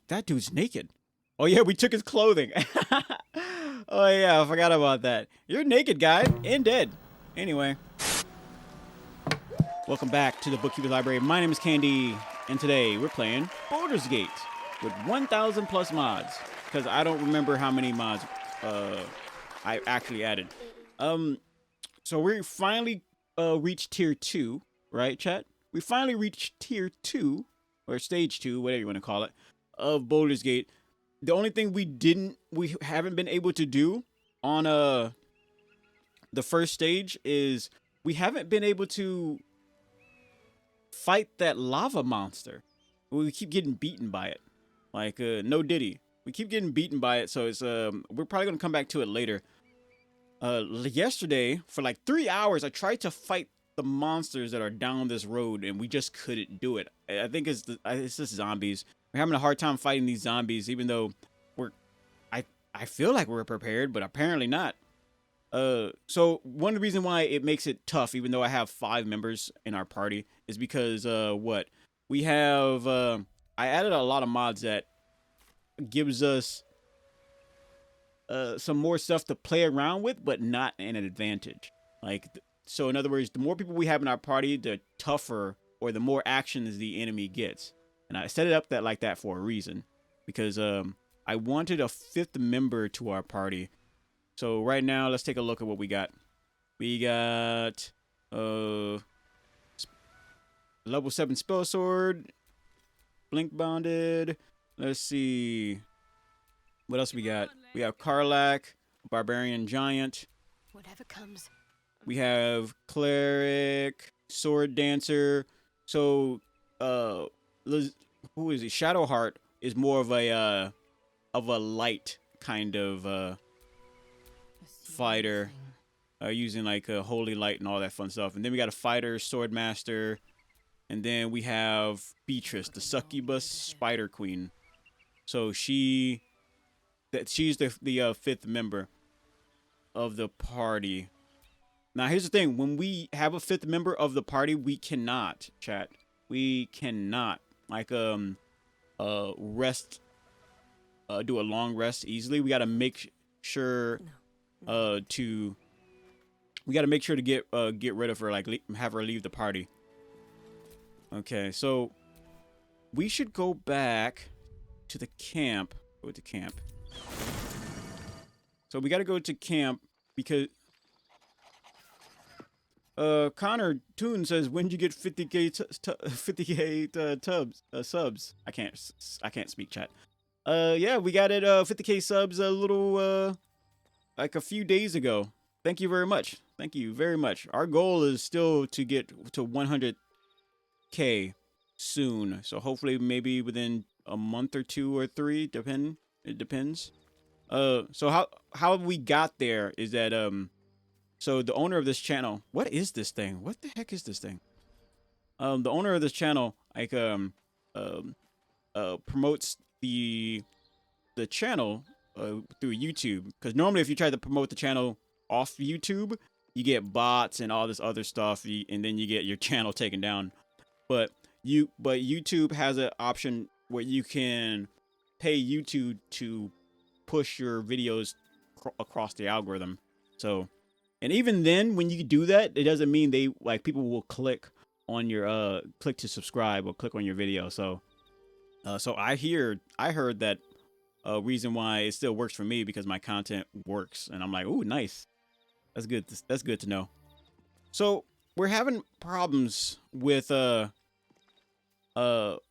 that dude's naked. Oh yeah, we took his clothing. Oh yeah, I forgot about that. You're naked, guy, and dead. Anyway, welcome back to the Bookkeeper Library. My name is Candy, and today we're playing Baldur's Gate with 1,000 plus mods. Because I don't remember how many mods I actually added. So we finally reached tier 2, right, chat? We finally reached tier 2, or stage 2, whatever you want to call it, of Baldur's Gate. The only thing we haven't been able to do on the first stage is we haven't been able to fight that lava monster. We keep getting beaten by it, like no diddy. We keep getting beaten by it, so it's we're probably gonna come back to it later. Yesterday for like 3 hours, I tried to fight the monsters that are down this road, and we just couldn't do it. I think it's just zombies. We're having a hard time fighting these zombies, even though I feel like we're prepared, but apparently not. So one of the reasons why it makes it tough, even though I have 5 members in our party, is because what we have. I added a lot of mods that gives us some more stuff to play around with, but not an advantage. Like, so in other words, the more people we have in our party, the tougher or the more actions the enemy gets. And I set it up like that for a reason, because I wanted a 5th member to our party. So right now, let's take a look at what we got. We got level 7 spell sword, blink bonded. Let's see. What else we got? We have Karlak, barbarian giant. Whatever comes. We have cleric, sword dancer. So, who is he? Shadowheart is more of a light kind of fighter, using like a holy light and all that fun stuff. And then we got a fighter, sword master, and then we have Beatrice, the succubus spider queen. So she's the 5th member of the party. Now here's the thing: when we have a 5th member of the party, we cannot chat. We cannot like rest, do a long rest easily. We got to make sure to get rid of her, like have her leave the party. Okay, so we should go back to the camp. Go to camp. So we got to go to camp because Connor Toon says, when did you get 50k subs? I can't speak chat. Yeah, we got it 50k subs a little like a few days ago. Thank you very much. Thank you very much. Our goal is still to get to 100k soon. So hopefully maybe within a month or 2 or 3, it depends. So how we got there is that so the owner of this channel, what is this thing? What the heck is this thing? The owner of this channel like promotes the channel through YouTube, because normally if you try to promote the channel off YouTube, you get bots and all this other stuff, and then you get your channel taken down. But YouTube has an option where you can pay YouTube to push your videos across the algorithm. So, and even then, when you do that, it doesn't mean people will click on your click to subscribe or click on your video. So I heard that reason why it still works for me, because my content works, and I'm like, ooh, nice. That's good. That's good to know. So we're having problems with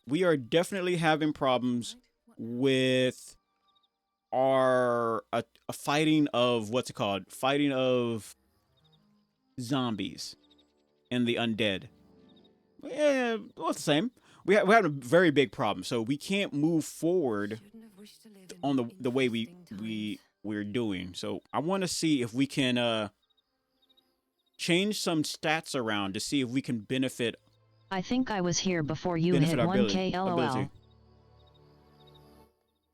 we are definitely having problems with our a fighting of fighting of zombies and the undead. Yeah, well, it's the same. We're having a very big problem, so we can't move forward on the way we're doing. So I want to see if we can change some stats around to see if we can benefit. I think I was here before you hit 1K LOL.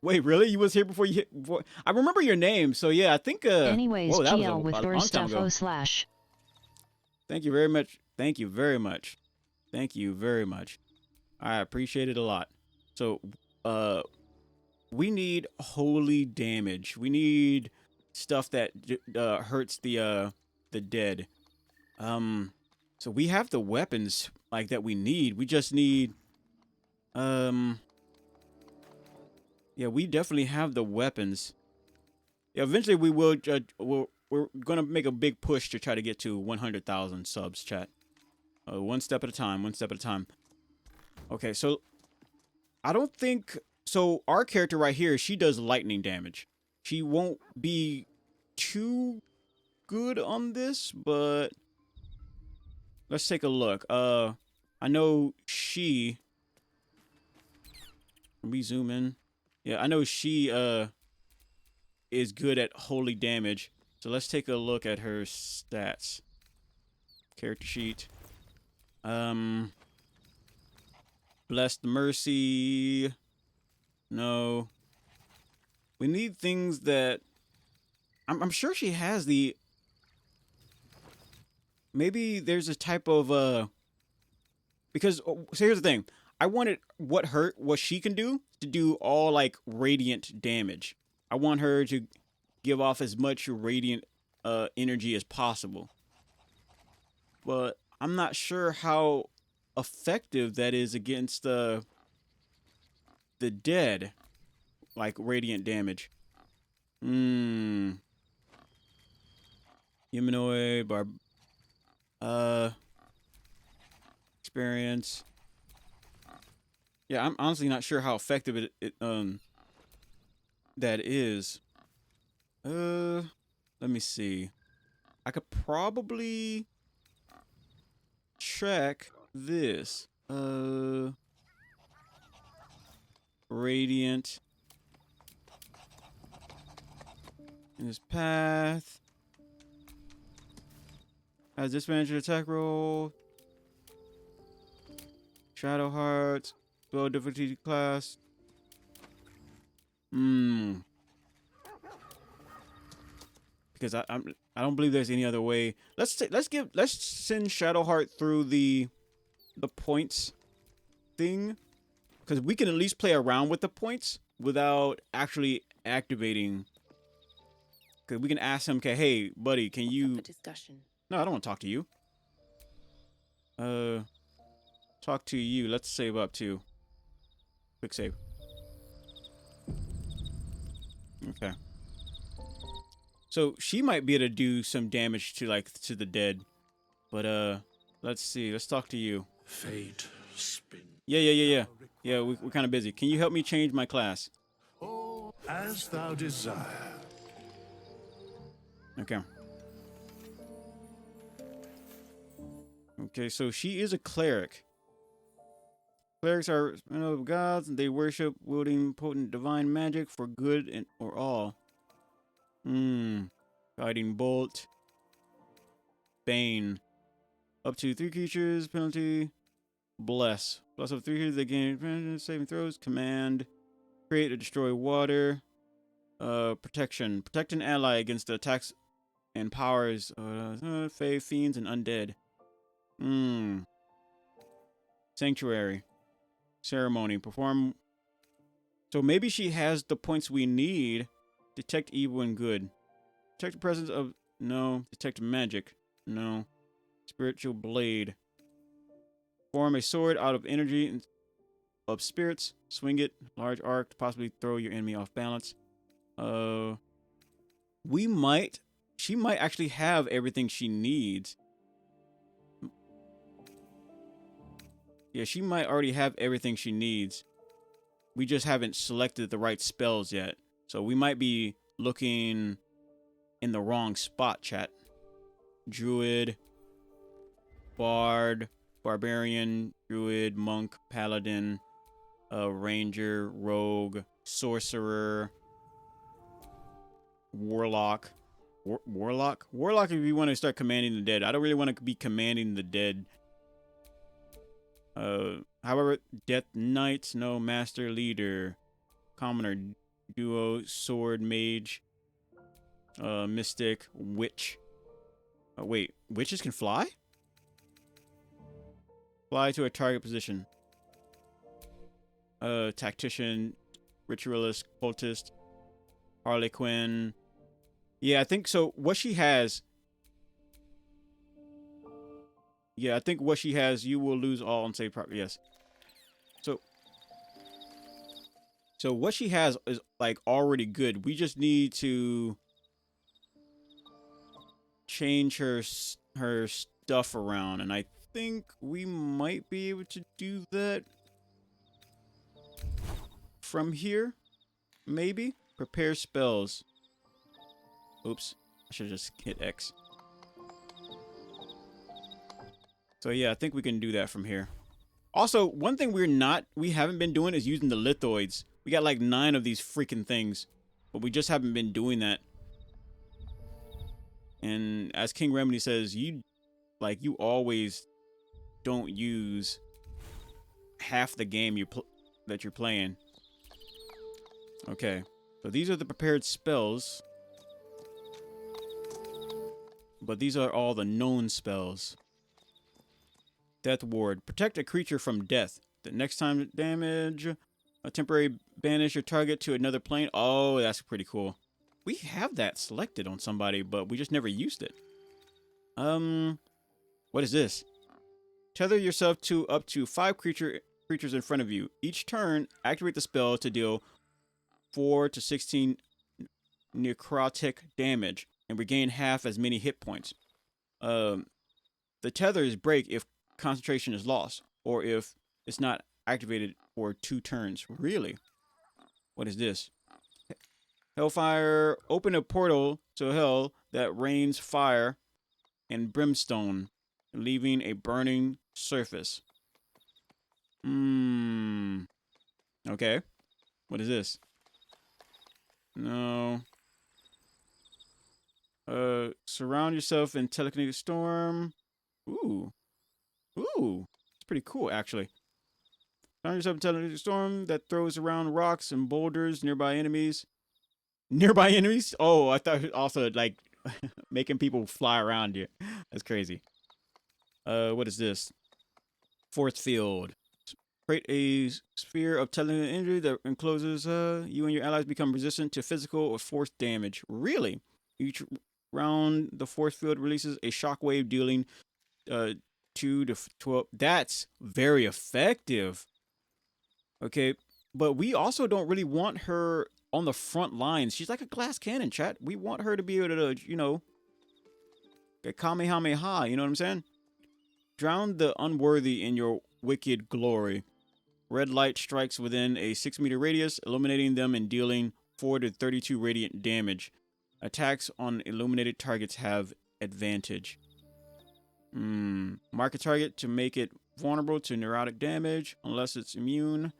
Wait, really? You was here before you hit? I remember your name, so yeah, I think. Anyways, whoa, that GL was with a your long stuff time ago. /. Thank you very much. Thank you very much. Thank you very much. I appreciate it a lot. So, we need holy damage. We need stuff that hurts the dead. So we have the weapons like that we need. We just need yeah, we definitely have the weapons. Yeah, eventually we will we're going to make a big push to try to get to 100,000 subs, chat. One step at a time, one step at a time. Okay, so I don't think so. Our character right here, she does lightning damage. She won't be too good on this, but let's take a look. I know she. Let me zoom in. Yeah, I know she is good at holy damage. So let's take a look at her stats. Character sheet. Blessed mercy. No. We need things that I'm sure she has the. Maybe there's a type of because so here's the thing. I wanted what she can do to do all like radiant damage. I want her to give off as much radiant energy as possible. But I'm not sure how effective that is against the dead, like radiant damage. Humanoid, experience. Yeah, I'm honestly not sure how effective that is. Let me see. I could probably check this. Radiant. In this path. Has disadvantage attack roll. Shadowheart. Low difficulty class. Because I don't believe there's any other way. Let's send Shadowheart through the points thing, because we can at least play around with the points without actually activating. Because we can ask him, okay, hey buddy, can you? Discussion. No, I don't want to talk to you. Talk to you. Let's save up too. Quick save. Okay. So she might be able to do some damage to the dead. But let's see. Let's talk to you. Fate spin. Yeah. Yeah, we're kind of busy. Can you help me change my class? Oh, as thou desire. Okay. Okay, so she is a cleric. Clerics are gods, and they worship wielding potent divine magic for good and or all. Guiding bolt. Bane. Up to 3 creatures. Penalty. Bless. Plus up 3 creatures. They gain saving throws. Command. Create or destroy water. Protection. Protect an ally against the attacks and powers. Fae, fiends, and undead. Sanctuary. Ceremony. Perform. So maybe she has the points we need. Detect evil and good. Detect the presence of. No. Detect magic. No. Spiritual blade. Form a sword out of energy of spirits. Swing it. Large arc to possibly throw your enemy off balance. She might actually have everything she needs. Yeah, she might already have everything she needs. We just haven't selected the right spells yet. So we might be looking in the wrong spot, chat. Druid, Bard, Barbarian, Druid, Monk, Paladin, Ranger, Rogue, Sorcerer, Warlock. Warlock? Warlock if you want to start commanding the dead. I don't really want to be commanding the dead. However, Death Knight, no. Master, Leader, Commoner, Duo, Sword, Mage, Mystic, Witch. Wait, witches can fly? Fly to a target position. Tactician, ritualist, cultist, Harley Quinn. Yeah, I think so. What she has. Yeah, I think what she has, you will lose all unsaved property. Yes. So what she has is like already good. We just need to change her stuff around, and I think we might be able to do that from here. Maybe prepare spells. Oops, I should just hit X. So yeah, I think we can do that from here. Also, one thing we haven't been doing is using the lithoids. We got like 9 of these freaking things, but we just haven't been doing that. And as King Remedy says, you always don't use half the game that you're playing. Okay, so these are the prepared spells, but these are all the known spells. Death Ward. Protect a creature from death. The next time damage, a temporary banish your target to another plane. Oh, that's pretty cool. We have that selected on somebody, but we just never used it. What is this? Tether yourself to up to 5 creatures in front of you. Each turn, activate the spell to deal 4 to 16 necrotic damage and regain half as many hit points. The tethers break if concentration is lost, or if it's not activated for 2 turns. Really? What is this? Hellfire. Open a portal to hell that rains fire and brimstone, leaving a burning surface. Okay. What is this? No. Surround yourself in telekinetic storm. Ooh. It's pretty cool, actually. Surround yourself in telekinetic storm that throws around rocks and boulders nearby enemies. Nearby enemies? Oh, I thought also like making people fly around you. That's crazy. What is this? Force field. Create a sphere of telekinetic energy that encloses you and your allies become resistant to physical or force damage. Really? Each round, the force field releases a shockwave dealing 2 to 12. That's very effective. Okay, but we also don't really want her on the front lines. She's like a glass cannon, chat. We want her to be able to, you know, get Kamehameha, you know what I'm saying? Drown the unworthy in your wicked glory. Red light strikes within a 6-meter radius, illuminating them and dealing 4 to 32 radiant damage. Attacks on illuminated targets have advantage. Mark a target to make it vulnerable to neurotic damage, unless it's immune.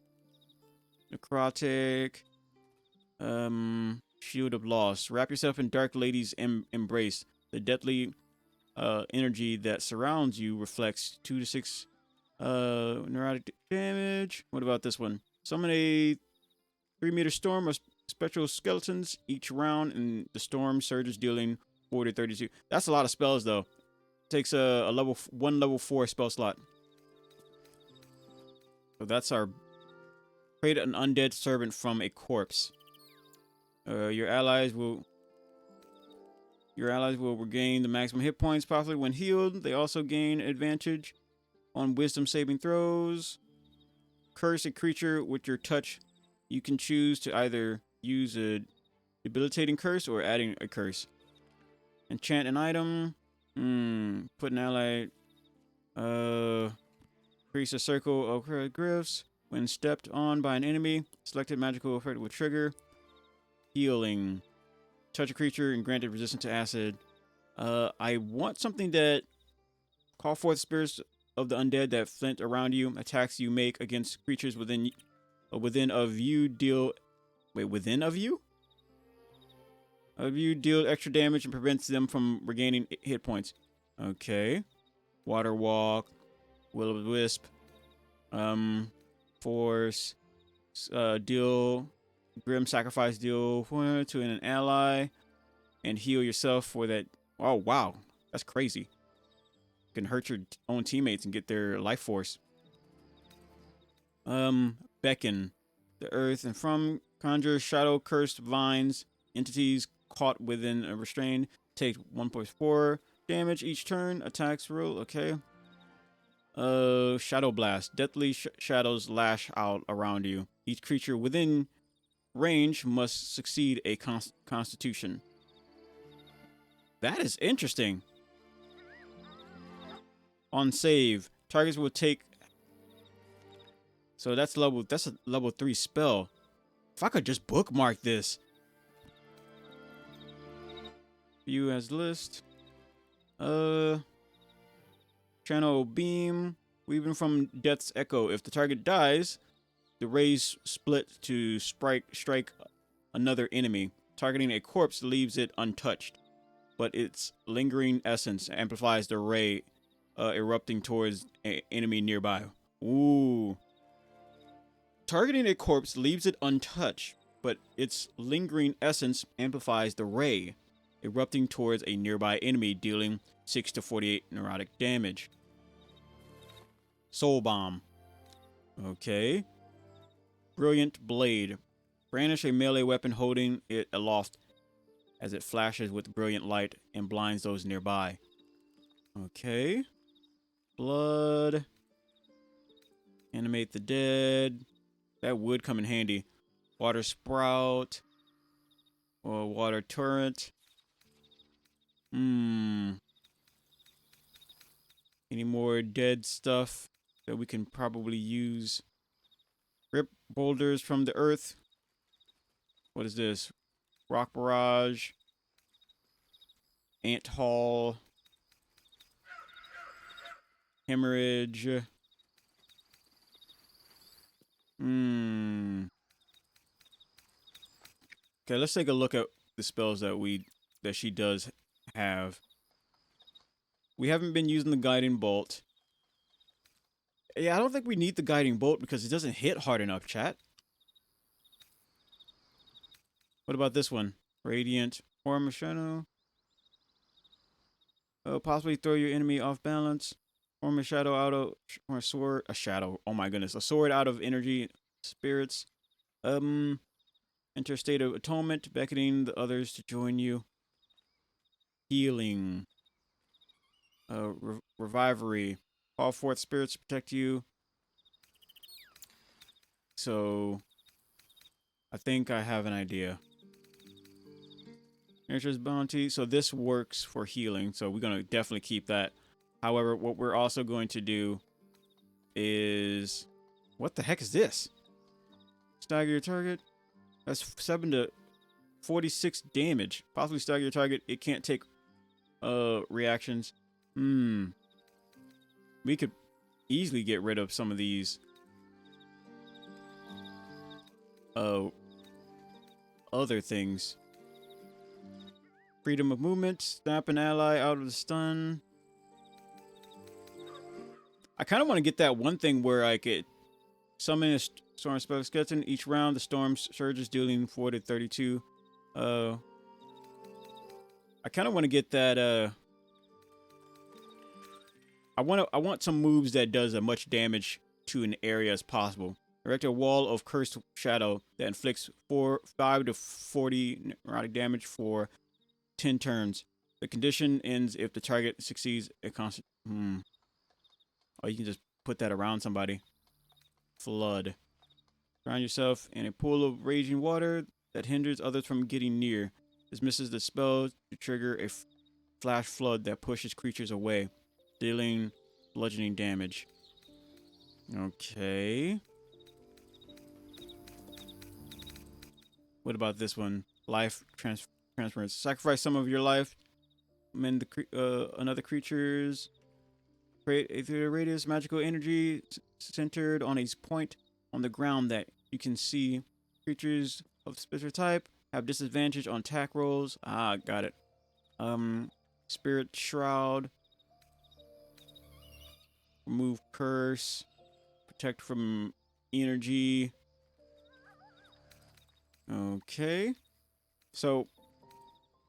Necrotic. Shield of Loss. Wrap yourself in Dark Lady's embrace. The deadly energy that surrounds you reflects 2 to 6 neurotic damage. What about this one? Summon a 3-meter storm of spectral skeletons each round, and the storm surges, dealing 4 to 32. That's a lot of spells, though. Takes a one level 4 spell slot. So that's our create an undead servant from a corpse. Your allies will regain the maximum hit points possibly when healed. They also gain advantage on wisdom saving throws. Curse a creature with your touch. You can choose to either use a debilitating curse or adding a curse. Enchant an item. Put an ally. Increase a circle of glyphs when stepped on by an enemy. Selected magical effect will trigger. Healing. Touch a creature and granted resistance to acid. I want something that call forth spirits of the undead that flint around you. Attacks you make against creatures within of you deal. Wait, within of you? Of you deal extra damage and prevents them from regaining hit points. Okay. Water Walk. Will-o'-the-wisp. Force. Deal. Grim Sacrifice deal to an ally. And heal yourself for that. Oh, wow. That's crazy. You can hurt your own teammates and get their life force. Beckon. The earth and from Conjure shadow cursed vines. Entities caught within a restraint take 1.4 damage each turn. Attacks roll. Okay. Shadow blast. Deathly shadows lash out around you. Each creature within range must succeed a constitution. That is interesting. On save, targets will take. So that's a level 3 spell. If I could just bookmark this. View as list. Channel beam. Weaving from Death's Echo. If the target dies, the rays split to strike another enemy. Targeting a corpse leaves it untouched, but its lingering essence amplifies the ray erupting towards an enemy nearby. Ooh. Targeting a corpse leaves it untouched, but its lingering essence amplifies the ray erupting towards a nearby enemy, dealing 6 to 48 neurotic damage. Soul Bomb. Okay. Brilliant Blade. Brandish a melee weapon holding it aloft as it flashes with brilliant light and blinds those nearby. Okay. Blood. Animate the dead. That would come in handy. Water Sprout. Or Water Torrent. Any more dead stuff that we can probably use? Rip boulders from the earth. What is this? Rock Barrage. Ant Haul. Hemorrhage. Okay, let's take a look at the spells that she does have. We haven't been using the Guiding Bolt. Yeah, I don't think we need the Guiding Bolt because it doesn't hit hard enough, chat. What about this one? Radiant Form of Shadow. Possibly throw your enemy off balance. Form a shadow out of, or a sword, a shadow. Oh my goodness, a sword out of energy spirits. Enter a state of atonement, beckoning the others to join you. Healing. Revivery. Call forth spirits to protect you. So, I think I have an idea. Nurture's Bounty. So this works for healing. So we're going to definitely keep that. However, what we're also going to do is... What the heck is this? Stagger your target. That's 7 to 46 damage. Possibly stagger your target. It can't take reactions. We could easily get rid of some of these other things. Freedom of movement. Snap an ally out of the stun. I kind of want to get that one thing where I could summon a storm spell skeleton. Each round, the storm surges, dealing 4 to 32. I kind of want to get that. I want some moves that does as much damage to an area as possible. Erect a wall of cursed shadow that inflicts 5 to 40 neurotic damage for 10 turns. The condition ends if the target succeeds a constant. Oh, you can just put that around somebody. Flood. Drown yourself in a pool of raging water that hinders others from getting near. Dismisses the spell to trigger a flash flood that pushes creatures away, dealing bludgeoning damage. Okay. What about this one? Life transference. Sacrifice some of your life. Mend another creature's. Create a through the radius magical energy centered on a point on the ground that you can see. Creatures of specific type have disadvantage on attack rolls. Ah, got it. Spirit Shroud. Remove curse. Protect from energy. Okay. So,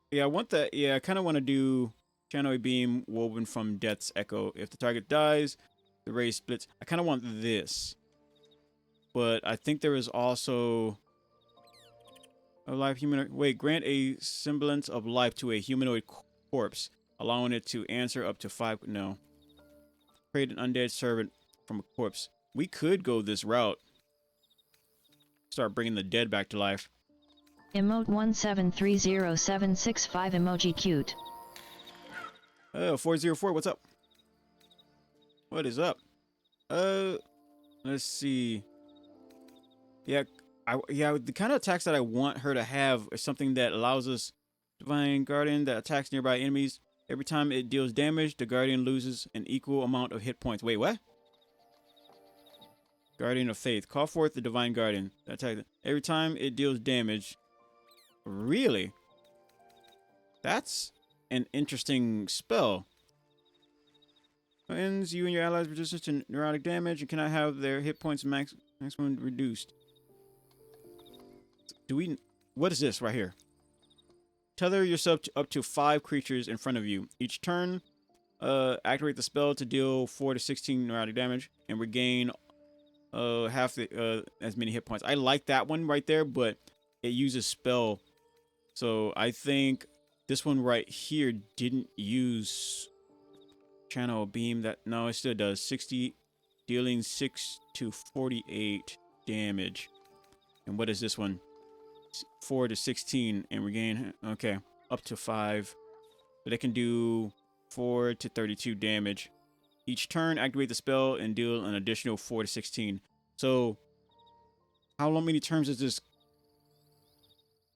yeah, I want that. Yeah, I kind of want to do Channel a Beam woven from Death's Echo. If the target dies, the ray splits. I kind of want this. But I think there is also A live humanoid. Wait, grant a semblance of life to a humanoid corpse, allowing it to answer up to 5. No. Create an undead servant from a corpse. We could go this route. Start bringing the dead back to life. Emote 1730765 emoji cute. Oh, 404, what's up? What is up? Let's see. Yeah, the kind of attacks that I want her to have is something that allows us Divine Guardian that attacks nearby enemies. Every time it deals damage, the Guardian loses an equal amount of hit points. Wait, what? Guardian of Faith. Call forth the Divine Guardian. Attack. Every time it deals damage. Really? That's an interesting spell. Ends you and your allies resistance to neurotic damage and cannot have their hit points maximum reduced. What is this right here? Tether yourself up to 5 creatures in front of you. Each turn, activate the spell to deal 4 to 16 neurotic damage and regain half the as many hit points. I like that one right there, but it uses spell. So I think this one right here didn't use channel beam. No, it still does 60, dealing 6 to 48 damage. And what is this one? 4 to 16 and regain. Okay, up to 5. But it can do 4 to 32 damage. Each turn, activate the spell and deal an additional 4 to 16. So, how many turns is this?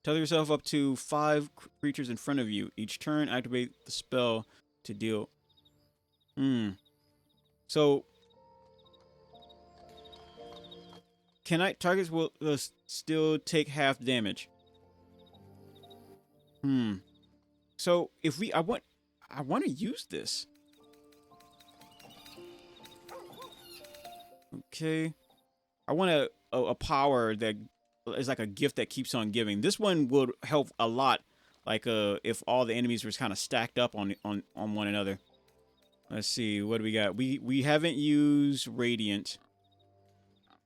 Tether yourself up to 5 creatures in front of you. Each turn, activate the spell to deal. So, targets will still take half damage. So if I want to use this. Okay. I want a power that is like a gift that keeps on giving. This one would help a lot. Like if all the enemies were kind of stacked up on one another. Let's see, what do we got? We haven't used Radiant.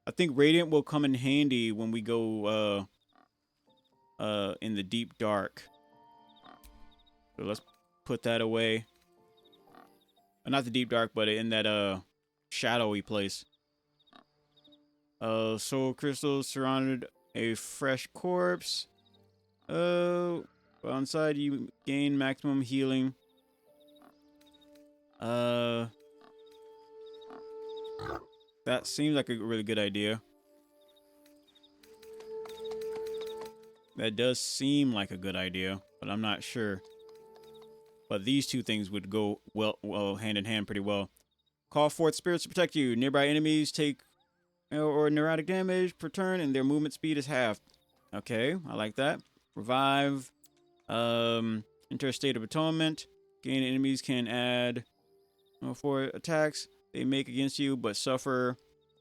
I think Radiant will come in handy when we go in the deep dark. So let's put that away. Not the deep dark, but in that shadowy place. Soul crystals surrounded a fresh corpse. On side you gain maximum healing. That seems like a really good idea. That does seem like a good idea, but I'm not sure. But these two things would go well hand in hand pretty well. Call forth spirits to protect you. Nearby enemies take or neurotic damage per turn, and their movement speed is halved. Okay, I like that. Revive. Enter a state of atonement. Gain enemies can add 4 attacks they make against you, but suffer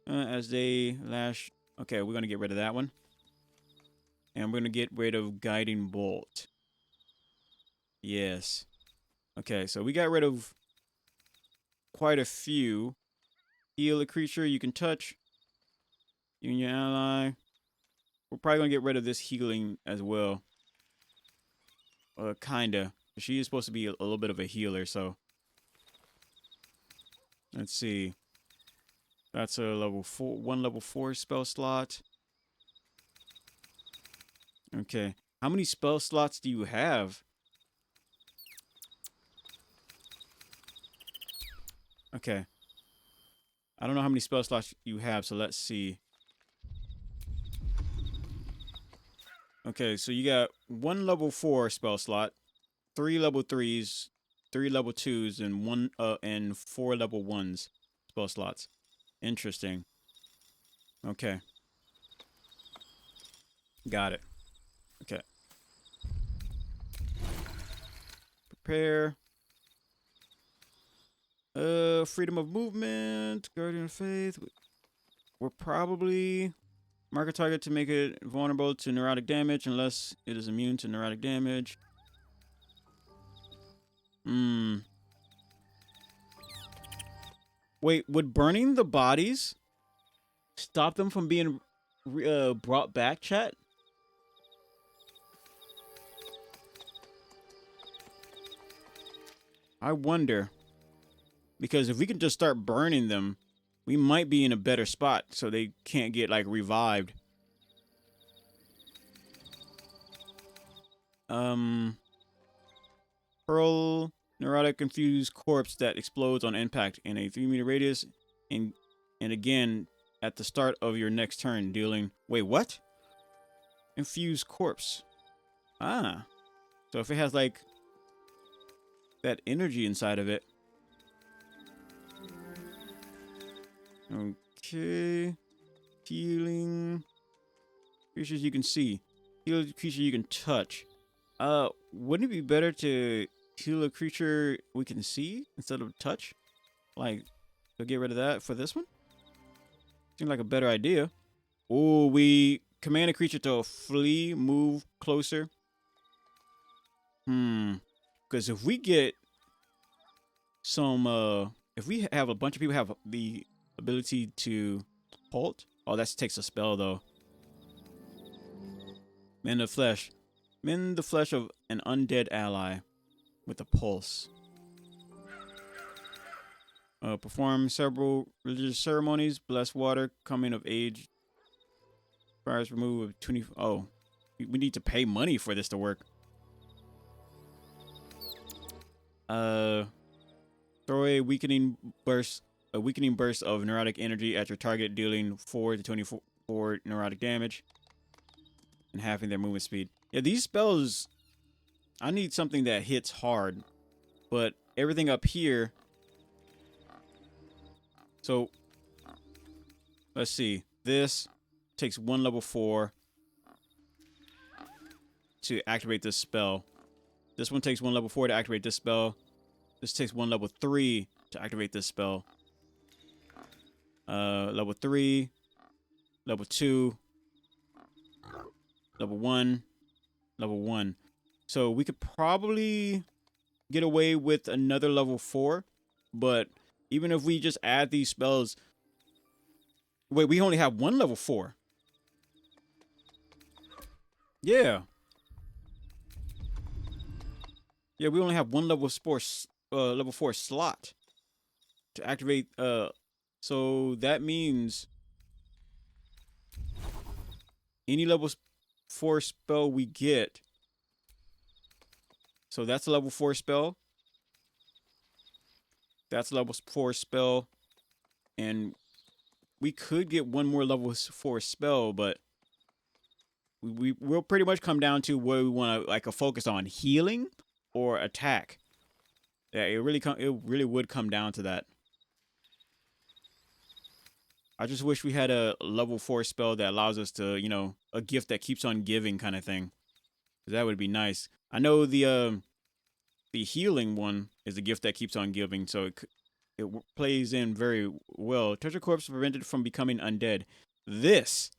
as they lash. Okay, we're going to get rid of that one. And we're going to get rid of Guiding Bolt. Yes. Okay, so we got rid of quite a few. Heal a creature you can touch. You and your ally. We're probably going to get rid of this healing as well. Kinda. She is supposed to be a little bit of a healer, so. Let's see. That's a one level 4 spell slot. Okay. How many spell slots do you have? Okay. I don't know how many spell slots you have, so let's see. Okay, so you got 1 level 4 spell slot, 3 level 3s, 3 level 2s, and 4 level 1s spell slots. Interesting. Okay. Got it. Okay. Prepare. Freedom of movement, Guardian of Faith. We're probably mark a target to make it vulnerable to neurotic damage unless it is immune to neurotic damage. Wait, would burning the bodies stop them from being brought back, chat? I wonder, because if we can just start burning them, we might be in a better spot so they can't get like revived. Pearl neurotic confused corpse that explodes on impact in a 3-meter radius, and again at the start of your next turn, dealing. Wait, what? Infused corpse. Ah, so if it has like that energy inside of it. Okay. Healing creatures you can see. Heal a creature you can touch. Wouldn't it be better to heal a creature we can see instead of touch? Like, to get rid of that for this one? Seems like a better idea. Oh, we command a creature to flee, move closer. Because if we get some, if we have a bunch of people have the ability to halt. Oh, that takes a spell though. Mend the flesh. Mend the flesh of an undead ally with a pulse. Perform several religious ceremonies. Bless water. Coming of age. Fires remove of 20. Oh, we need to pay money for this to work. Throw a weakening burst of neurotic energy at your target, dealing 4 to 24 neurotic damage and halving their movement speed. Yeah, these spells, I need something that hits hard, but everything up here. So let's see. This takes 1 level 4 to activate this spell. This one takes 1 level 4 to activate this spell. This takes 1 level 3 to activate this spell. Level 3, level 2, level 1, level 1. So we could probably get away with another level 4, but even if we just add these spells. Wait, we only have 1 level 4. Yeah. Yeah, we only have 1 level 4 slot to activate. So that means any level 4 spell we get. So that's a level 4 spell. That's a level 4 spell. And we could get 1 more level 4 spell, but we'll pretty much come down to where we want to like a focus on healing or attack. Yeah, it really would come down to that. I just wish we had a level 4 spell that allows us to, you know, a gift that keeps on giving kind of thing. That would be nice. I know the healing one is a gift that keeps on giving, so it plays in very well. Treasure corpse prevented from becoming undead. This,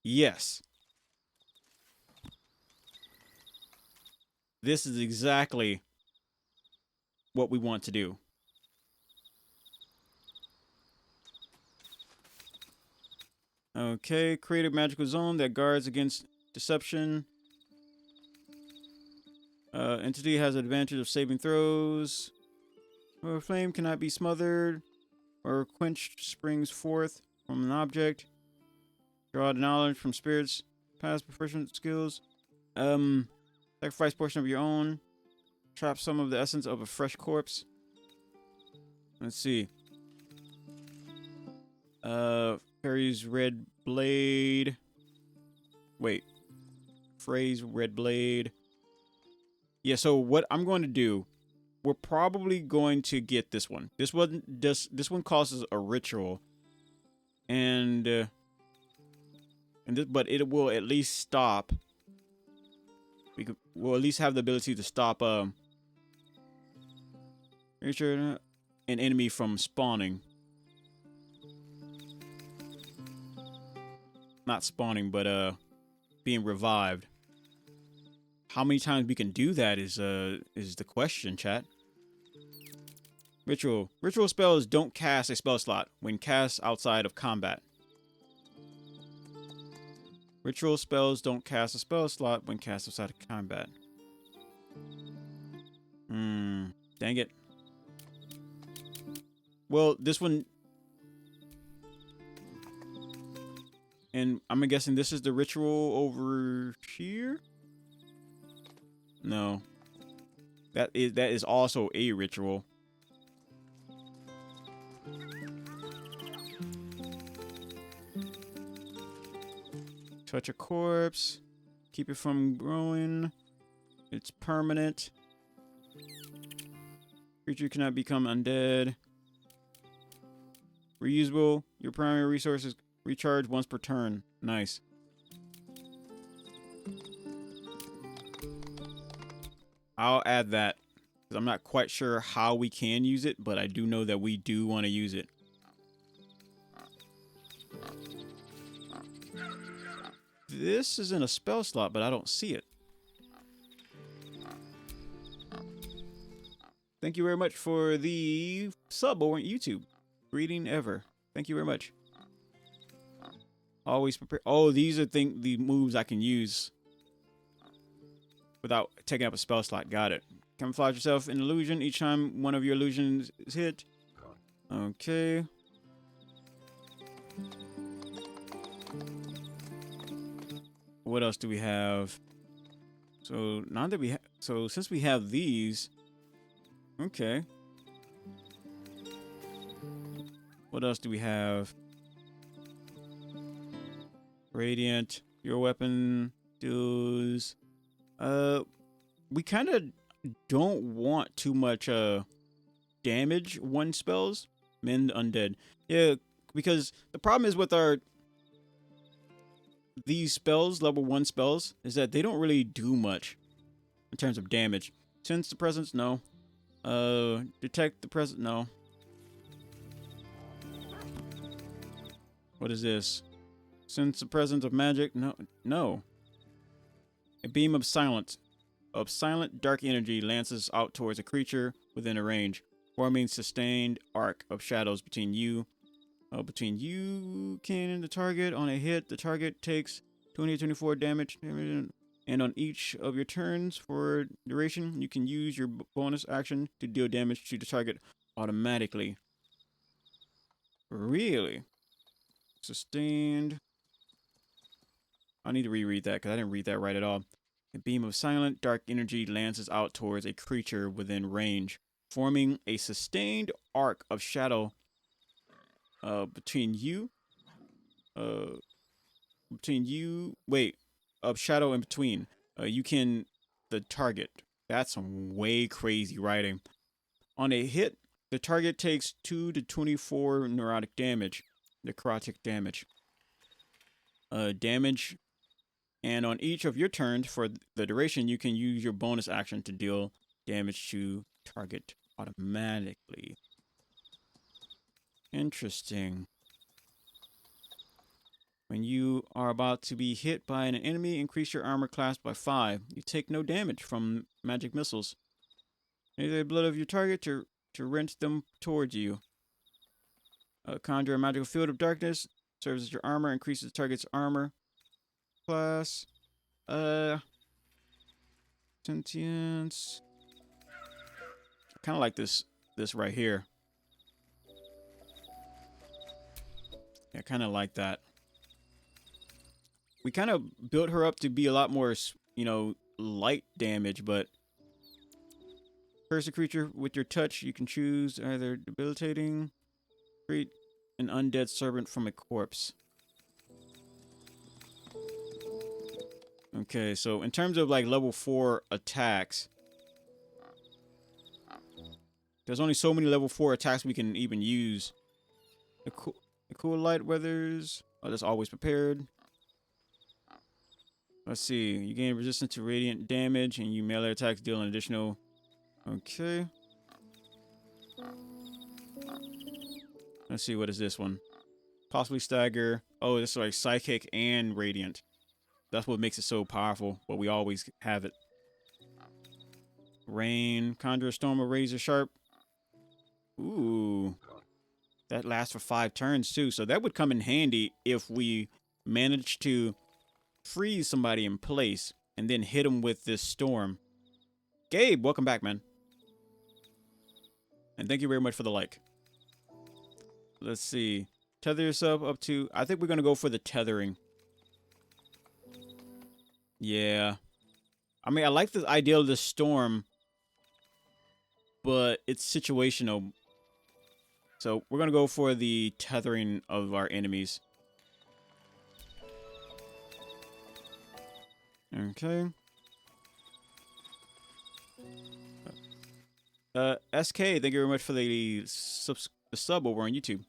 yes. This is exactly what we want to do. Okay, create a magical zone that guards against deception. Entity has an advantage of saving throws. Or flame cannot be smothered or quenched, springs forth from an object. Draw knowledge from spirits, past proficient skills. Sacrifice portion of your own. Trap some of the essence of a fresh corpse. Let's see. Fairy's red blade. Wait. Phrase red blade. Yeah, so what I'm going to do, we're probably going to get this one. This one causes a ritual. But it will at least stop. We'll at least have the ability to stop an enemy from spawning. Not spawning, but being revived. How many times we can do that is the question, chat. Ritual spells don't cast a spell slot when cast outside of combat. Ritual spells don't cast a spell slot when cast outside of combat. Dang it. Well, this one... And I'm guessing this is the ritual over here? No. That is also a ritual. Touch a corpse. Keep it from growing. It's permanent. Creature cannot become undead. Reusable. Your primary resources recharge once per turn. Nice. I'll add that. Because I'm not quite sure how we can use it, but I do know that we do want to use it. This is in a spell slot, but I don't see it. Thank you very much for the sub over on YouTube. Greeting ever. Thank you very much. Always prepare. Oh, these are the moves I can use without taking up a spell slot. Got it. Camouflage yourself in illusion each time one of your illusions is hit. Okay. What else do we have? So now that we since we have these, okay. What else do we have? Radiant. Your weapon deals. We kind of don't want too much damage one spells. Mend undead. Yeah, because the problem is with these spells, level 1 spells, is that they don't really do much in terms of damage. Sense the presence, no. Detect the presence, no. What is this? Sense the presence of magic, no. A beam of silent dark energy lances out towards a creature within a range, forming sustained arc of shadows between you. Between you and the target. On a hit, the target takes 24 damage. And on each of your turns for duration, you can use your bonus action to deal damage to the target automatically. Really? Sustained. I need to reread that because I didn't read that right at all. A beam of silent dark energy lances out towards a creature within range, forming a sustained arc of shadow between you, of shadow in between. The target. That's some way crazy writing. On a hit, the target takes 2 to 24 necrotic damage. Damage. And on each of your turns for the duration, you can use your bonus action to deal damage to target automatically. Interesting. When you are about to be hit by an enemy, increase your armor class by 5. You take no damage from magic missiles. Use the blood of your target to wrench them towards you. Conjure a magical field of darkness. Serves as your armor. Increases the target's armor class. Sentience. I kind of like this right here. Yeah, I kind of like that. We kind of built her up to be a lot more, light damage, but curse a creature with your touch. You can choose either debilitating, create an undead servant from a corpse. Okay, so in terms of like level 4 attacks, there's only so many level 4 attacks we can even use. The cool light weathers. Oh, that's always prepared. Let's see. You gain resistance to radiant damage, and you melee attacks deal an additional. Okay. Let's see. What is this one? Possibly stagger. Oh, this is like psychic and radiant. That's what makes it so powerful, but we always have it. Rain. Conjure a storm of razor sharp. Ooh. That lasts for 5 turns too, so that would come in handy if we manage to freeze somebody in place and then hit them with this storm. Gabe, welcome back, man. And thank you very much for the like. Let's see. Tether yourself up to... I think we're going to go for the tethering. Yeah. I mean, I like the idea of the storm, but it's situational. So we're going to go for the tethering of our enemies. Okay. SK, thank you very much for the sub over on YouTube.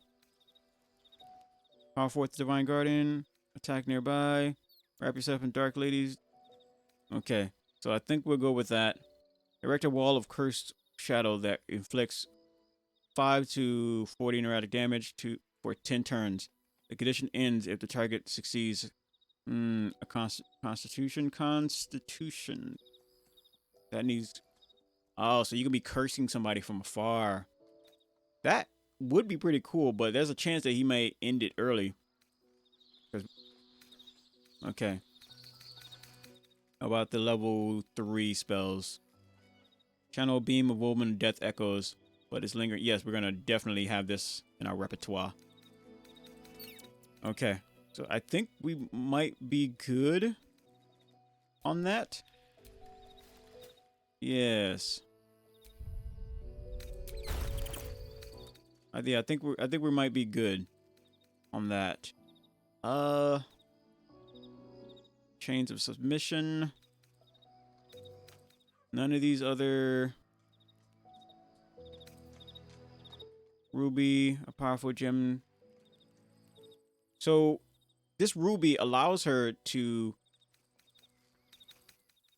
Power forth Divine Guardian. Attack nearby. Wrap yourself in Dark Ladies. Okay, so I think we'll go with that. Erect a wall of cursed shadow that inflicts 5 to 40 neurotic damage for 10 turns. The condition ends if the target succeeds. A constitution. That needs... Oh, so you can be cursing somebody from afar. That would be pretty cool, but there's a chance that he may end it early. Okay. How about the level 3 spells? Channel Beam of Woven Death Echoes, but it's lingering. Yes, we're going to definitely have this in our repertoire. Okay. So I think we might be good on that. Yes. Yeah, I think we might be good on that. Chains of Submission. None of these other... Ruby, a powerful gem. So this ruby allows her to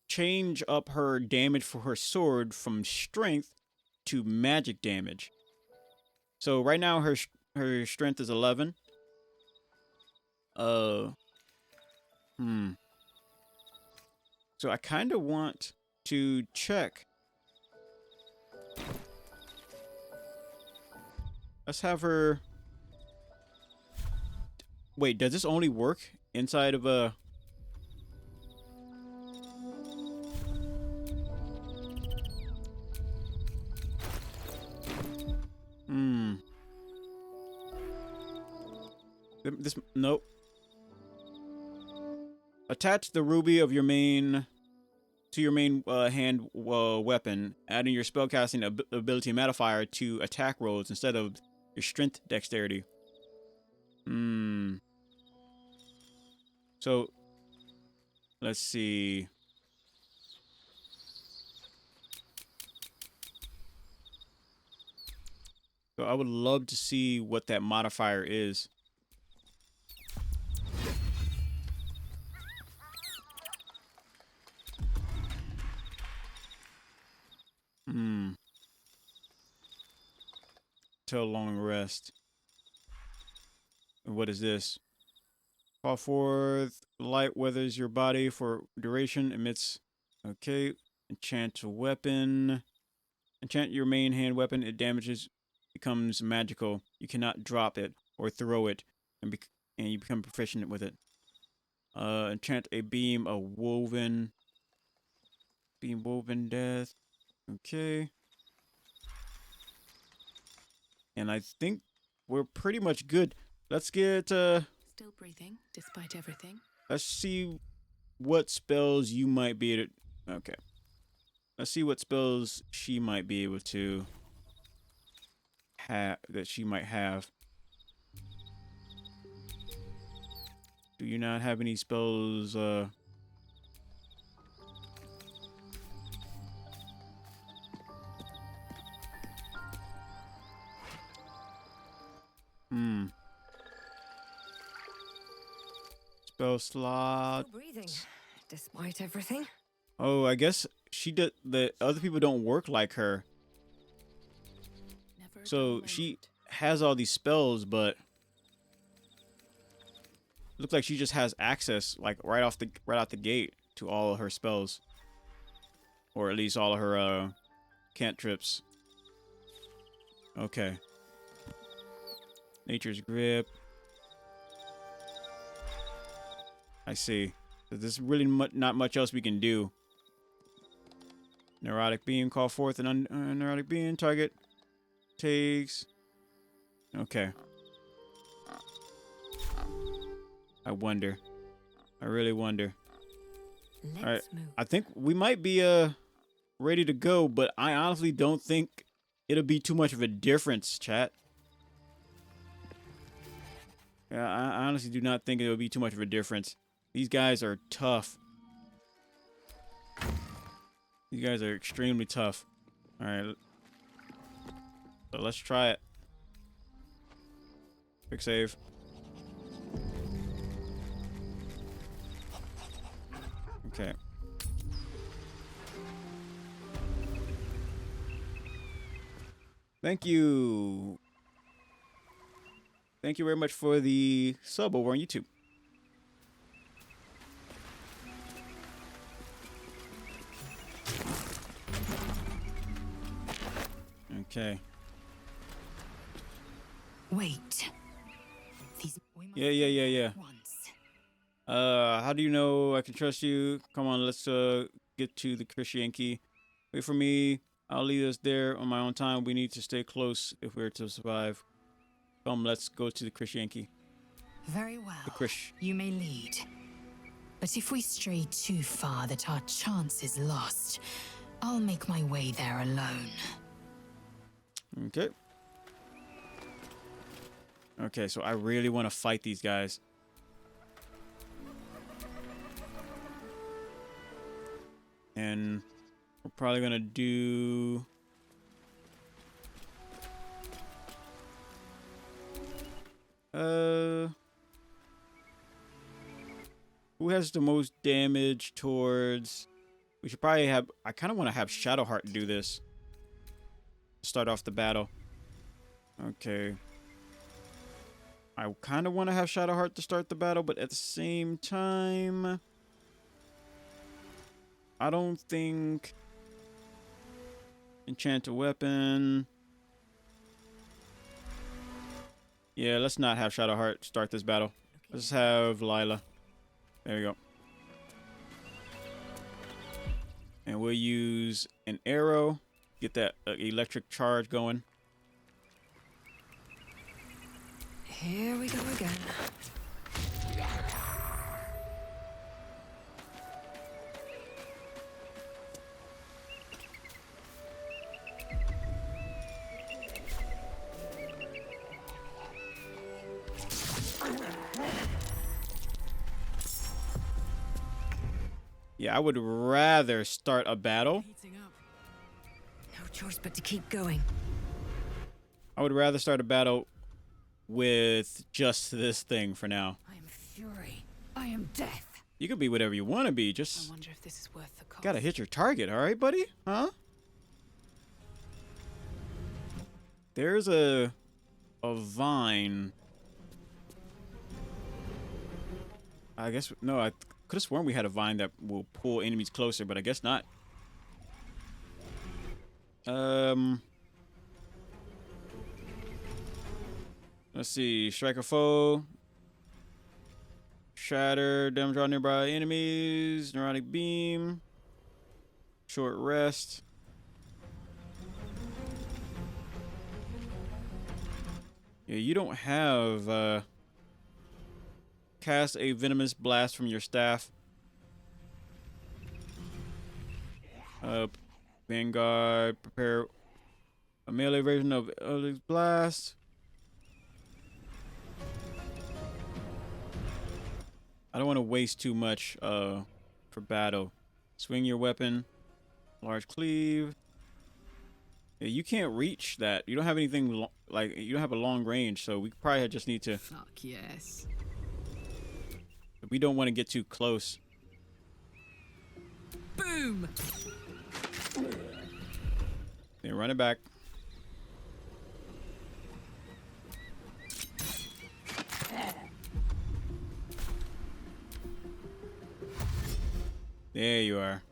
change up her damage for her sword from strength to magic damage. So right now her strength is 11. So I kind of want to check. Let's have her... Wait, does this only work inside of a... This... Nope. Attach the ruby of your main... to your main hand weapon, adding your spellcasting ability modifier to attack rolls instead of your strength dexterity. So, let's see. So I would love to see what that modifier is. Till long rest. What is this? Call forth light weathers your body for duration, emits... Okay. Enchant a weapon. Enchant your main hand weapon. It damages, becomes magical. You cannot drop it or throw it, and you become proficient with it. Enchant a beam of woven... Beam woven death. Okay. And I think we're pretty much good. Let's get... Still breathing, despite everything. Let's see what spells you might be able to... Okay. Let's see what spells she might be able to have... That she might have. Do you not have any spells... Spell slot. Still breathing, despite everything. Oh, I guess she did. The other people don't work like her. Never So she has all these spells, but looks like she just has access, like right out the gate, to all of her spells, or at least all of her cantrips. Okay. Nature's Grip. I see. So there's really not much else we can do. Neurotic Beam. Call forth an neurotic beam. Target takes. Okay. I wonder. I really wonder. Let's All right. move. I think we might be ready to go, but I honestly don't think it'll be too much of a difference, chat. Yeah, I honestly do not think it'll be too much of a difference. These guys are tough. These guys are extremely tough. All right. So let's try it. Quick save. Okay. Thank you. Thank you very much for the sub over on YouTube. Okay. Wait. These. We must Yeah. once. How do you know I can trust you? Come on, let's get to the Githyanki. Wait for me. I'll lead us there on my own time. We need to stay close if we're to survive. Come, let's go to the Githyanki. Very well. The Krish. You may lead. But if we stray too far that our chance is lost, I'll make my way there alone. Okay. Okay, so I really want to fight these guys. And we're probably gonna do who has the most damage towards? We should probably have, I kind of want to have Shadowheart do this to start off the battle. Okay. I kind of want to have Shadowheart to start the battle, but at the same time, I don't think enchant a weapon. Yeah, let's not have Shadowheart start this battle. Let's have Lila. There we go. And we'll use an arrow. Get that electric charge going. Here we go again. Yeah, I would rather start a battle. No choice but to keep going. I would rather start a battle with just this thing for now. I am fury. I am death. You could be whatever you want to be. I Just wonder if this is worth the cost. gotta hit your target, all right, buddy? Huh? There's a vine. I guess no. I could have sworn we had a vine that will pull enemies closer, but I guess not. Let's see. Strike a foe. Shatter. Damage on nearby enemies. Neurotic beam. Short rest. Yeah, you don't have cast a venomous blast from your staff. Vanguard, prepare a melee version of Eldritch Blast. I don't want to waste too much for battle. Swing your weapon. Large cleave. Yeah, you can't reach that. You don't have anything like you don't have a long range, so we probably just need to. Fuck yes. We don't want to get too close. Boom! Then run it back. There you are.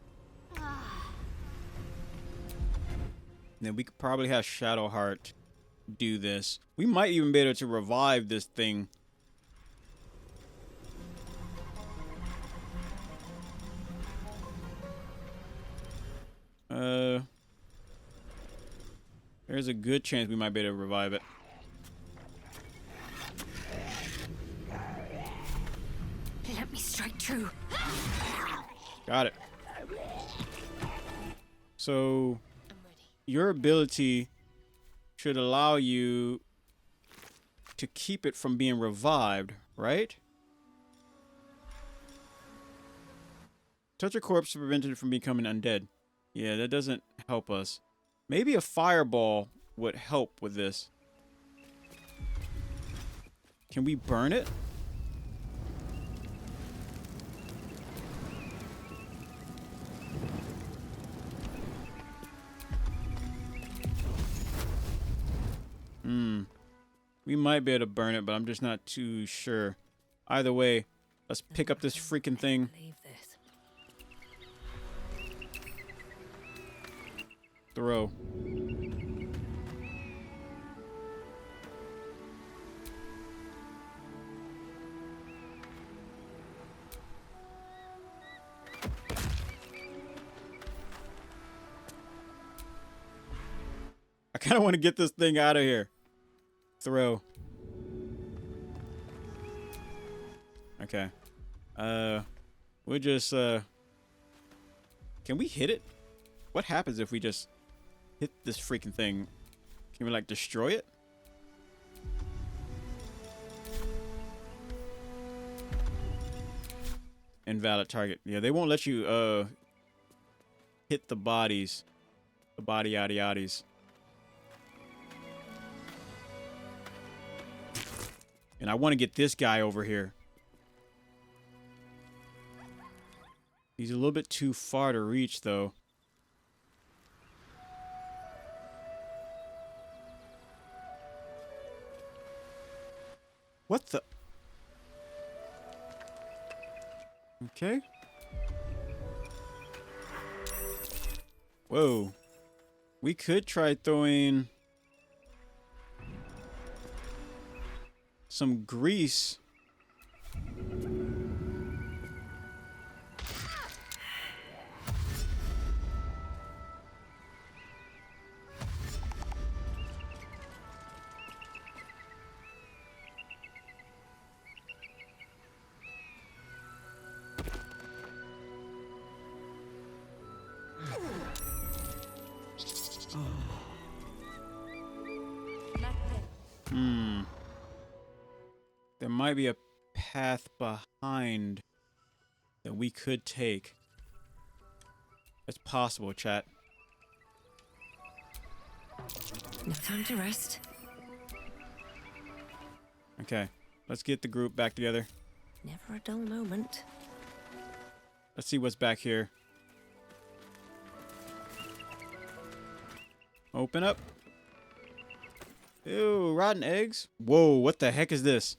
Then we could probably have Shadowheart do this. We might even be able to revive this thing. There's a good chance we might be able to revive it. Let me strike true. Got it. So, I'm ready. your ability should allow you to keep it from being revived, right? Touch a corpse to prevent it from becoming undead. Yeah, that doesn't help us. Maybe a fireball would help with this. Can we burn it? We might be able to burn it, but I'm just not too sure. Either way, let's pick up this freaking thing. Leave this. Throw. I kind of want to get this thing out of here. Throw. Okay. We'll just, can we hit it? What happens if we just hit this freaking thing? Can we, like, destroy it? Invalid target. Yeah, they won't let you, hit the bodies. The body yaddy yaddies. And I want to get this guy over here. He's a little bit too far to reach, though. What the? Okay. Whoa. We could try throwing some grease. There might be a path behind that we could take. It's possible, chat. No time to rest. Okay, let's get the group back together. Never a dull moment. Let's see what's back here. Open up. Ew, rotten eggs. Whoa, what the heck is this?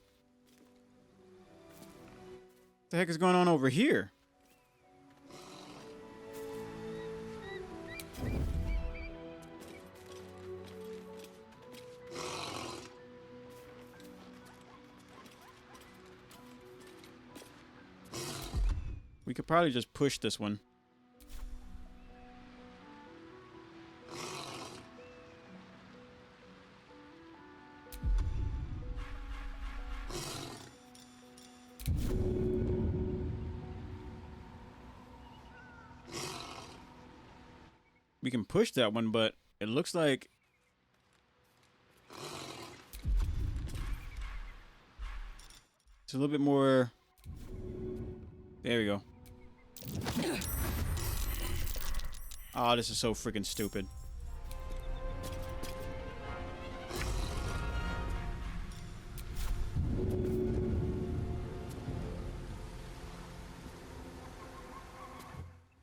What the heck is going on over here? We could probably just push this one. We can push that one, but it looks like it's a little bit more. There we go. Oh, this is so freaking stupid.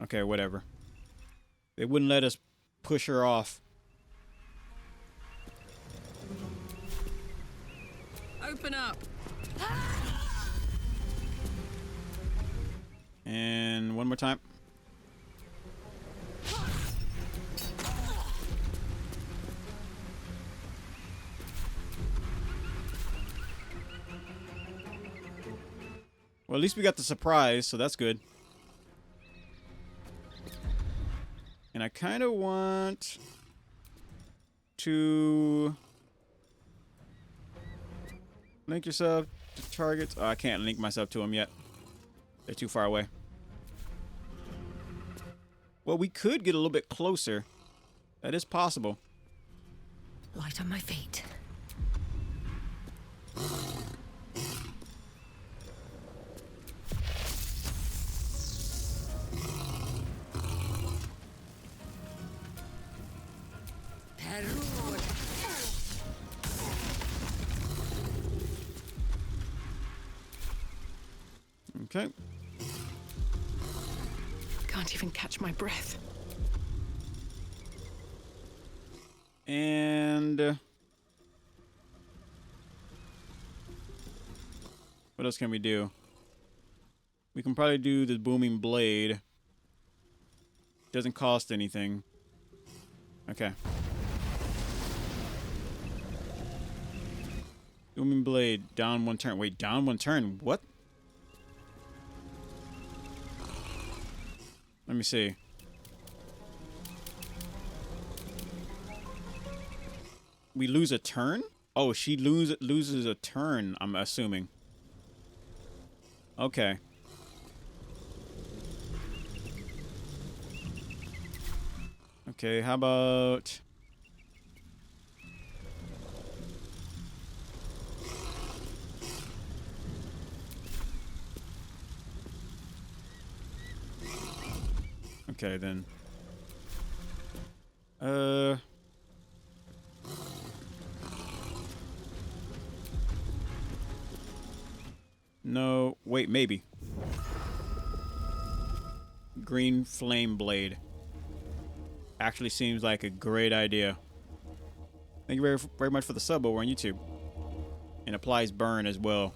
Okay, whatever. They wouldn't let us push her off. Open up. And one more time. Well, at least we got the surprise, so that's good. And I kind of want to link yourself to targets. Oh, I can't link myself to them yet. They're too far away. Well, we could get a little bit closer. That is possible. Light on my feet. Okay. Can't even catch my breath. And what else can we do? We can probably do the booming blade. Doesn't cost anything. Okay. Booming blade, down one turn. Wait, down one turn? What? Let me see. We lose a turn? Oh, she loses a turn, I'm assuming. Okay. Okay, how about... Okay, then. No, wait, maybe. Green flame blade. Actually seems like a great idea. Thank you very much for the sub over on YouTube. And applies burn as well.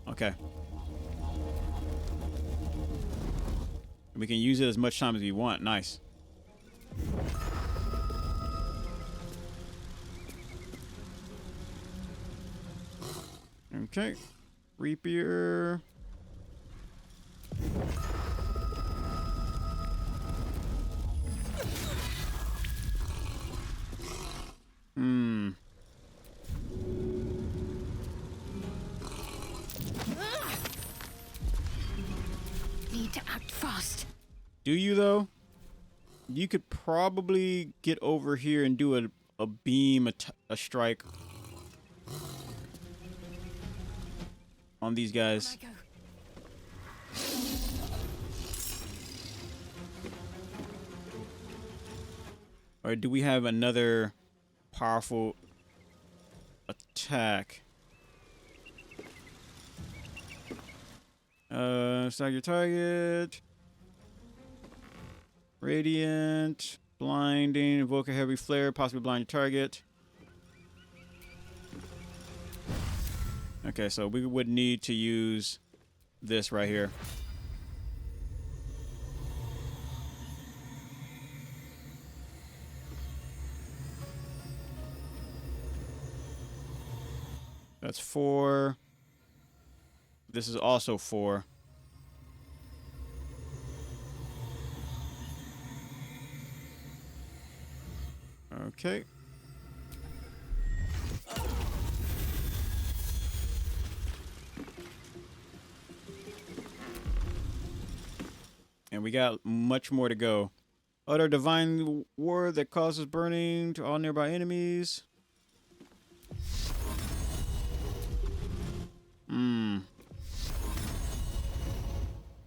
Okay. We can use it as much time as we want. Nice. Okay. Rapier. Need to act fast. Do you though? You could probably get over here and do a beam, a strike on these guys. I go. Or do we have another powerful attack? Select your target. Radiant, blinding, invoke a heavy flare, possibly blind your target. Okay, so we would need to use this right here. That's 4. This is also 4. Okay. And we got much more to go. Utter divine ward that causes burning to all nearby enemies.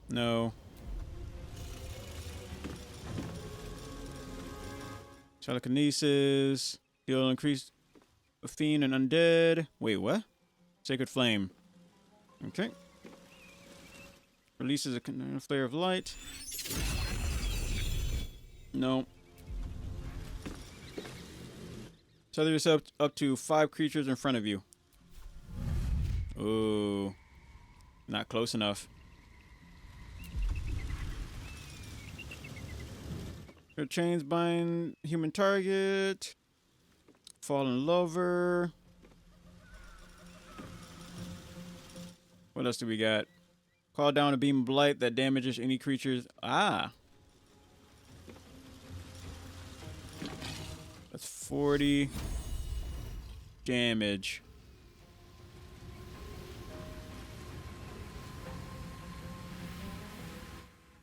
No. Telekinesis. Heal increase a fiend and undead. Wait, what? Sacred flame. Okay. Releases a flare of light. No. Tether yourself up to 5 creatures in front of you. Ooh. Not close enough. Your chains bind human target. Fallen lover. What else do we got? Call down a beam of light that damages any creatures. Ah. That's 40. damage.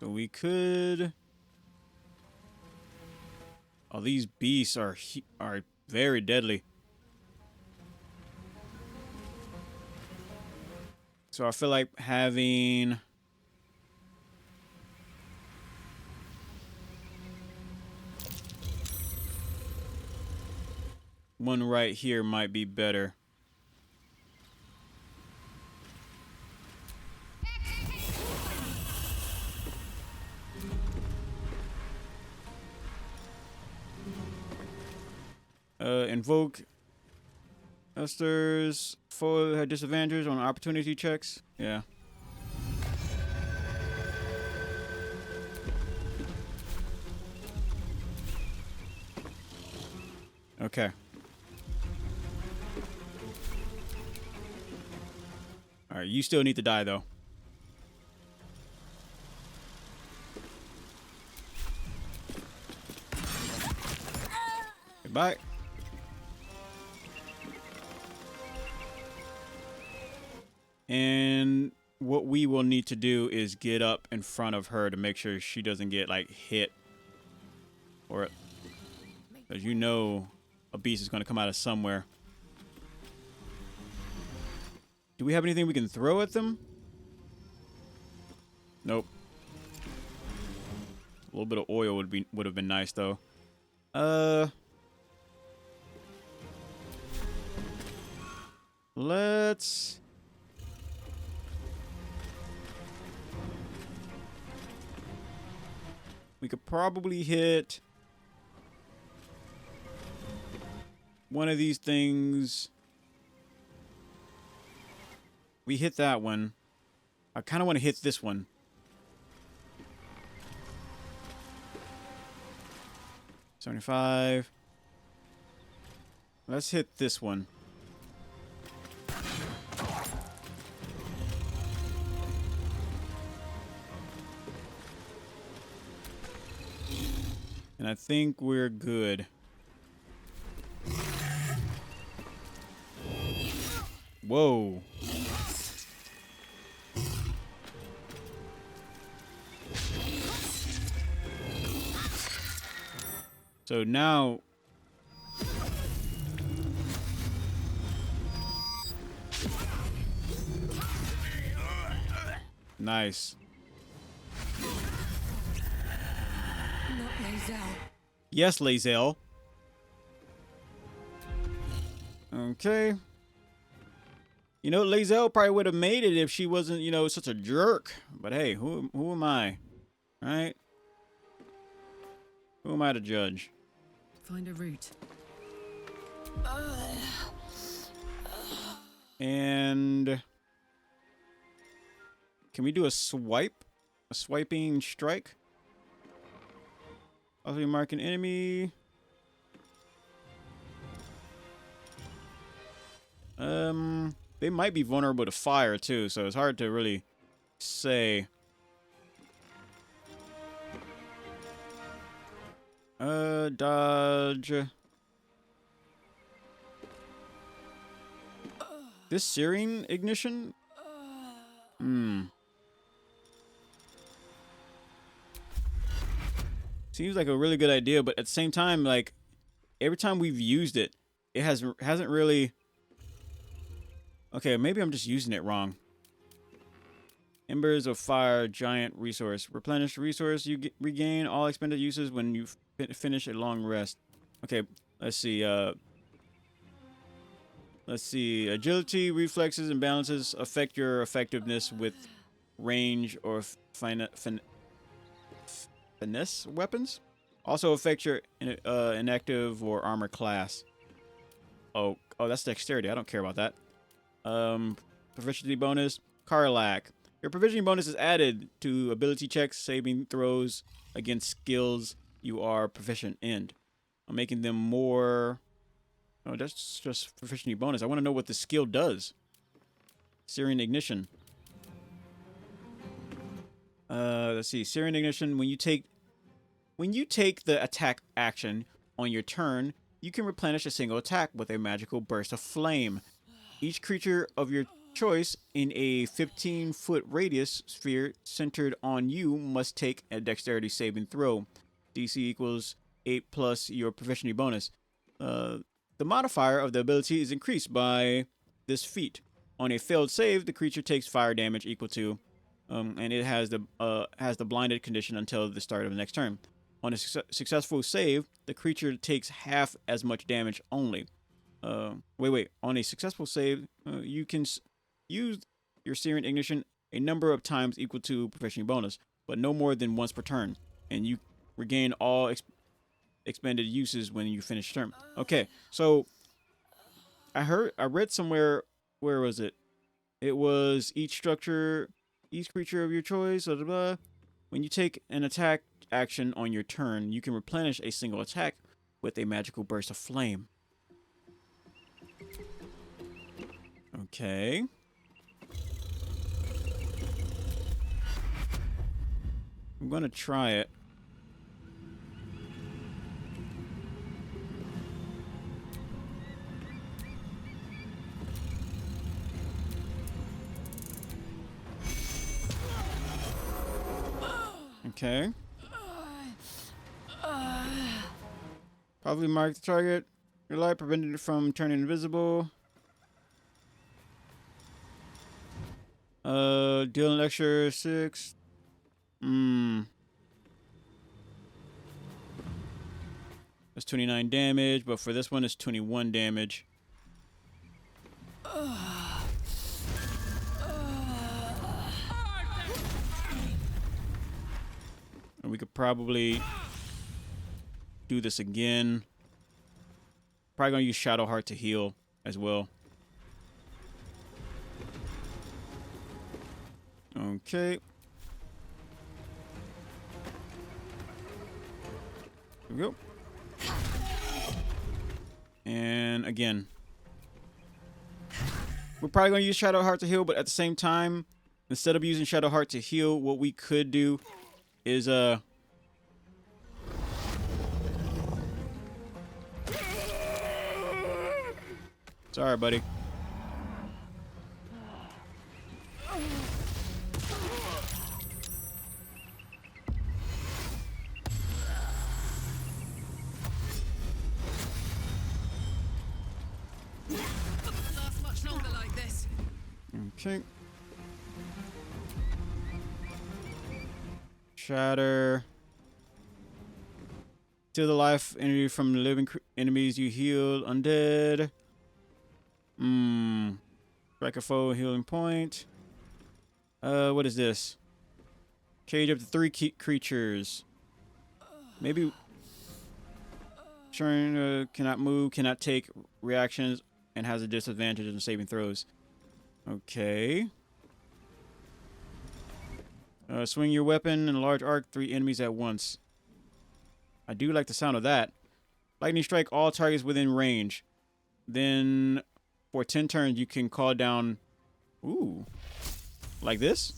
So we could... Oh, these beasts are very deadly. So I feel like having... one right here might be better. Invoke Esther's foe had disadvantages on opportunity checks. Yeah. Okay. All right, you still need to die though. Goodbye. And what we will need to do is get up in front of her to make sure she doesn't get like hit, or as you know, a beast is going to come out of somewhere. Do we have anything we can throw at them? Nope. A little bit of oil would have been nice though. Let's... We could probably hit one of these things. We hit that one. I kind of want to hit this one. $75. Let's hit this one. And I think we're good. Whoa. So now... Nice. Yes, Lae'zel. Okay. You know, Lae'zel probably would have made it if she wasn't, you know, such a jerk. But hey, who am I? Right? Who am I to judge? Find a route. And can we do a swipe? A swiping strike? Also mark an enemy. They might be vulnerable to fire too, so it's hard to really say. Dodge. This searing ignition? Seems like a really good idea, but at the same time, like, every time we've used it, it hasn't really... Okay, maybe I'm just using it wrong. Embers of Fire, giant resource. Replenish resource. You regain all expended uses when you finish a long rest. Okay, let's see. Let's see. Agility, reflexes, and balances affect your effectiveness with range or finesse weapons. Also affect your inactive or armor class. Oh, that's dexterity. I don't care about that. Proficiency bonus. Karlak. Your proficiency bonus is added to ability checks, saving throws against skills you are proficient in. I'm making them more... Oh, that's just proficiency bonus. I want to know what the skill does. Searing Ignition. Let's see. Searing Ignition. When you take the attack action on your turn, you can replenish a single attack with a magical burst of flame. Each creature of your choice in a 15-foot radius sphere centered on you must take a dexterity saving throw. DC equals 8 plus your proficiency bonus. The modifier of the ability is increased by this feat. On a failed save, the creature takes fire damage equal to, and it has the blinded condition until the start of the next turn. On a successful save, the creature takes half as much damage only. On a successful save, you can use your Searing Ignition a number of times equal to proficiency bonus, but no more than once per turn, and you regain all expended uses when you finish turn. Okay, so I read somewhere, where was it? It was each creature of your choice, blah, blah, blah. When you take an attack action on your turn, you can replenish a single attack with a magical burst of flame. Okay. I'm gonna try it. Okay. Probably mark the target. Your light prevented it from turning invisible. Deal an extra 6. That's 29 damage, but for this one it's 21 damage. And we could probably do this again. Probably gonna use Shadowheart to heal as well. Okay. Here we go. And again. We're probably gonna use Shadowheart to heal, but at the same time, instead of using Shadowheart to heal, what we could do is sorry, buddy. Last much longer like this. Okay. Shatter. Steal the life energy from the living enemies you healed. Undead. Strike a foe, healing point. What is this? Cage up to 3 creatures. Maybe. Sharing cannot move, cannot take reactions, and has a disadvantage in saving throws. Okay. Swing your weapon in a large arc, 3 enemies at once. I do like the sound of that. Lightning strike all targets within range. Then, for 10 turns, you can call down... Ooh. Like this?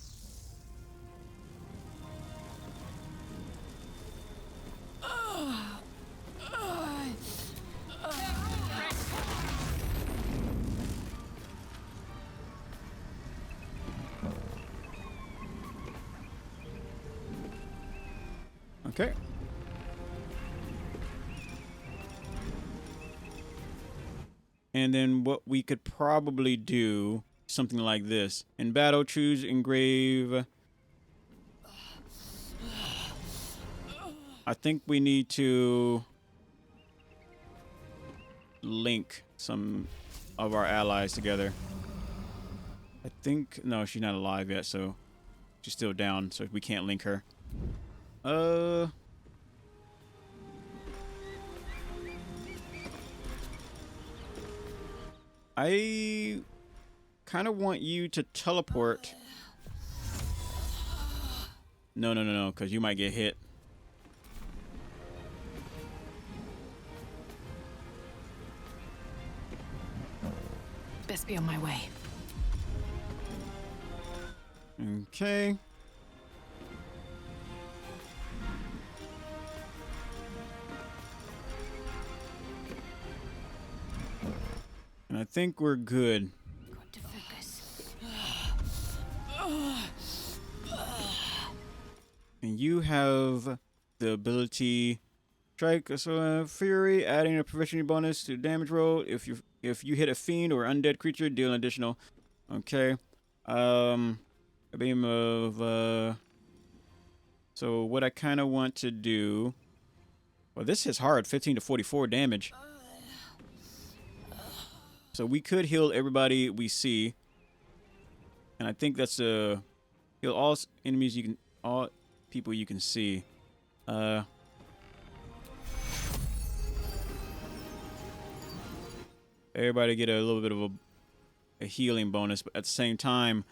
Okay. And then what we could probably do, something like this. In battle, choose engrave. I think we need to link some of our allies together. I think, no, she's not alive yet, so she's still down, so we can't link her. I kind of want you to teleport. No, because you might get hit. Best be on my way. Okay. And I think we're good. Got to focus. And you have the ability strike fury, adding a proficiency bonus to damage roll. If you hit a fiend or undead creature, deal an additional. Okay. A beam of so what I kind of want to do. Well, this is hard. 15 to 44 damage. So we could heal everybody we see, and I think that's heal all enemies all people you can see. Everybody get a little bit of a healing bonus, but at the same time,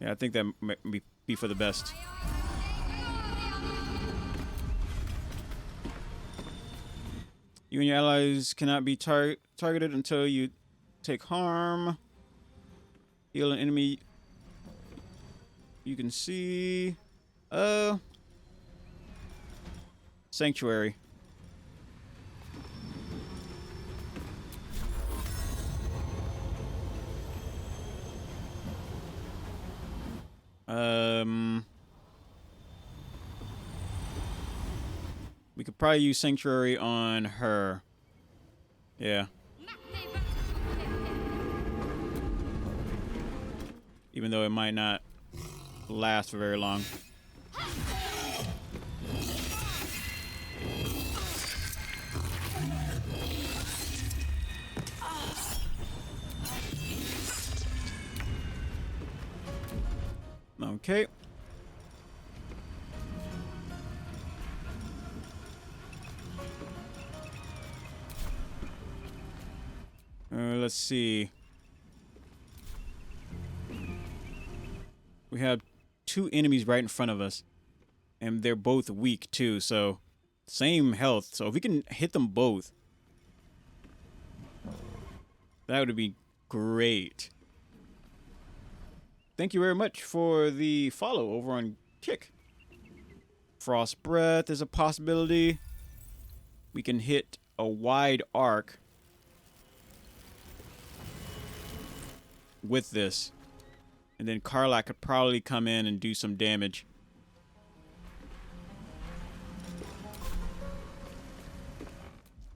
yeah, I think that might be for the best. You and your allies cannot be targeted until you take harm. Heal an enemy you can see. Sanctuary. We could probably use Sanctuary on her. Yeah. Even though it might not last for very long. Okay. Let's see. We have two enemies right in front of us, and they're both weak too, so same health. So if we can hit them both, that would be great. Thank you very much for the follow over on Kick. Frost Breath is a possibility. We can hit a wide arc with this. And then Karlak could probably come in and do some damage.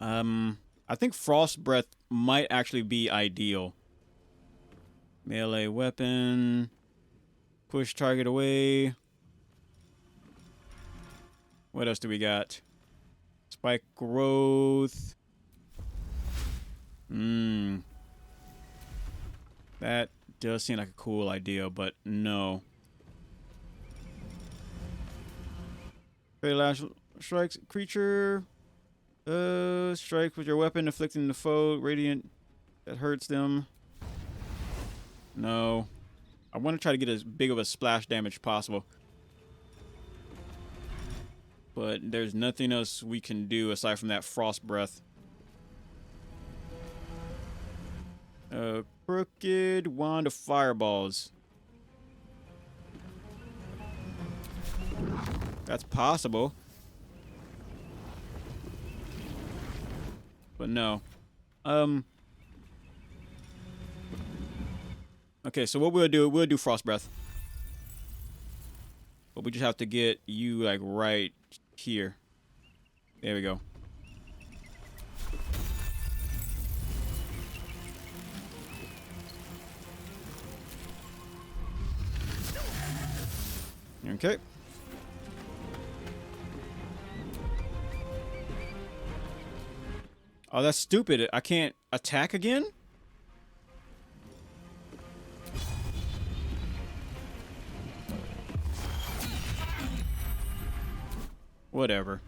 I think Frost Breath might actually be ideal. Melee weapon. Push target away. What else do we got? Spike growth. That does seem like a cool idea, but no. Very last strikes creature. Strike with your weapon, inflicting the foe radiant that hurts them. No. I want to try to get as big of a splash damage possible. But there's nothing else we can do aside from that Frost Breath. Crooked Wand of Fireballs. That's possible. But no. Okay, so what we'll do Frost Breath. But we just have to get you like right here. There we go. Okay. Oh, that's stupid. I can't attack again? Whatever.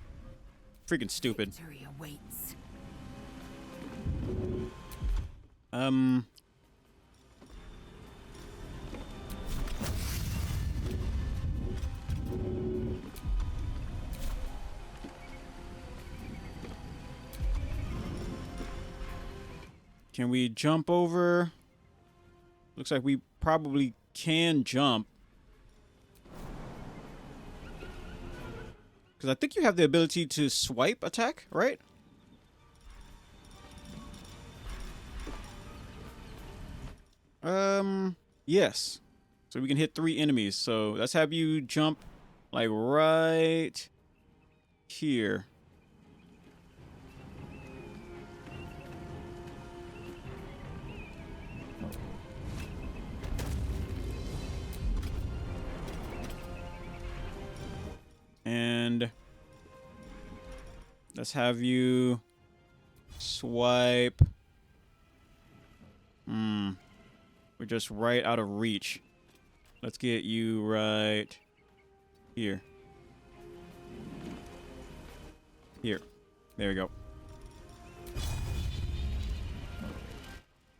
Freaking stupid. Victory awaits. Can we jump over? Looks like we probably can jump. Because I think you have the ability to swipe attack, right? Yes. So we can hit 3 enemies. So let's have you jump like right here. And let's have you swipe. We're just right out of reach. Let's get you right here. Here. There we go.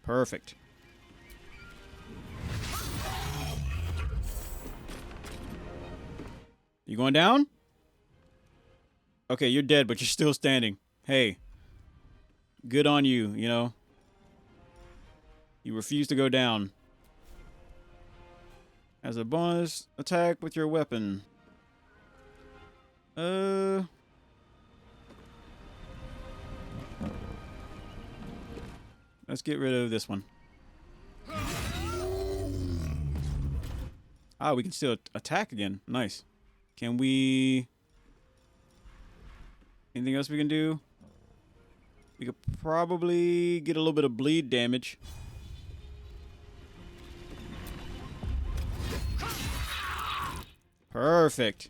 Perfect. You going down? Okay, you're dead, but you're still standing. Hey. Good on you, you know. You refuse to go down. As a bonus attack with your weapon. Let's get rid of this one. Ah, we can still attack again. Nice. Can we... Anything else we can do? We could probably get a little bit of bleed damage. Perfect.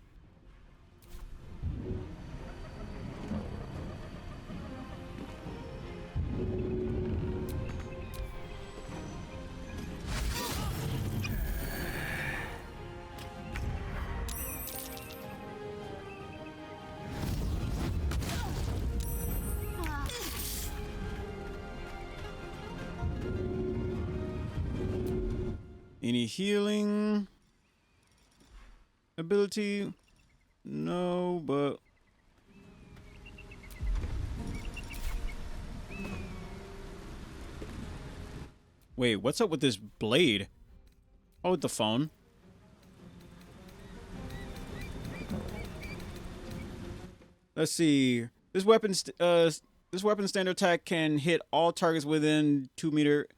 Any healing ability? No, but wait, what's up with this blade? Oh, with the phone. Let's see. This weapon standard attack can hit all targets within 2 meters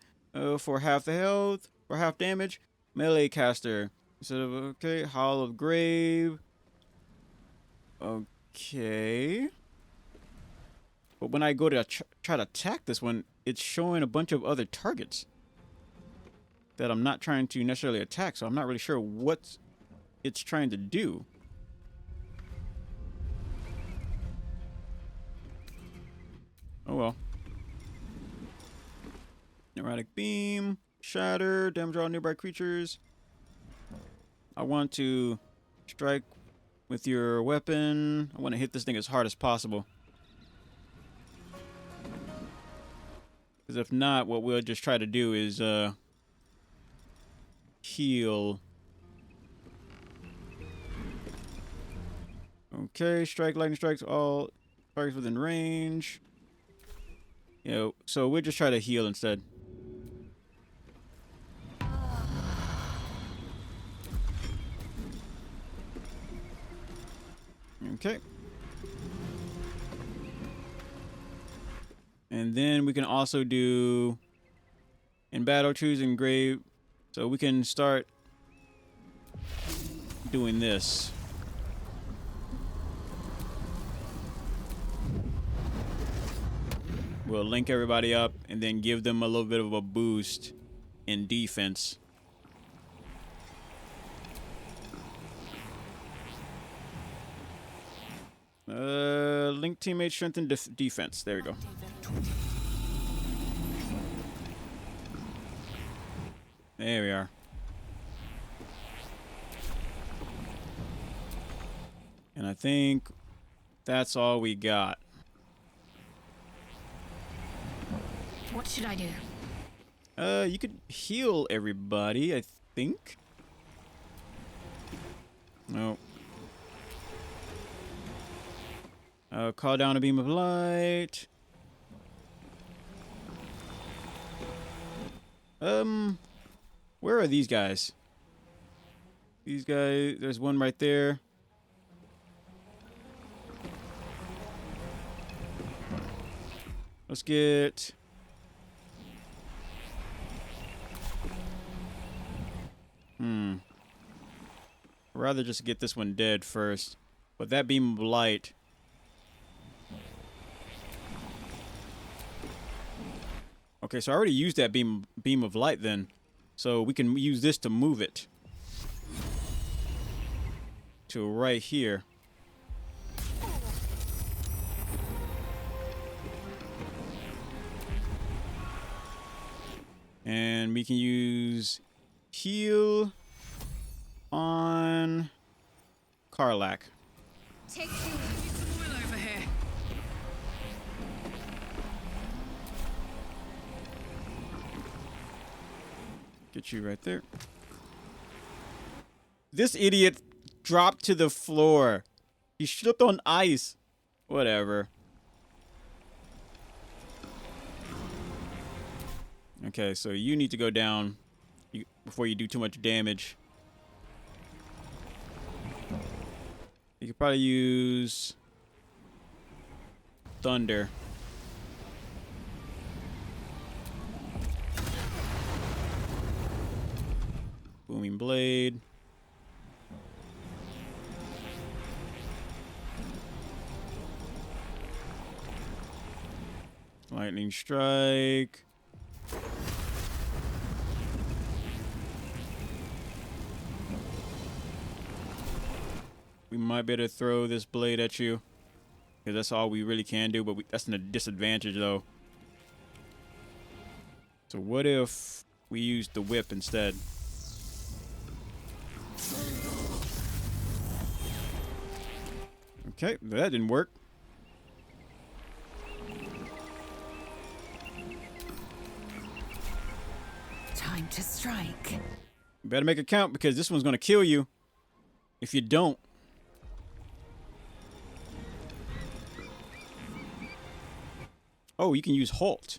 for half the health, for half damage. Melee caster. Instead of, okay, Howl of Grave. Okay. But when I go to try to attack this one, it's showing a bunch of other targets that I'm not trying to necessarily attack, so I'm not really sure what it's trying to do. Oh well. Erratic beam, shatter, damage all nearby creatures. I want to strike with your weapon. I want to hit this thing as hard as possible. Because if not, what we'll just try to do is heal. Okay, strike, lightning strikes, all targets within range. You know, so we'll just try to heal instead. Okay. And then we can also do in battle choose engrave. So we can start doing this. We'll link everybody up and then give them a little bit of a boost in defense. Link teammate strengthen defense. There we go. There we are. And I think that's all we got. What should I do? You could heal everybody, I think. No. Call down a beam of light. Where are these guys? These guys, there's one right there. Let's get... I'd rather just get this one dead first. But that beam of light... Okay, so I already used that beam of light then. So we can use this to move it. To right here. And we can use heal on Karlak. Take some oil over here. Get you right there. This idiot dropped to the floor. He slipped on ice. Whatever. Okay, so you need to go down before you do too much damage. You could probably use thunder. Booming blade. Lightning strike. We might be able to throw this blade at you. Because that's all we really can do, but that's a disadvantage though. So what if we use the whip instead? Okay, that didn't work. Time to strike. You better make it count because this one's gonna kill you if you don't. Oh, you can use halt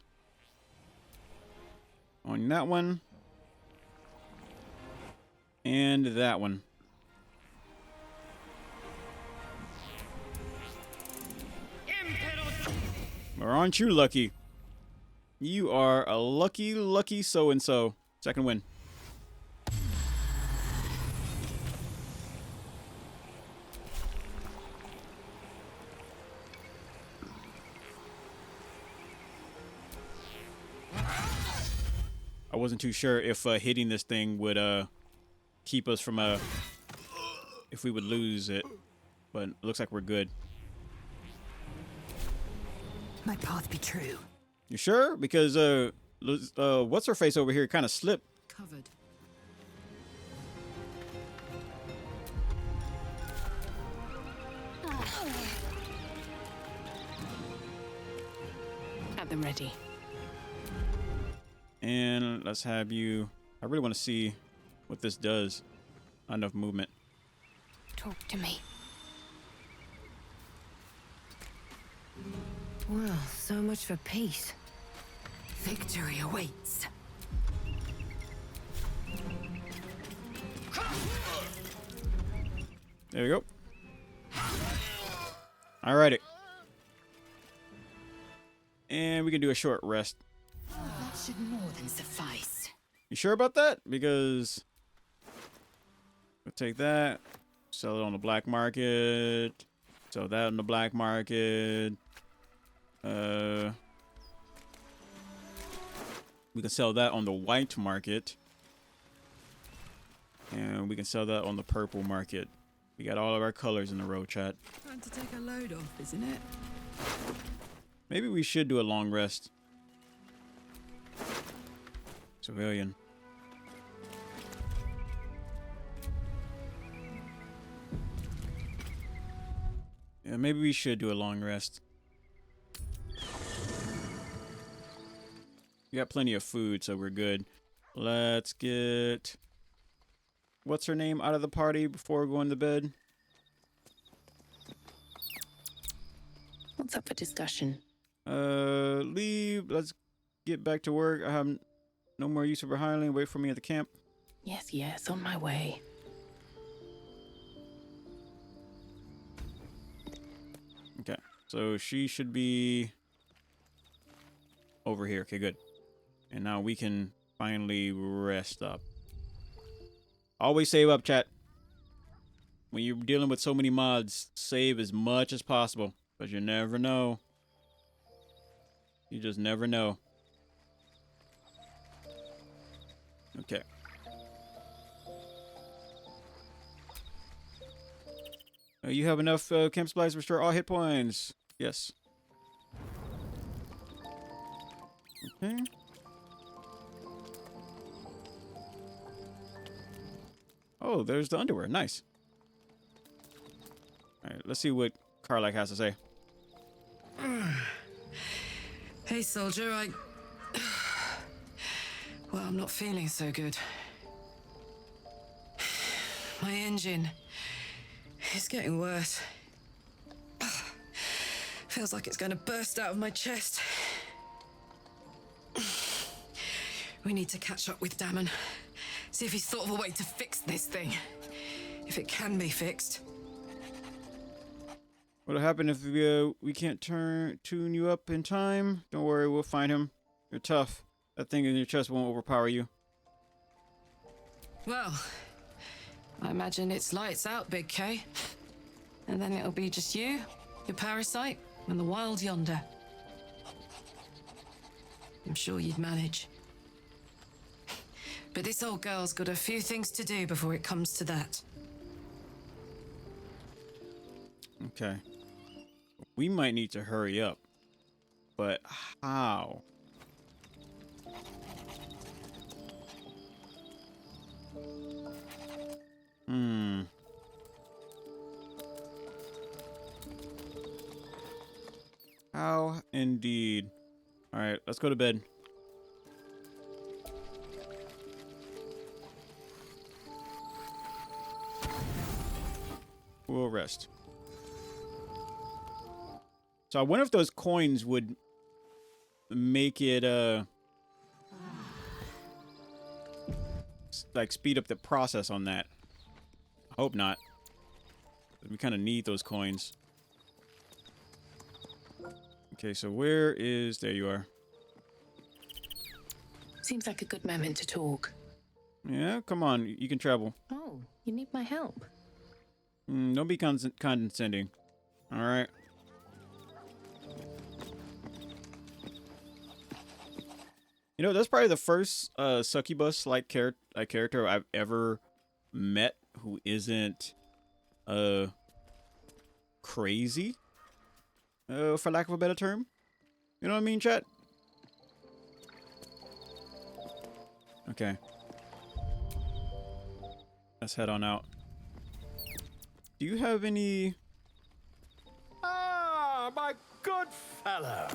on that one and that one. Or aren't you lucky? You are a lucky so-and-so. Second win. I wasn't too sure if hitting this thing would keep us from if we would lose it, but it looks like we're good. My path be true. You sure? Because what's her face over here kind of slipped. Covered. At them ready. And let's have you... I really want to see what this does. Not enough movement. Talk to me. Well, so much for peace. Victory awaits. There we go. Alrighty. And we can do a short rest. That should more than suffice. You sure about that? Because we'll take that, sell it on the black market, sell that on the black market. We can sell that on the white market, and we can sell that on the purple market. We got all of our colors in a row, chat. Time to take a load off, isn't it? Maybe we should do a long rest. Civilian. Yeah, maybe we should do a long rest. We got plenty of food, so we're good. Let's get... What's her name out of the party before going to bed? What's up for discussion? Leave. Let's get back to work. I have no more use of her hireling. Wait for me at the camp. Yes, yes, on my way. Okay, so she should be over here. Okay, good. And now we can finally rest up. Always save up, chat. When you're dealing with so many mods, save as much as possible. Because you never know. You just never know. Okay. You have enough camp supplies to restore all hit points. Yes. Okay. Oh, there's the underwear. Nice. All right, let's see what Karlach has to say. Hey, soldier, well, I'm not feeling so good. My engine is getting worse. Feels like it's going to burst out of my chest. We need to catch up with Damon. See if he's thought of a way to fix this thing. If it can be fixed. What'll happen if we can't tune you up in time? Don't worry, we'll find him. You're tough. That thing in your chest won't overpower you. Well, I imagine it's lights out, Big K. And then it'll be just you, your parasite, and the wild yonder. I'm sure you'd manage. But this old girl's got a few things to do before it comes to that. Okay. We might need to hurry up. But how? How indeed. All right, let's go to bed. We'll rest. So I wonder if those coins would make it like speed up the process on that. I hope not. We kind of need those coins. Okay, so where is... There you are. Seems like a good moment to talk. Yeah, come on. You can travel. Oh, you need my help. Don't be condescending. All right. You know, that's probably the first succubus-like character I've ever met who isn't crazy, for lack of a better term. You know what I mean, chat? Okay. Let's head on out. Do you have any... Ah, my good fellow.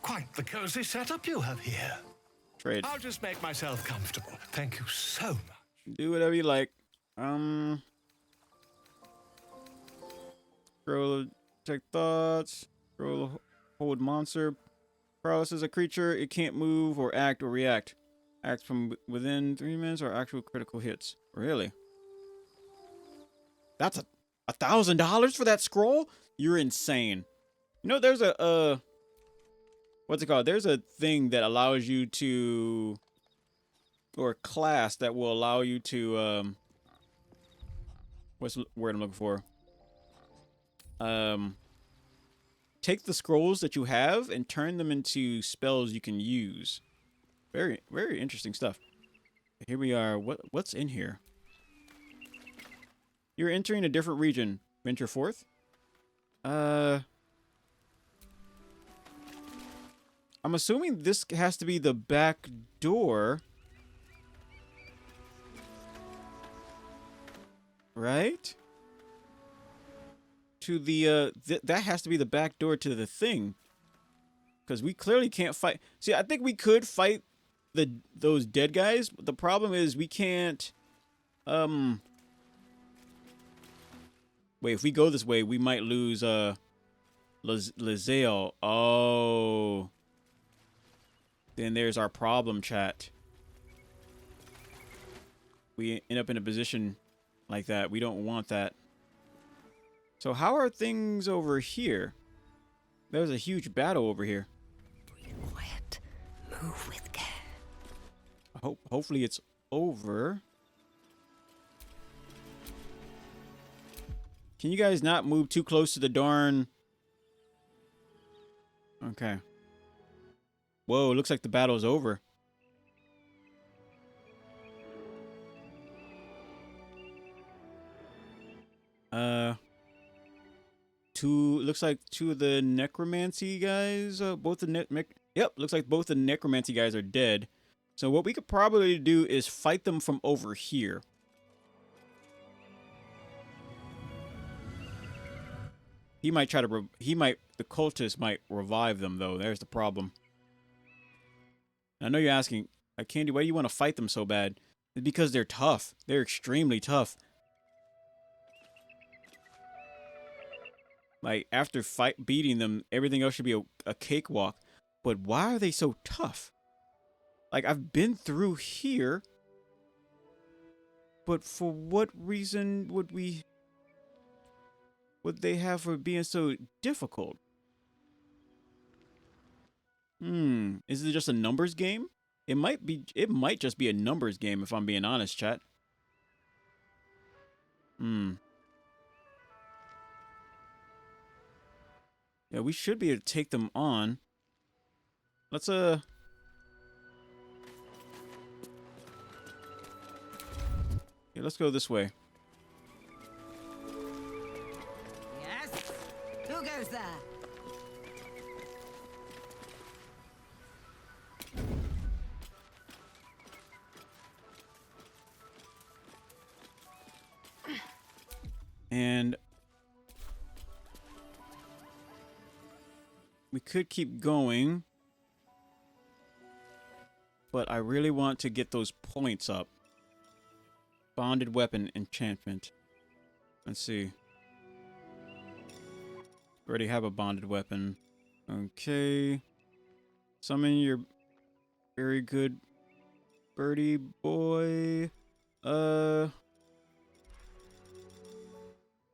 Quite the cozy setup you have here. Trade. I'll just make myself comfortable. Thank you so much. Do whatever you like. Scroll, check thoughts. Scroll, hold monster. Paralysis is a creature. It can't move or act or react. Acts from within 3 minutes or actual critical hits. Really? That's $1,000 for that scroll? You're insane. You know, there's a what's it called? There's a thing that allows you to, or a class that will allow you to what's the word I'm looking for? Take the scrolls that you have and turn them into spells you can use. Very, very interesting stuff. Here we are. What's in here? You're entering a different region. Venture forth? I'm assuming this has to be the back door. Right? To the, that has to be the back door to the thing. Because we clearly can't fight. See, I think we could fight those dead guys, but the problem is we can't, wait, if we go this way, we might lose, Lazel. Oh. Then there's our problem, chat. We end up in a position like that. We don't want that. So how are things over here? There's a huge battle over here. Breathe quiet. Move with care. Hopefully it's over. Can you guys not move too close to the darn... Okay. Whoa, it looks like the battle's over. Looks like two of the necromancy guys, both the yep, looks like both the necromancy guys are dead. So what we could probably do is fight them from over here. He might try to, the cultist might revive them though. There's the problem. I know you're asking, Candy, why do you want to fight them so bad? It's because they're tough. They're extremely tough. Like, after beating them, everything else should be a cakewalk. But why are they so tough? Like, I've been through here. But for what reason would they have for being so difficult? Is it just a numbers game? It might just be a numbers game if I'm being honest, chat. Yeah, we should be able to take them on. Let's yeah, let's go this way. Yes? Who goes there? And we could keep going, but I really want to get those points up. Bonded weapon enchantment. Let's see. Already have a bonded weapon. Okay. Summon your very good birdie boy.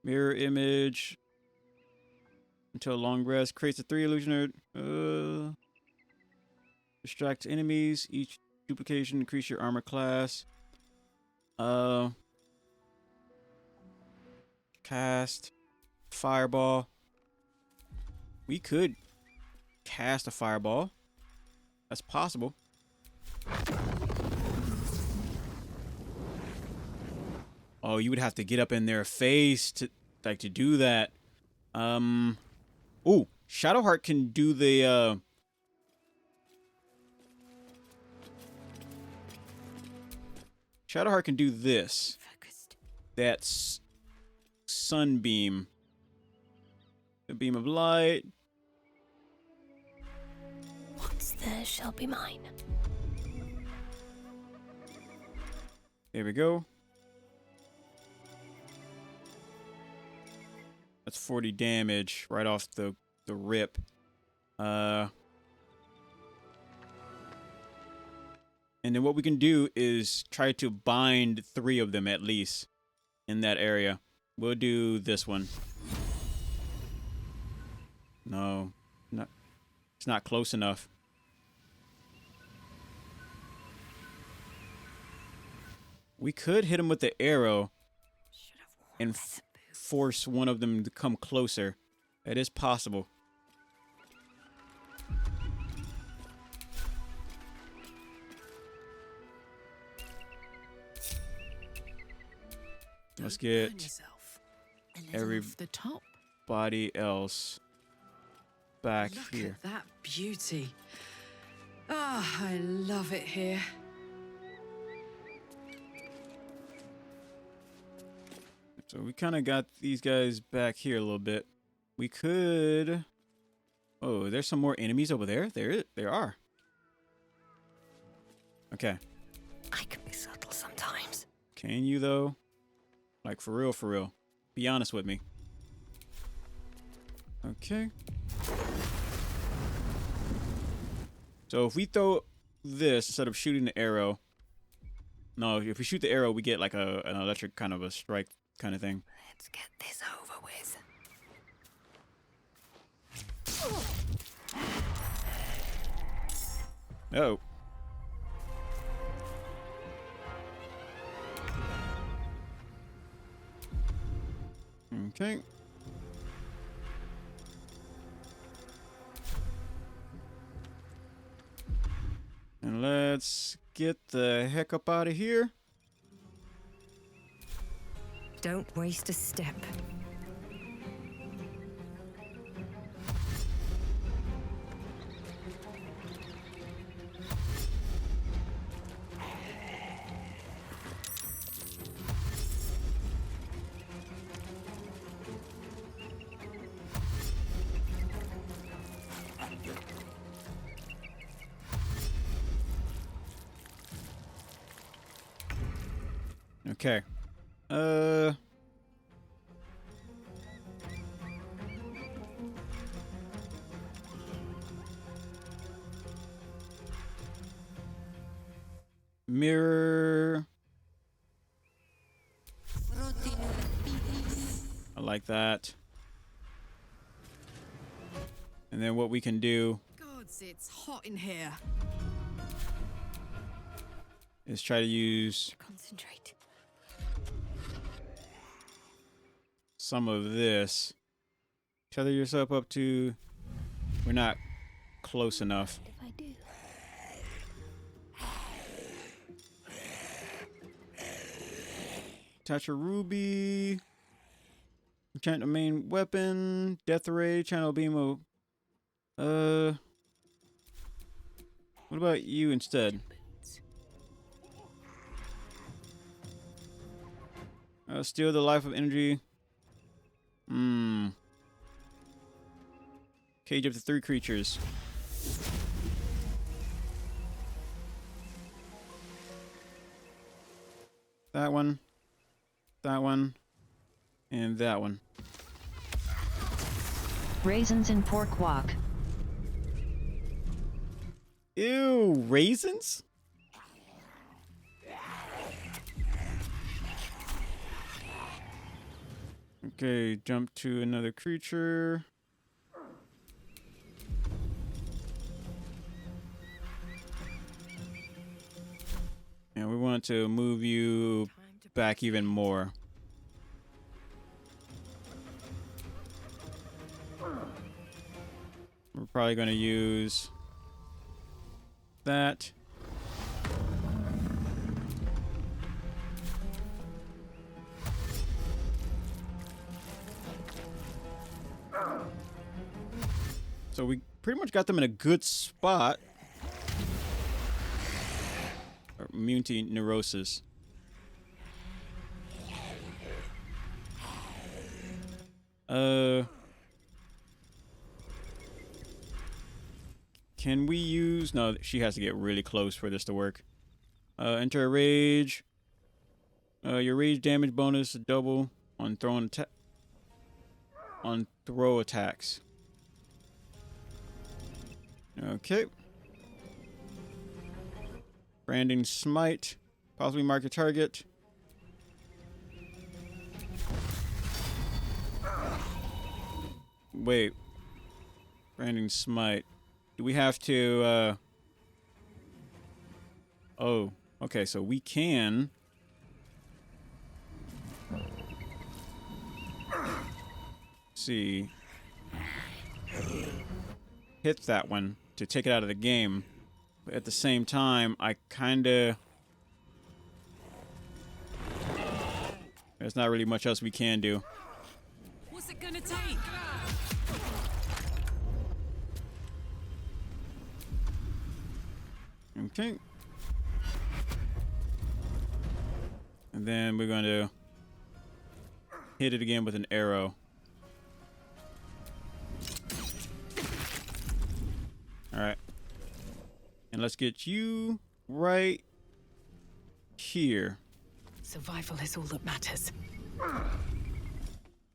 Mirror image. Until a long rest. Creates a 3 illusioner. Distracts enemies. Each duplication increase your armor class. Cast. Fireball. We could cast a fireball. That's possible. Oh, you would have to get up in their face to do that. Ooh, Shadowheart can do the Shadowheart can do this. Focused. That's sunbeam. A beam of light. What's theirs shall be mine. There we go. That's 40 damage right off the rip. And then what we can do is try to bind 3 of them at least in that area. We'll do this one. No, it's not close enough. We could hit him with the arrow and force one of them to come closer. It is possible. Let's get everybody else back here. Look at that beauty. Ah, I love it here. So we kind of got these guys back here a little bit. We could... Oh, there's some more enemies over there. There are. Okay. I can be subtle sometimes. Can you, though? Like, for real, for real. Be honest with me. Okay. So if we throw this instead of shooting the arrow... No, if we shoot the arrow, we get like an electric kind of a strike kind of thing. Let's get this over with. Oh. Okay. And let's get the heck up out of here. Don't waste a step. Okay. Mirror. I like that. And then what we can do Gods, it's hot in here. is try to use Concentrate. some of this. Tether yourself up to... We're not close enough. If I do. Attach a ruby. Enchant the main weapon. Death ray. Channel beam of... What about you instead? Steal the life of energy. Cage up to 3 creatures. That one. That one. And that one. Raisins and pork wok. Ew, raisins? Okay, jump to another creature. And we want to move you back even more. We're probably going to use that. So we pretty much got them in a good spot. Immune to neurosis. Can we use... No, she has to get really close for this to work. Enter a rage. Your rage damage bonus is double on throw attacks. Okay. Branding smite. Possibly mark your target. Wait. Branding smite. Do we have to, Oh, okay, so we can... see. Hit that one to take it out of the game. But at the same time, I kinda... There's not really much else we can do. What's it gonna take? Okay. And then we're going to hit it again with an arrow. Alright. And let's get you right here. Survival is all that matters.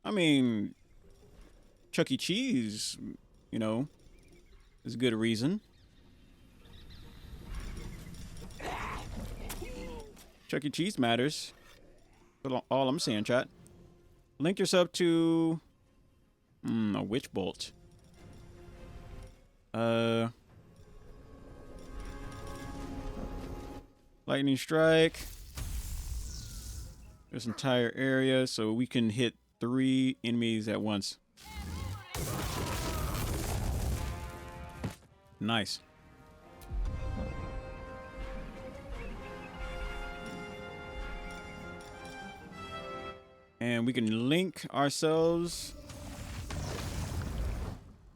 I mean, Chuck E. Cheese, you know, is a good reason. Chuck E. Cheese matters. That's all I'm saying, chat. Link yourself to a witch bolt. Lightning strike. This entire area, so we can hit 3 enemies at once. Nice. And we can link ourselves.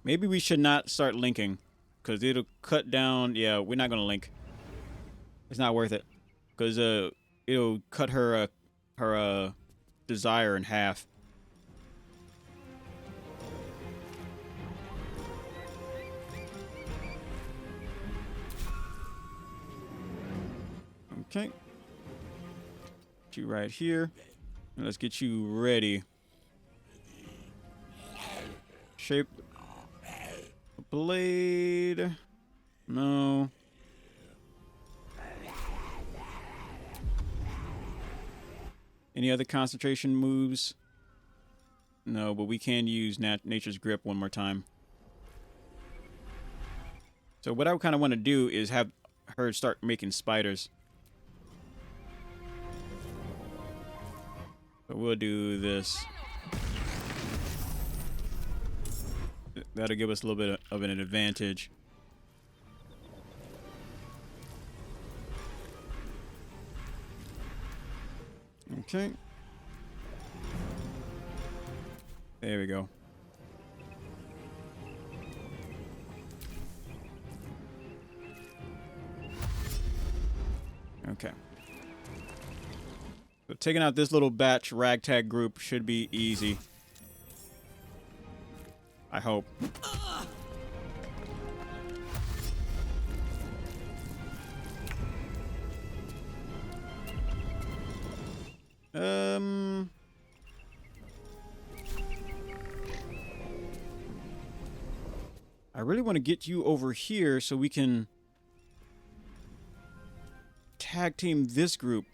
Maybe we should not start linking, because it'll cut down. Yeah, we're not going to link. It's not worth it, because it'll cut her desire in half. Okay. Put you right here. And let's get you ready. Shape the blade. No. Any other concentration moves? No, but we can use Nature's Grip one more time. So what I kind of want to do is have her start making spiders. So we'll do this. That'll give us a little bit of an advantage. Okay. There we go. Okay. So taking out this little batch ragtag group should be easy. I hope. I really want to get you over here so we can tag team this group.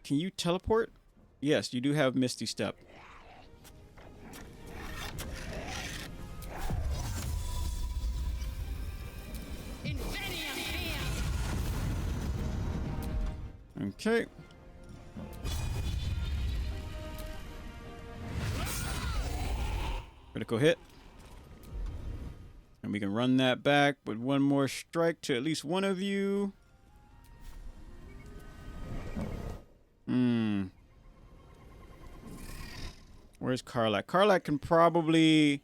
Can you teleport? Yes, you do have Misty Step. Okay. Critical hit. And we can run that back with one more strike to at least one of you. Where's Karlak? Karlak can probably...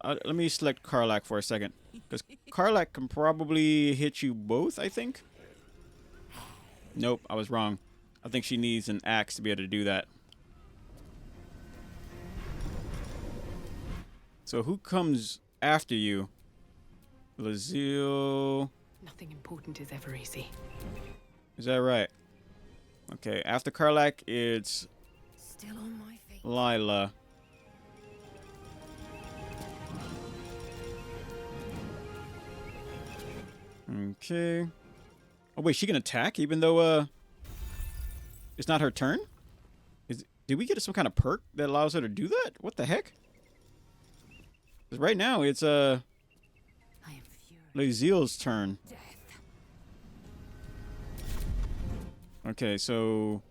let me select Karlak for a second. Because Karlak can probably hit you both, I think. Nope, I was wrong. I think she needs an axe to be able to do that. So who comes after you? Lazille. Nothing important is ever easy. Is that right? Okay, after Karlak, it's Still on my feet. Lila. Okay. Oh wait, she can attack even though it's not her turn? Did we get some kind of perk that allows her to do that? What the heck? 'Cause right now it's Lazille's turn. Okay, so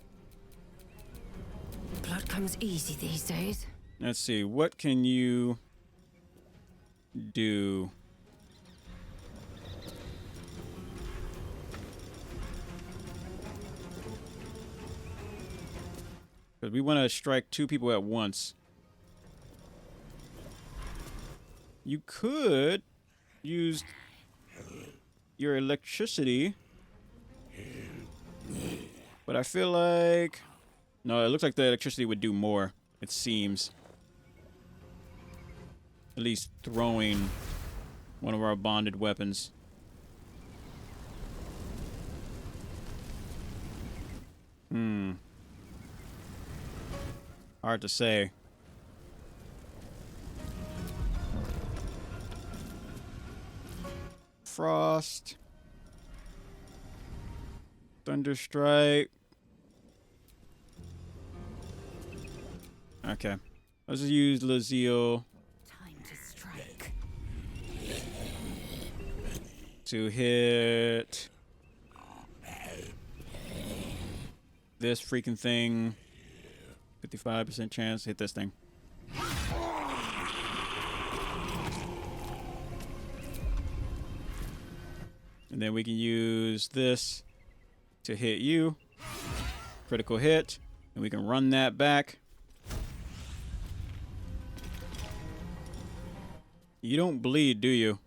Blood comes easy these days. let's see. What can you do? Because we want to strike 2 people at once. You could use your electricity. But I feel like... No, it looks like the electricity would do more. It seems. At least throwing one of our bonded weapons. Hard to say. Frost. Thunderstrike. Okay. Let's just use Lazille Time to strike. to hit this freaking thing. 55% chance. Hit this thing. And then we can use this to hit you. Critical hit. And we can run that back. You don't bleed, do you?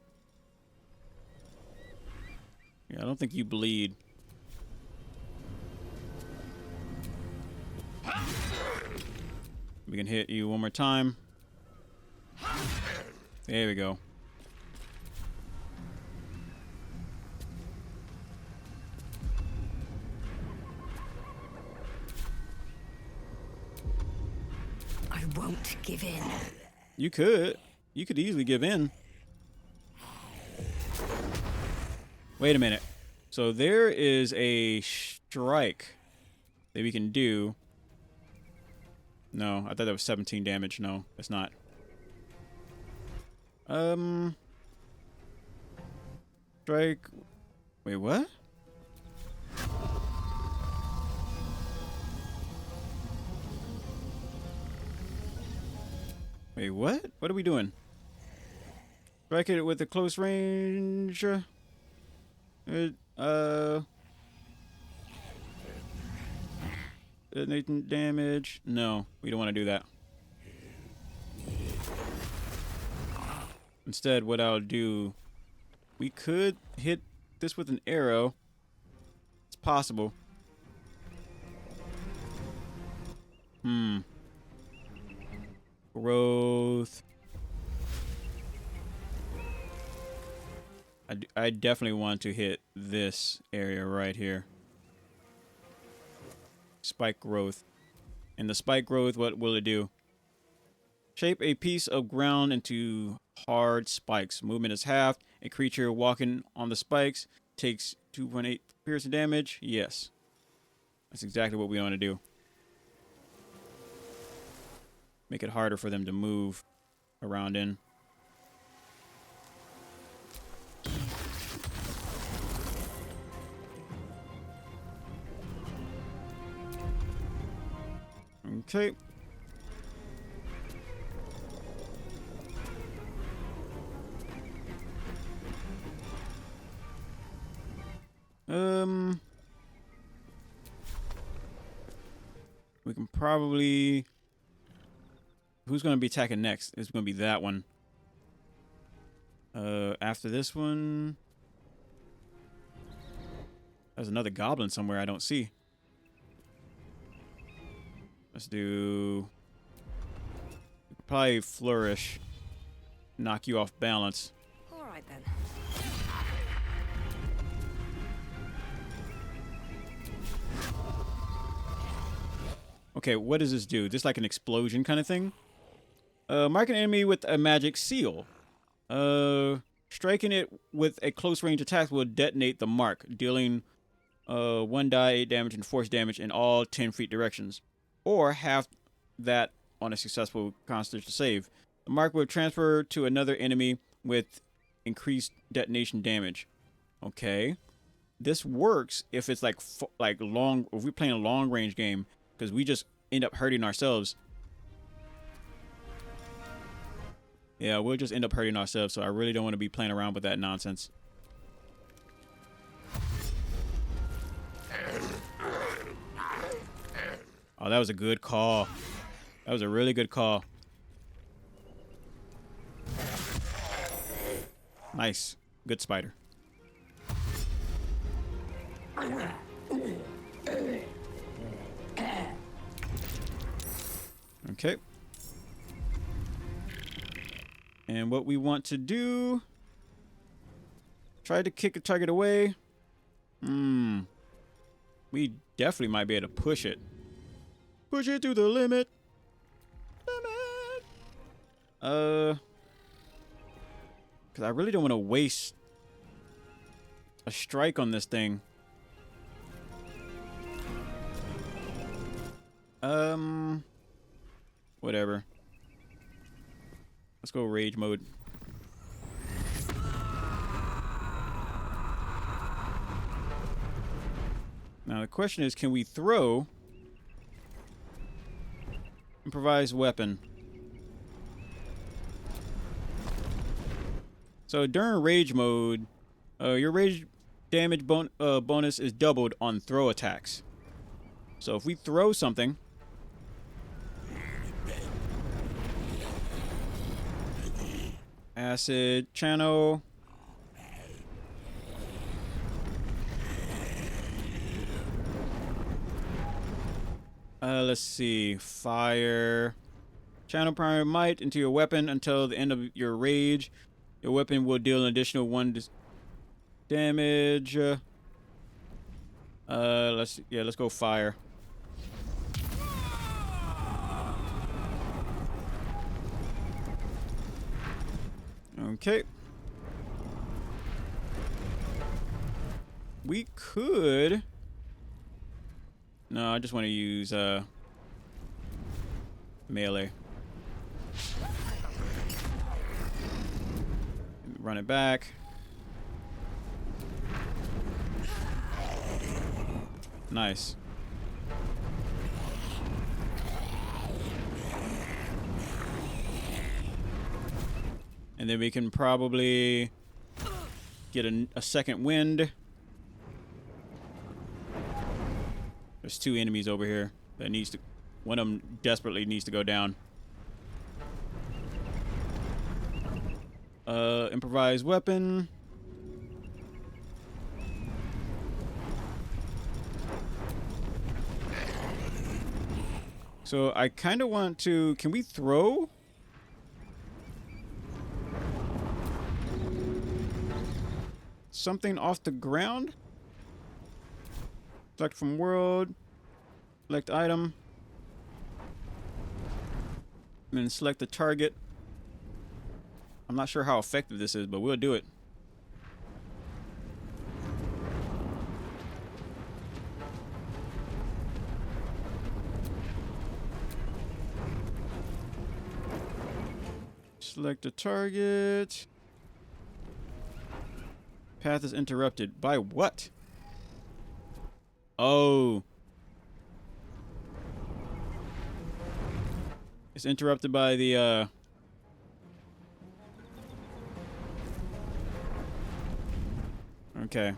Yeah, I don't think you bleed. We can hit you one more time. There we go. I won't give in. You could. You could easily give in. Wait a minute. So there is a strike that we can do. No, I thought that was 17 damage. No, it's not. Strike. Wait, what? Wait, what? What are we doing? Strike it with a close range. Detonating damage. No, we don't want to do that. Instead, what I'll do, we could hit this with an arrow. It's possible. Growth. I definitely want to hit this area right here. Spike growth. And the spike growth, what will it do? Shape a piece of ground into hard spikes. Movement is halved. A creature walking on the spikes takes 2.8 piercing damage. Yes. That's exactly what we want to do. Make it harder for them to move around in. Okay. We can probably... Who's going to be attacking next? It's going to be that one. After this one... There's another goblin somewhere I don't see. Let's do... Probably flourish. Knock you off balance. All right then. Okay, what does this do? This like an explosion kind of thing? Mark an enemy with a magic seal. Striking it with a close range attack will detonate the mark, dealing 1 die 8 damage and force damage in all 10 feet directions, or half that on a successful Constitution save. The mark will transfer to another enemy with increased detonation damage. Okay, this works if it's like long. If we're playing a long range game, because we just end up hurting ourselves. Yeah, we'll just end up hurting ourselves, so I really don't want to be playing around with that nonsense. Oh, that was a good call. That was a really good call. Nice. Good spider. Okay. And what we want to do... Try to kick a target away. We definitely might be able to push it. Push it to the limit. Because I really don't want to waste a strike on this thing. Whatever. Let's go rage mode. Now the question is, can we throw Improvised weapon. So during rage mode, your rage damage bonus is doubled on throw attacks. So if we throw something, acid channel, let's see, fire, channel primary might into your weapon until the end of your rage. Your weapon will deal an additional 1 damage. Let's go fire. Okay. We could. No, I just want to use melee. Run it back. Nice. And then we can probably get a second wind. There's 2 enemies over here that needs to. One of them desperately needs to go down. Improvised weapon. So I kind of want to. Can we throw? Something off the ground? Select from world. Select item. And then select the target. I'm not sure how effective this is, but we'll do it. Select the target. Path is interrupted. By what? Oh. It's interrupted by the, Okay.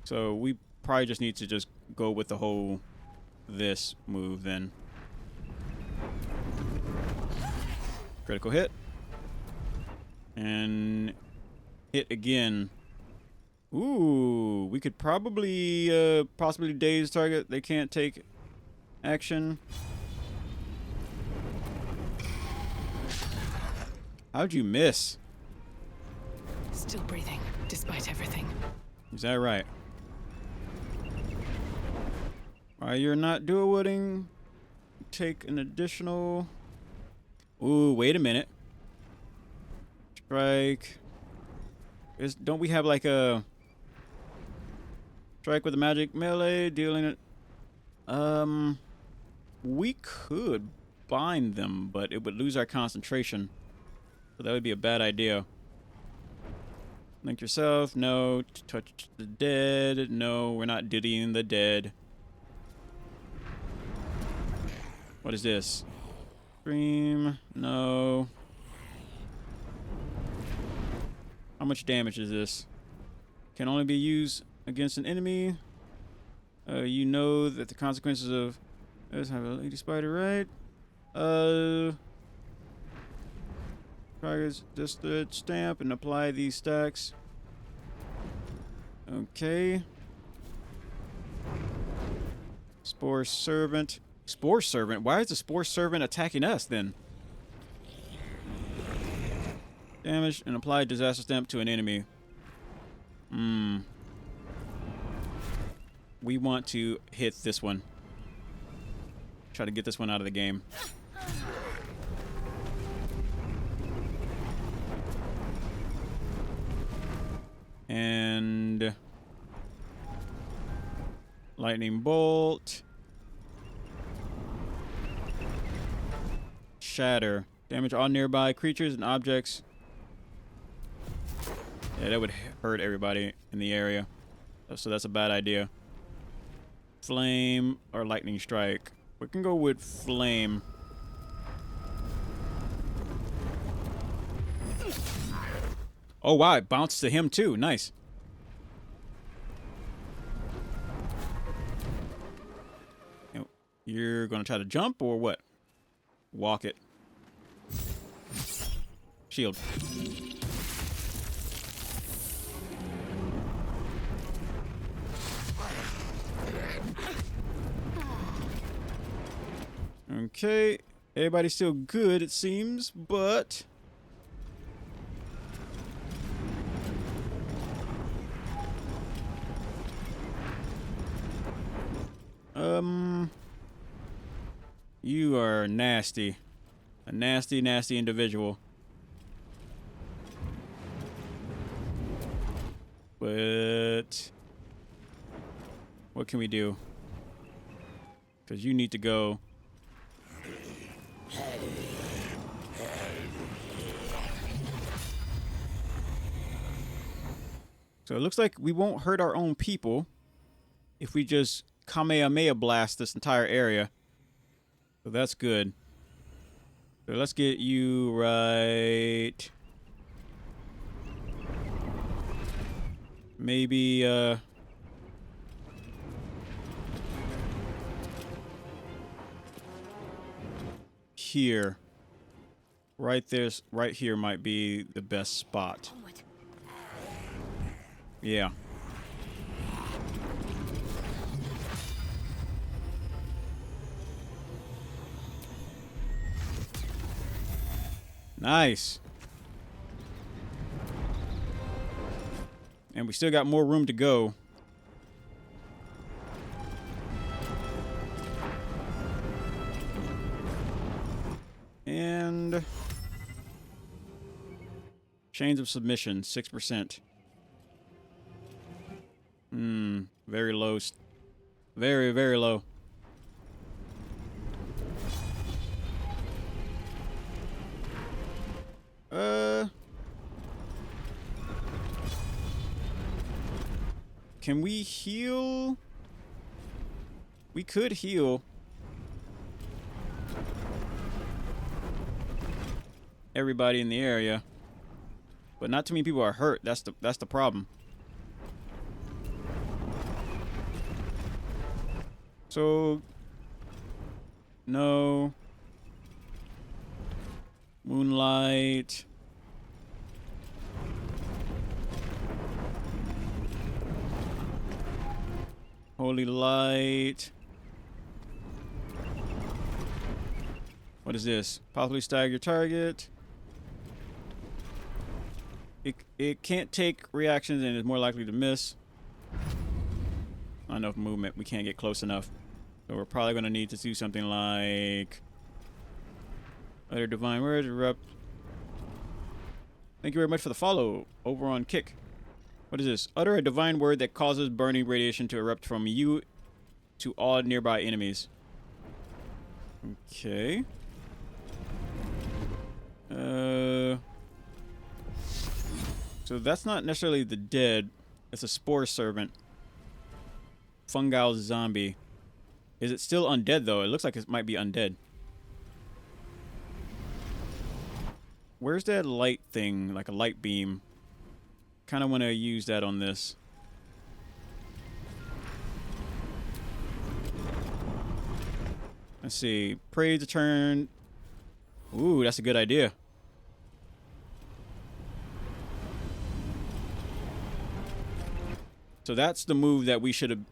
So we probably just need to just go with the whole this move then. Critical hit. And hit again. Ooh, we could probably possibly daze target. They can't take action. How'd you miss? Still breathing, despite everything. Is that right? While you're not dual wielding, take an additional. Ooh, wait a minute. Strike. Don't we have like a strike with a magic melee dealing it? We could bind them, but it would lose our concentration. So that would be a bad idea. Link yourself. No. Touch the dead. No, we're not diddying the dead. What is this? Scream. No. How much damage is this? Can only be used against an enemy. You know that the consequences of... Let's have a lady spider, right? Targets just the stamp and apply these stacks. Okay. Spore servant. Spore servant? Why is the spore servant attacking us then? Damage and apply disaster stamp to an enemy. We want to hit this one. Try to get this one out of the game. And lightning bolt. Shatter. Damage all nearby creatures and objects. Yeah, that would hurt everybody in the area. So that's a bad idea. Flame or lightning strike. We can go with flame. Oh wow, it bounced to him too. Nice. You're gonna try to jump or what? Walk it. Shield. Okay, everybody's still good it seems, but you are nasty. A nasty, nasty individual. But what can we do? Because you need to go. So it looks like we won't hurt our own people if we just Kamehameha blast this entire area. So that's good. So let's get you right. Maybe, here. Right there's right here might be the best spot. Yeah. Nice. And we still got more room to go. And chains of submission, 6%. Very low. Very, very low. Can we heal? We could heal. Everybody in the area. But not too many people are hurt. That's the problem. So no. Moonlight. Holy light. What is this? Possibly stagger your target. It can't take reactions and is more likely to miss. Not enough movement. We can't get close enough. So we're probably going to need to do something like utter divine words, erupt. Thank you very much for the follow over on Kick. What is this? Utter a divine word that causes burning radiation to erupt from you to all nearby enemies. Okay. So that's not necessarily the dead. It's a spore servant. Fungal zombie. Is it still undead though? It looks like it might be undead. Where's that light thing? Like a light beam. Kind of want to use that on this. Let's see. Pray to turn. Ooh, that's a good idea. So that's the move that we should have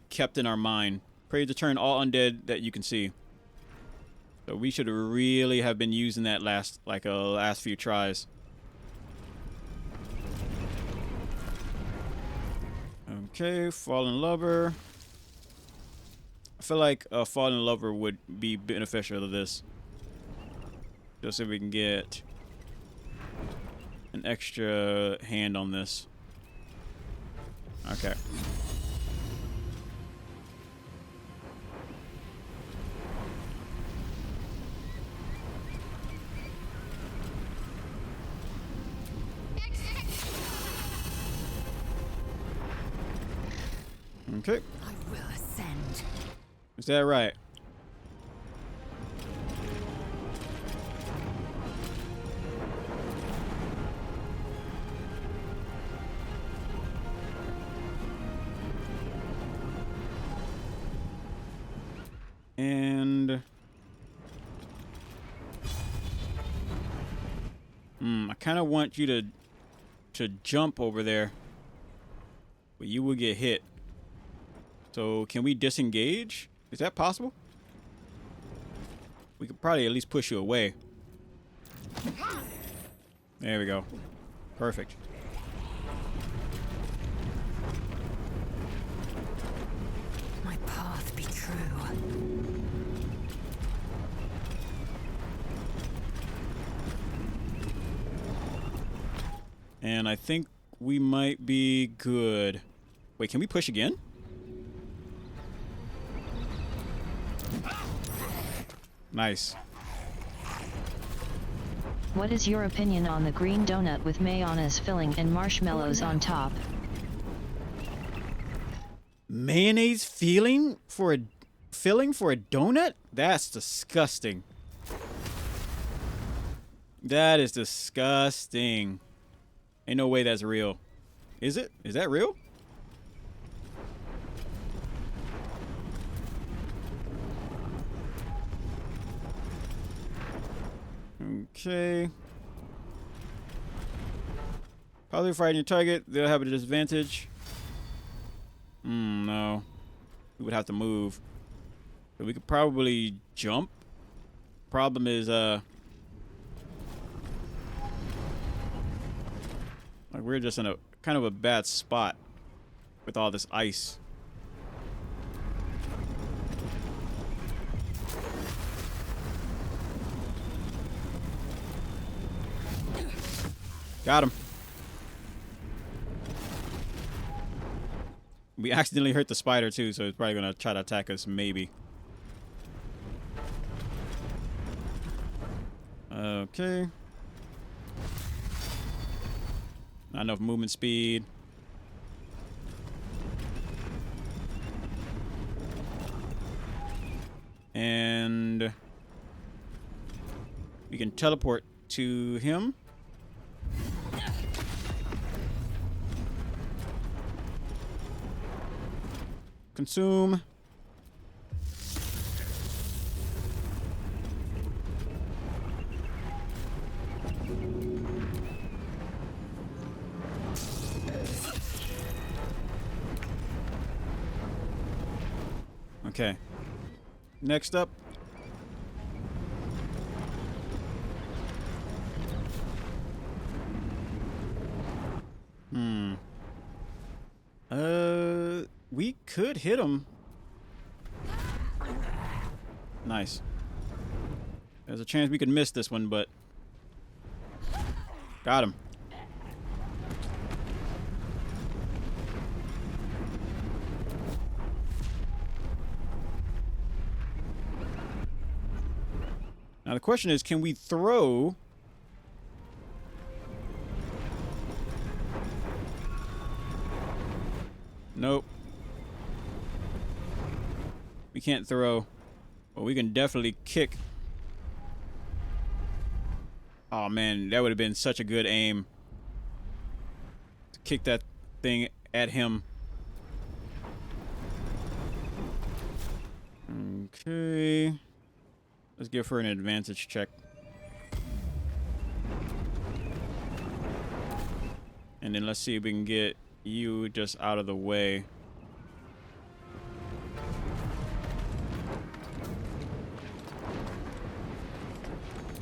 kept in our mind. Pray to turn all undead that you can see. So we should really have been using that last few tries. Okay, fallen lover. I feel like a fallen lover would be beneficial to this. Just so we can get an extra hand on this. Okay. Okay. I will ascend. Is that right? kind of want you to jump over there, but you will get hit. So can we disengage? Is that possible? We could probably at least push you away. There we go. Perfect. My path be true. And I think we might be good. Wait, can we push again? Nice. What is your opinion on the green donut with mayonnaise filling and marshmallows on top? Mayonnaise filling for a donut? That's disgusting. That is disgusting. Ain't no way that's real. Is it? Is that real? Okay. Probably fighting your target. They'll have a disadvantage. No. We would have to move. So we could probably jump. Problem is, like we're just in a kind of a bad spot with all this ice. Got him. We accidentally hurt the spider too, so it's probably gonna try to attack us, maybe. Okay. Not enough movement speed. And we can teleport to him. Consume. Okay. Next up. We could hit him. Nice. There's a chance we could miss this one, but got him. Now the question is, can we throw? Nope. We can't throw, but we can definitely kick. Oh man, that would have been such a good aim to kick that thing at him. Okay. Let's give her an advantage check. And then let's see if we can get you just out of the way.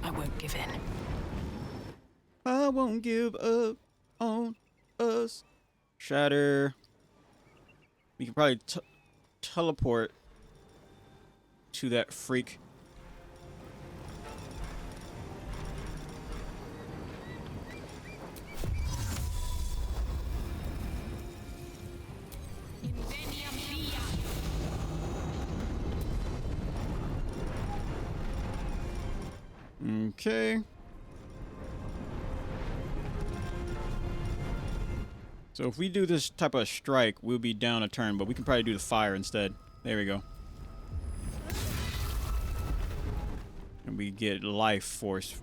I won't give in. I won't give up on us. Shatter. We can probably teleport to that freak. Okay. So if we do this type of strike, we'll be down a turn, but we can probably do the fire instead. There we go. And we get life force.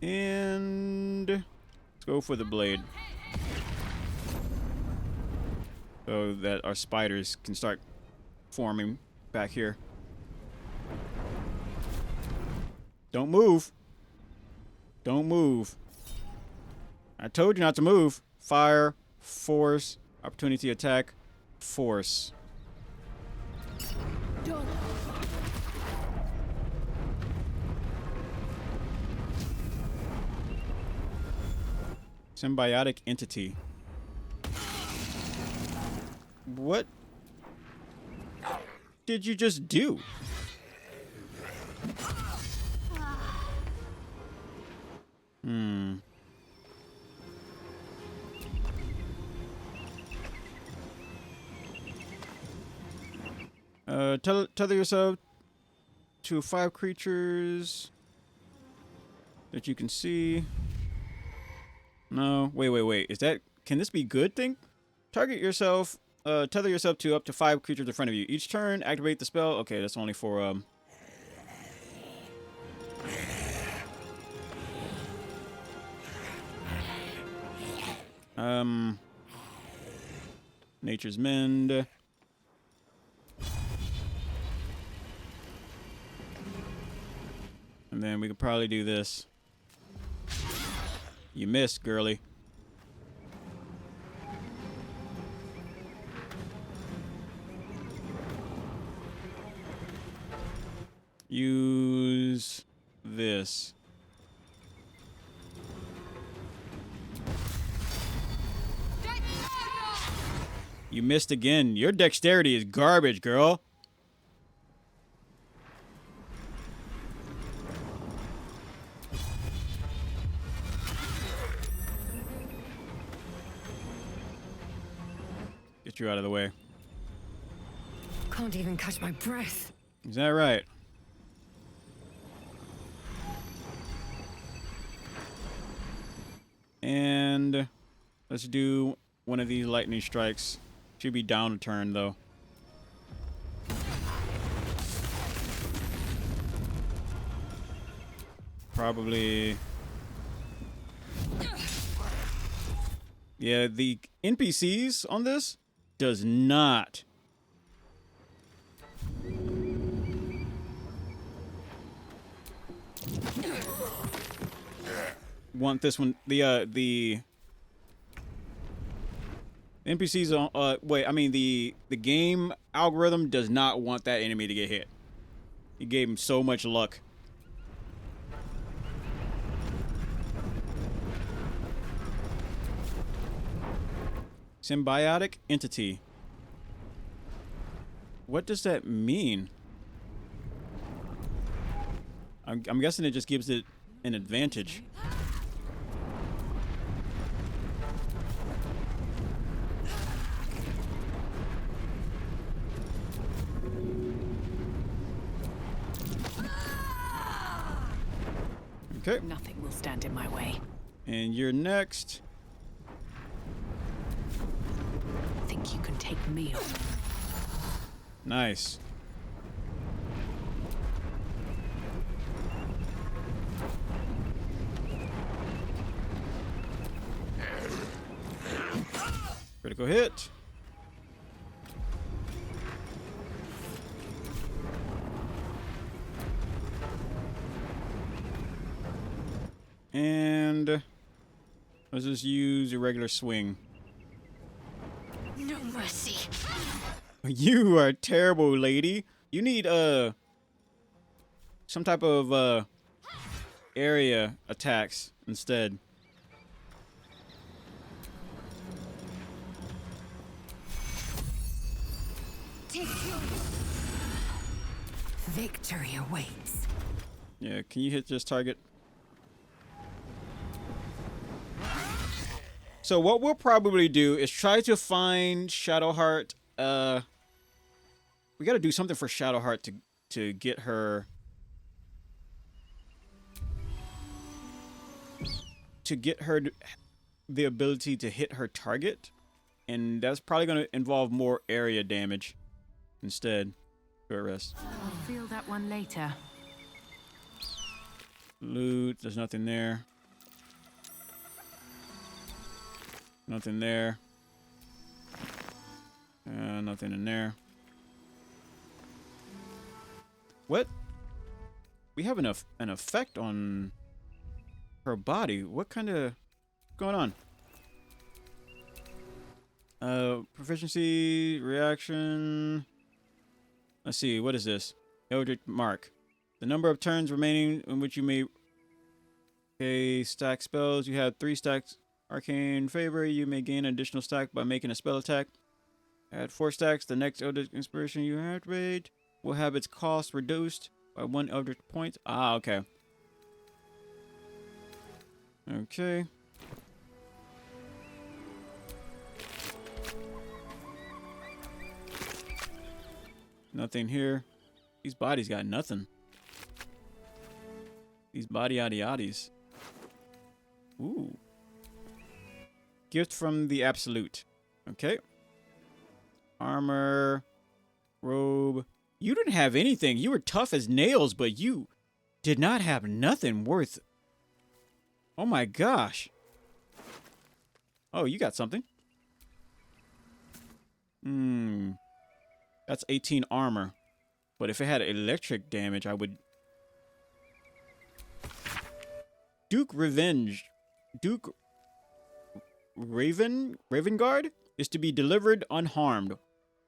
And let's go for the blade. So that our spiders can start forming back here. Don't move. Don't move. I told you not to move. Fire, force, opportunity attack, force. Symbiotic entity. What did you just do? Tether yourself to 5 creatures that you can see. No, wait. Is that, can this be good thing? Target yourself, tether yourself to up to 5 creatures in front of you. Each turn, activate the spell. Okay, that's only for, Nature's Mend. And then we could probably do this. You missed, girly. Use this. You missed again. Your dexterity is garbage, girl. Get you out of the way. Can't even catch my breath. Is that right? And let's do one of these lightning strikes. Should be down a turn though. Probably. Yeah, the NPCs on this does not want this one. The NPCs on the game algorithm does not want that enemy to get hit. He gave him so much luck. Symbiotic entity. What does that mean? I'm guessing it just gives it an advantage. Okay. Nothing will stand in my way. And you're next. Think you can take me on? Nice. Critical hit. And let's just use a regular swing. No mercy. You are terrible, lady. You need some type of area attacks instead. Victory awaits. Yeah, can you hit this target? So what we'll probably do is try to find Shadowheart. We got to do something for Shadowheart to get her the ability to hit her target, and that's probably going to involve more area damage instead. Short rest. I'll feel that one later. Loot. There's nothing there. Nothing there. Nothing in there. What? we have an effect on her body. What kind of going on? Proficiency, reaction. Let's see, what is this? Eldritch Mark. The number of turns remaining in which you may stack spells. You have 3 stacks arcane favor. You may gain an additional stack by making a spell attack. Add 4 stacks. The next Eldritch Inspiration you activate will have its cost reduced by 1 Eldritch point. Ah, okay. Okay. Nothing here. These bodies got nothing. These body yaddy yaddies. Ooh. Gift from the Absolute. Okay. Armor. Robe. You didn't have anything. You were tough as nails, but you did not have nothing worth. Oh my gosh. Oh, you got something. That's 18 armor. But if it had electric damage, I would... Duke Ravengard is to be delivered unharmed,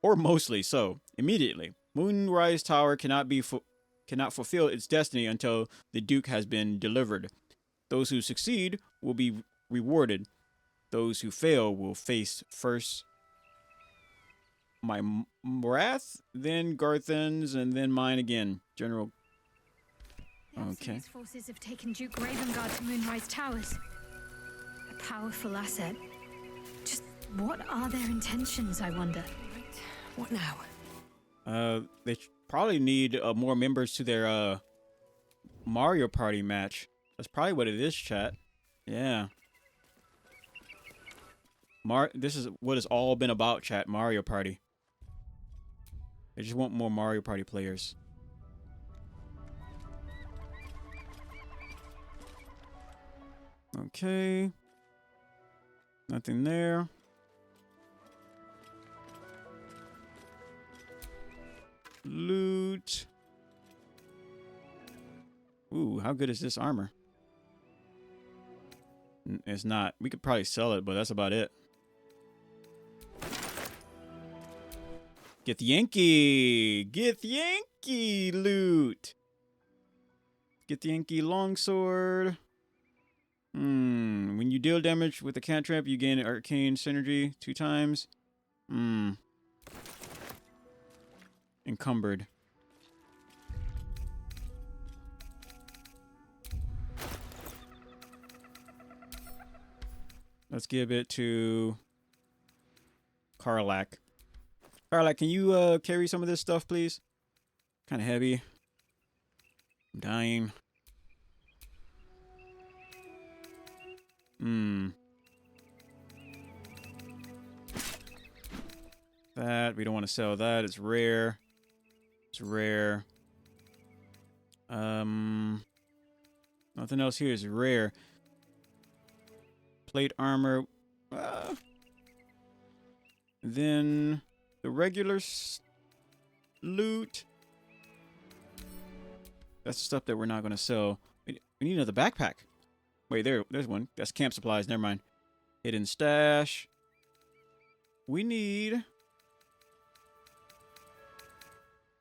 or mostly so, immediately. Moonrise Tower cannot fulfill its destiny until the Duke has been delivered. Those who succeed will be rewarded. Those who fail will face first my wrath, then Garthen's, and then mine again. General. Okay. These forces have taken Duke Ravengard to Moonrise Towers. A powerful asset. Just what are their intentions, I wonder? What now? They probably need more members to their Mario Party match. That's probably what it is, chat. Yeah. This is what it's all been about, chat. Mario Party. They just want more Mario Party players. Okay. Nothing there. Loot. Ooh, how good is this armor? It's not. We could probably sell it, but that's about it. Githyanki! Githyanki loot! Githyanki longsword. When you deal damage with a cantrip, you gain arcane synergy 2 times. Encumbered. Let's give it to Karlak. Karlak, can you carry some of this stuff, please? Kind of heavy. I'm dying. That, we don't want to sell that. It's rare. It's rare. Nothing else here is rare. Plate armor. Then the regular loot. That's the stuff that we're not going to sell. We need another backpack. Wait, there's one. That's camp supplies. Never mind. Hidden stash. We need...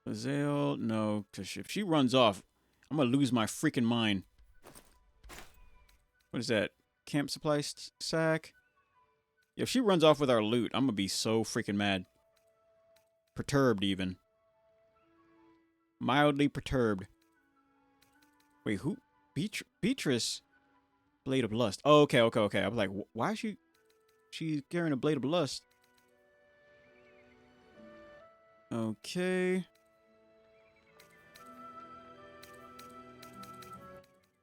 Azale. No, because if she runs off, I'm going to lose my freaking mind. What is that? Camp supply sack? If she runs off with our loot, I'm going to be so freaking mad. Perturbed, even. Mildly perturbed. Wait, who? Beatrice? Blade of Lust. Oh, okay. I was like, why is she's carrying a Blade of Lust? Okay.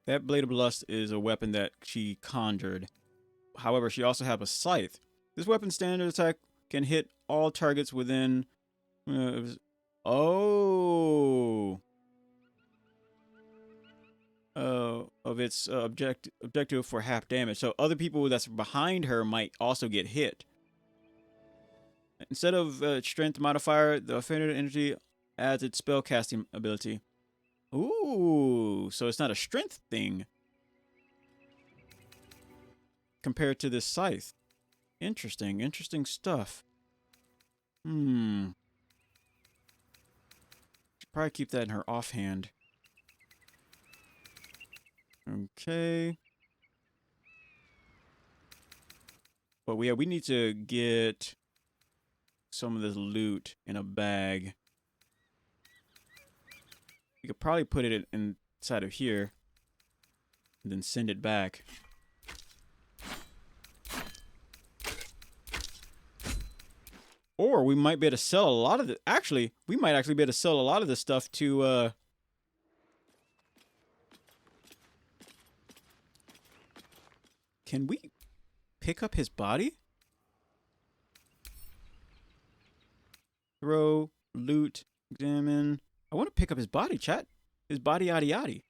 That Blade of Lust is a weapon that she conjured. However, she also has a scythe. This weapon's standard attack can hit all targets within... of its objective for half damage. So other people that's behind her might also get hit. Instead of strength modifier, the offended entity adds its spellcasting ability. Ooh, so it's not a strength thing compared to this scythe. Interesting, interesting stuff. Should probably keep that in her offhand. Okay. But we need to get some of this loot in a bag. We could probably put it inside of here and then send it back. Or we might be able to sell a lot of the... Actually, we might actually be able to sell a lot of this stuff to... Can we pick up his body? Throw, loot, examine. I want to pick up his body, chat. His body, yaddy yaddy.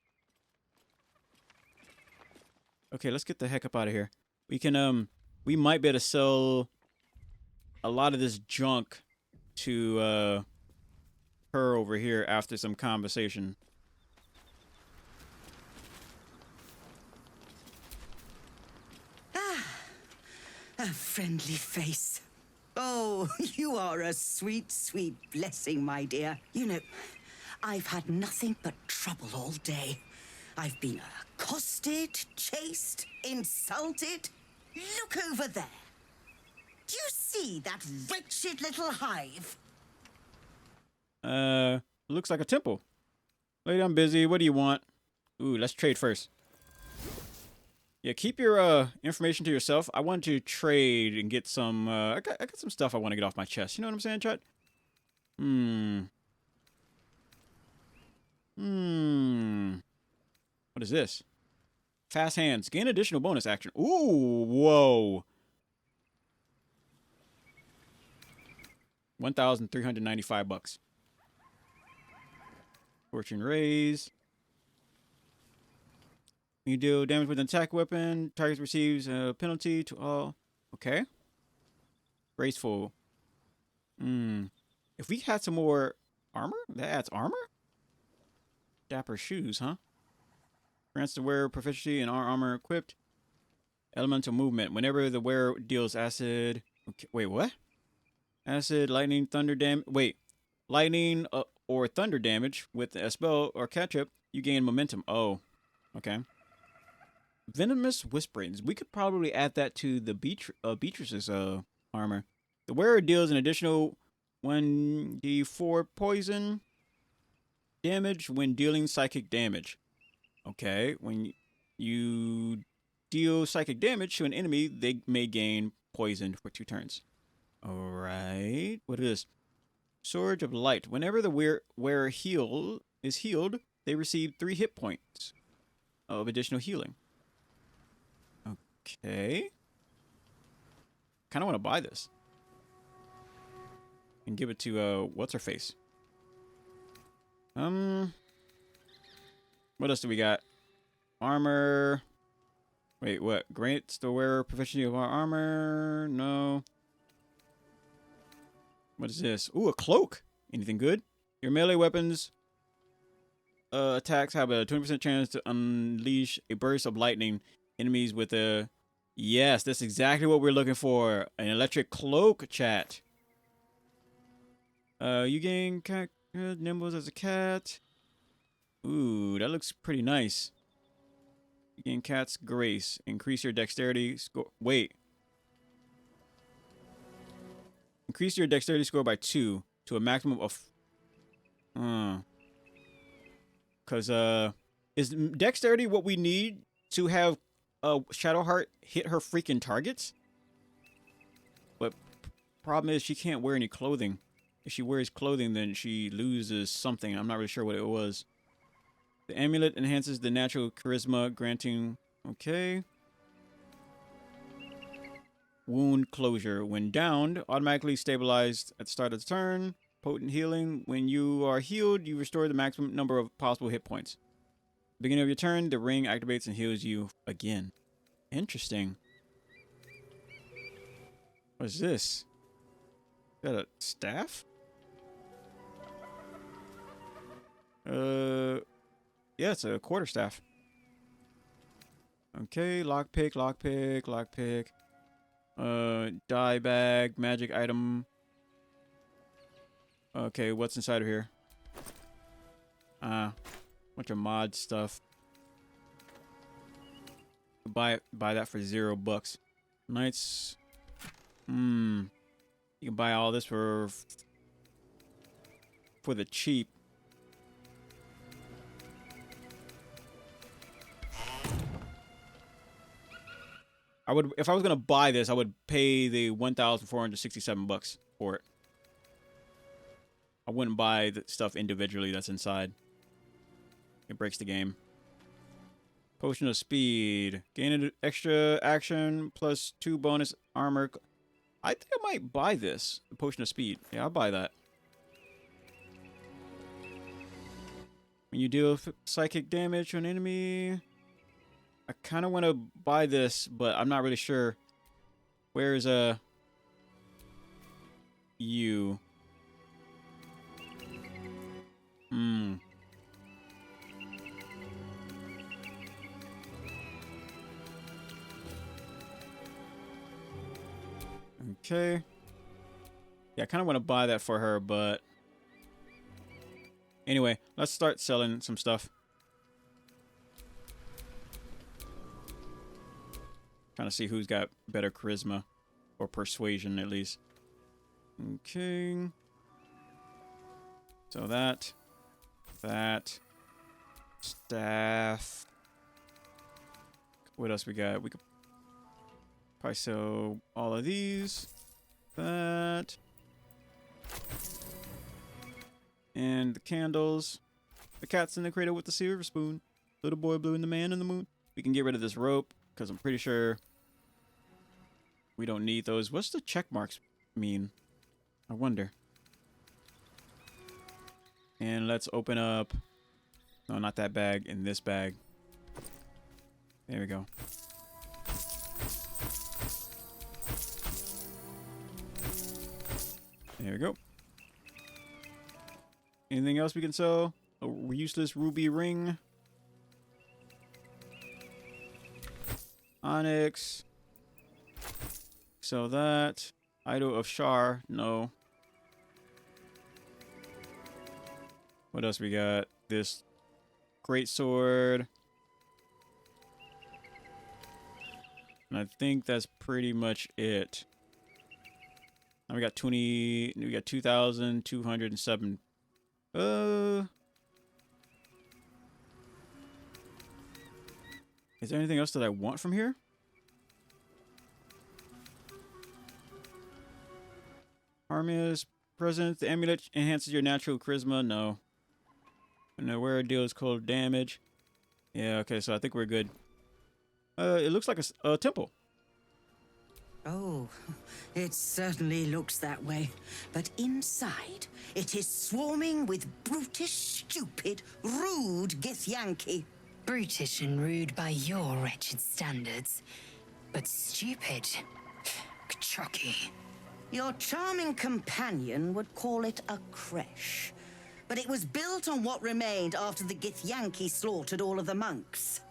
Okay, let's get the heck up out of here. We can, we might be able to sell a lot of this junk to, her over here after some conversation. A friendly face. Oh, you are a sweet, sweet blessing, my dear. You know, I've had nothing but trouble all day. I've been accosted, chased, insulted. Look over there. Do you see that wretched little hive? Looks like a temple. Lady, I'm busy. What do you want? Ooh, let's trade first. Yeah, keep your information to yourself. I want to trade and get some. I got some stuff I want to get off my chest. You know what I'm saying, chat? What is this? Fast hands. Gain additional bonus action. Ooh, whoa. 1,395 bucks. Fortune raise. You deal damage with an attack weapon. Target receives a penalty to all. Okay. Graceful. If we had some more armor, that adds armor? Dapper shoes, huh? Grants the wearer proficiency in armor equipped. Elemental movement. Whenever the wearer deals acid. Okay, wait, what? Acid, lightning, thunder damage. Wait. Lightning or thunder damage with a spell or cantrip, you gain momentum. Oh, okay. Venomous whisperings. We could probably add that to the Beatrice's armor. The wearer deals an additional 1d4 poison damage when dealing psychic damage. Okay, when you deal psychic damage to an enemy, they may gain poison for 2 turns. All right, what is this? Sword of Light. Whenever the wearer is healed, they receive 3 hit points of additional healing. Okay. Kind of want to buy this. And give it to, what's her face? What else do we got? Armor. Wait, what? Grants the wearer proficiency of our armor? No. What is this? Ooh, a cloak. Anything good? Your melee weapons attacks have a 20% chance to unleash a burst of lightning. Enemies with a... Yes, that's exactly what we're looking for. An electric cloak, chat. You gain cat nimbles as a cat. Ooh, that looks pretty nice. You gain cat's grace. Increase your dexterity score. Wait. Increase your dexterity score by 2 to a maximum of... Because, is dexterity what we need to have Shadowheart hit her freaking targets? But problem is she can't wear any clothing. If she wears clothing, then she loses something. I'm not really sure what it was. The amulet enhances the natural charisma, granting... Okay. Wound closure. When downed, automatically stabilized at the start of the turn. Potent healing. When you are healed, you restore the maximum number of possible hit points. Beginning of your turn, the ring activates and heals you again. Interesting. What is this? Is that a staff? Yeah, it's a quarterstaff. Okay, lockpick, lockpick, lockpick. Dye bag, magic item. Okay, what's inside of here? Bunch of mod stuff. Buy that for $0. Knights. You can buy all this for the cheap. I would, if I was gonna buy this, I would pay the $1,467 for it. I wouldn't buy the stuff individually that's inside. It breaks the game. Potion of speed. Gain an extra action plus 2 bonus armor. I think I might buy this. The potion of speed. Yeah, I'll buy that. When you deal psychic damage to an enemy. I kind of want to buy this, but I'm not really sure. Where's you? Okay. Yeah, I kind of want to buy that for her, but anyway, let's start selling some stuff. Trying to see who's got better charisma or persuasion, at least. Okay. So that staff. What else we got? We could probably sell all of these. That. And the candles. The cat's in the cradle with the silver spoon. Little boy blue and the man in the moon. We can get rid of this rope, because I'm pretty sure we don't need those. What's the check marks mean? I wonder. And let's open up... No, not that bag. In this bag. There we go. There we go. Anything else we can sell? A useless ruby ring. Onyx. So that. Idol of Shar. No. What else we got? This great sword. And I think that's pretty much it. Now we got 20. We got 2,207. Is there anything else that I want from here? Harmonious presence. The amulet enhances your natural charisma. No. When the wearer deals cold damage. Yeah, okay, so I think we're good. It looks like a temple. Oh, it certainly looks that way. But inside, it is swarming with brutish, stupid, rude Githyanki. Brutish and rude by your wretched standards, but stupid. Chucky. Your charming companion would call it a creche. But it was built on what remained after the Githyanki slaughtered all of the monks.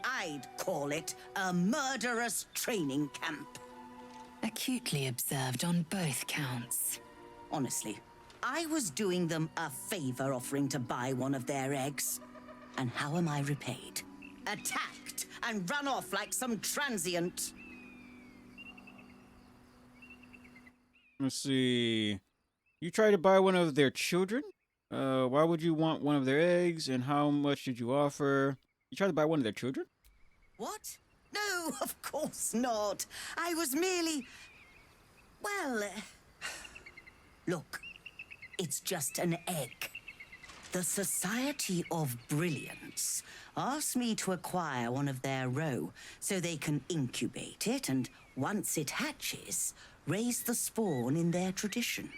I'd call it a murderous training camp. Acutely observed on both counts. Honestly, I was doing them a favor offering to buy one of their eggs. And how am I repaid? Attacked and run off like some transient. Let's see. You tried to buy one of their children? Why would you want one of their eggs, and how much did you offer? You tried to buy one of their children? What? No, of course not. I was merely... Well... Look, it's just an egg. The Society of Brilliance asked me to acquire one of their roe so they can incubate it and, once it hatches, raise the spawn in their tradition.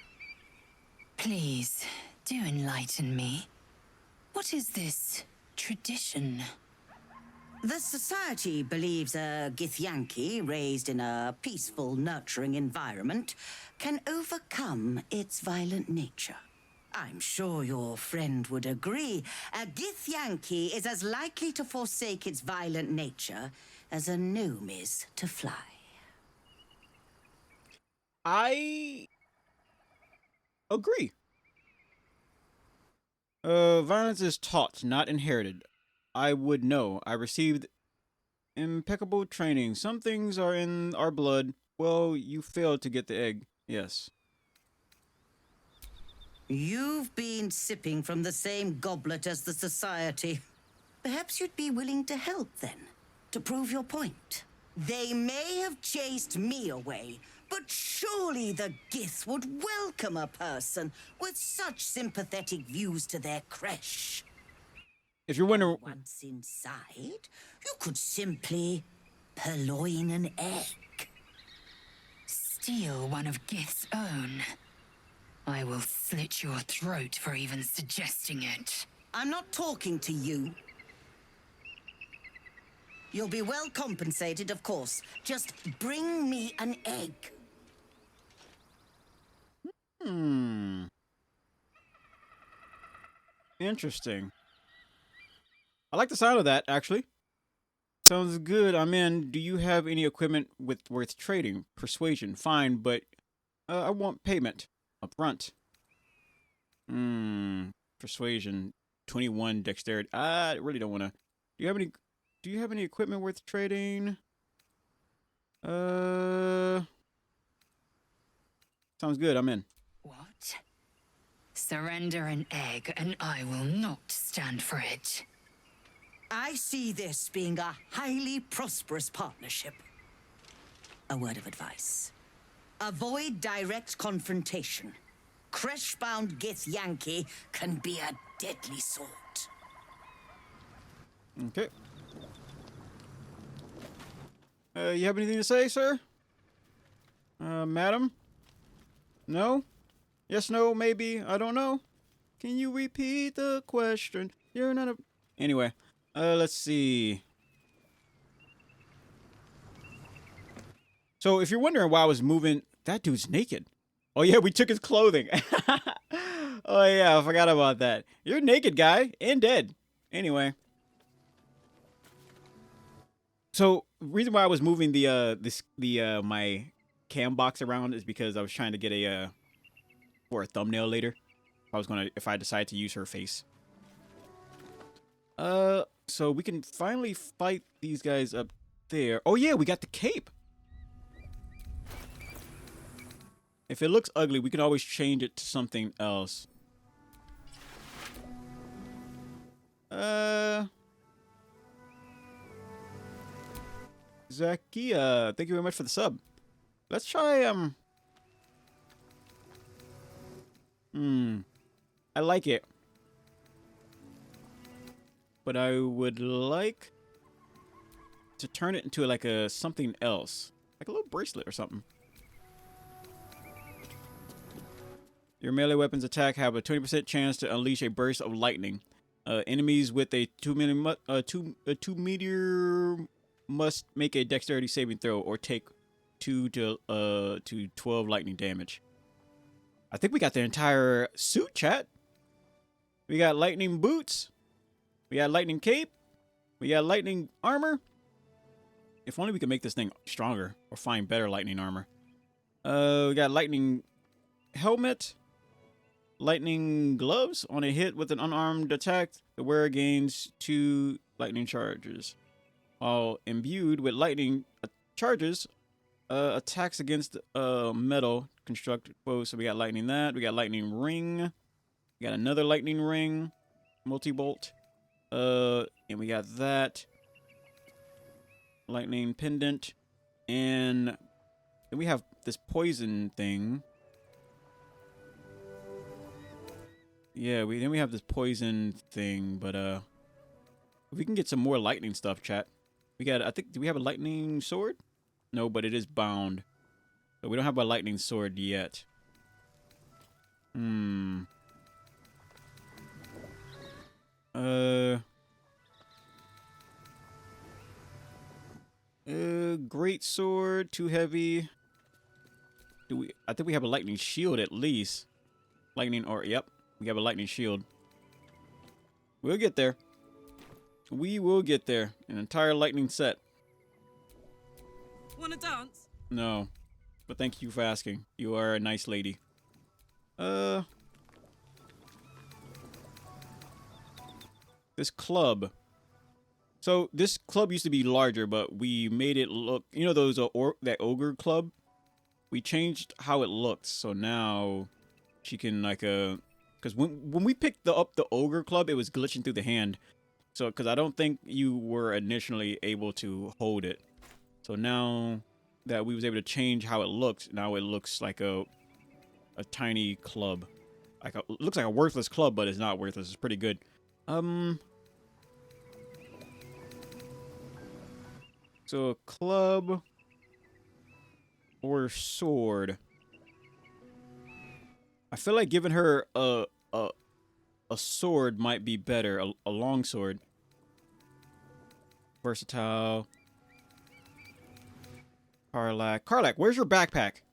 Please, do enlighten me. What is this tradition? The Society believes a Githyanki raised in a peaceful, nurturing environment can overcome its violent nature. I'm sure your friend would agree. A Githyanki is as likely to forsake its violent nature as a gnome is to fly. I agree. Violence is taught, not inherited. I would know. I received impeccable training. Some things are in our blood. Well, you failed to get the egg. Yes. You've been sipping from the same goblet as the society. Perhaps you'd be willing to help then, to prove your point. They may have chased me away, but surely the Gith would welcome a person with such sympathetic views to their creche. If you're wondering, Once inside, you could simply purloin an egg. Steal one of Gith's own. I will slit your throat for even suggesting it. I'm not talking to you. You'll be well compensated, of course. Just bring me an egg. Interesting. I like the sound of that, actually. Sounds good. I'm in. Do you have any equipment worth trading? Persuasion, fine, but I want payment up front. Persuasion, 21 dexterity. I really don't want to. Do you have any equipment worth trading? Sounds good. I'm in. What? Surrender an egg, and I will not stand for it. I see this being a highly prosperous partnership. A word of advice. Avoid direct confrontation. Creche-bound Githyanki can be a deadly sort. Okay. You have anything to say, sir? Madam? No? Yes, no, maybe, I don't know. Can you repeat the question? You're not a... Anyway, let's see. So, if you're wondering why I was moving... That dude's naked. Oh, yeah, we took his clothing. Oh, yeah, I forgot about that. You're naked, guy, and dead. Anyway. So, reason why I was moving my cam box around is because I was trying to get a for a thumbnail later. If I decide to use her face. So we can finally fight these guys up there. Oh yeah, we got the cape. If it looks ugly, we can always change it to something else. Zakia, thank you very much for the sub. Let's try, I like it. But I would like to turn it into like a something else. Like a little bracelet or something. Your melee weapons attack have a 20% chance to unleash a burst of lightning. Enemies with a 2 meter must make a dexterity saving throw or take 2 to 12 lightning damage. I think we got the entire suit, chat. We got lightning boots. We got lightning cape. We got lightning armor. If only we could make this thing stronger or find better lightning armor. We got lightning helmet. Lightning gloves. On a hit with an unarmed attack, the wearer gains 2 lightning charges. While imbued with lightning charges, attacks against metal construct foes. So we got lightning that. We got lightning ring. We got another lightning ring. Multi-bolt. And we got that. Lightning pendant. And then we have this poison thing. Yeah, then we have this poison thing, but if we can get some more lightning stuff, chat. We got, I think, do we have a lightning sword? No, but it is bound. So we don't have a lightning sword yet. Great sword, too heavy. I think we have a lightning shield at least. Lightning or, yep. We have a lightning shield. We'll get there. We will get there. An entire lightning set. Wanna dance? No. But thank you for asking. You are a nice lady. This club. So this club used to be larger, but we made it look, you know, those that ogre club. We changed how it looked, so now she can like because when we picked up the ogre club, it was glitching through the hand. So because I don't think you were initially able to hold it. So now that we was able to change how it looked, now it looks like a tiny club. Like it looks like a worthless club, but it's not worthless. It's pretty good. So a club or sword. I feel like giving her a sword might be better. A long sword. Versatile. Karlach. Karlach, where's your backpack?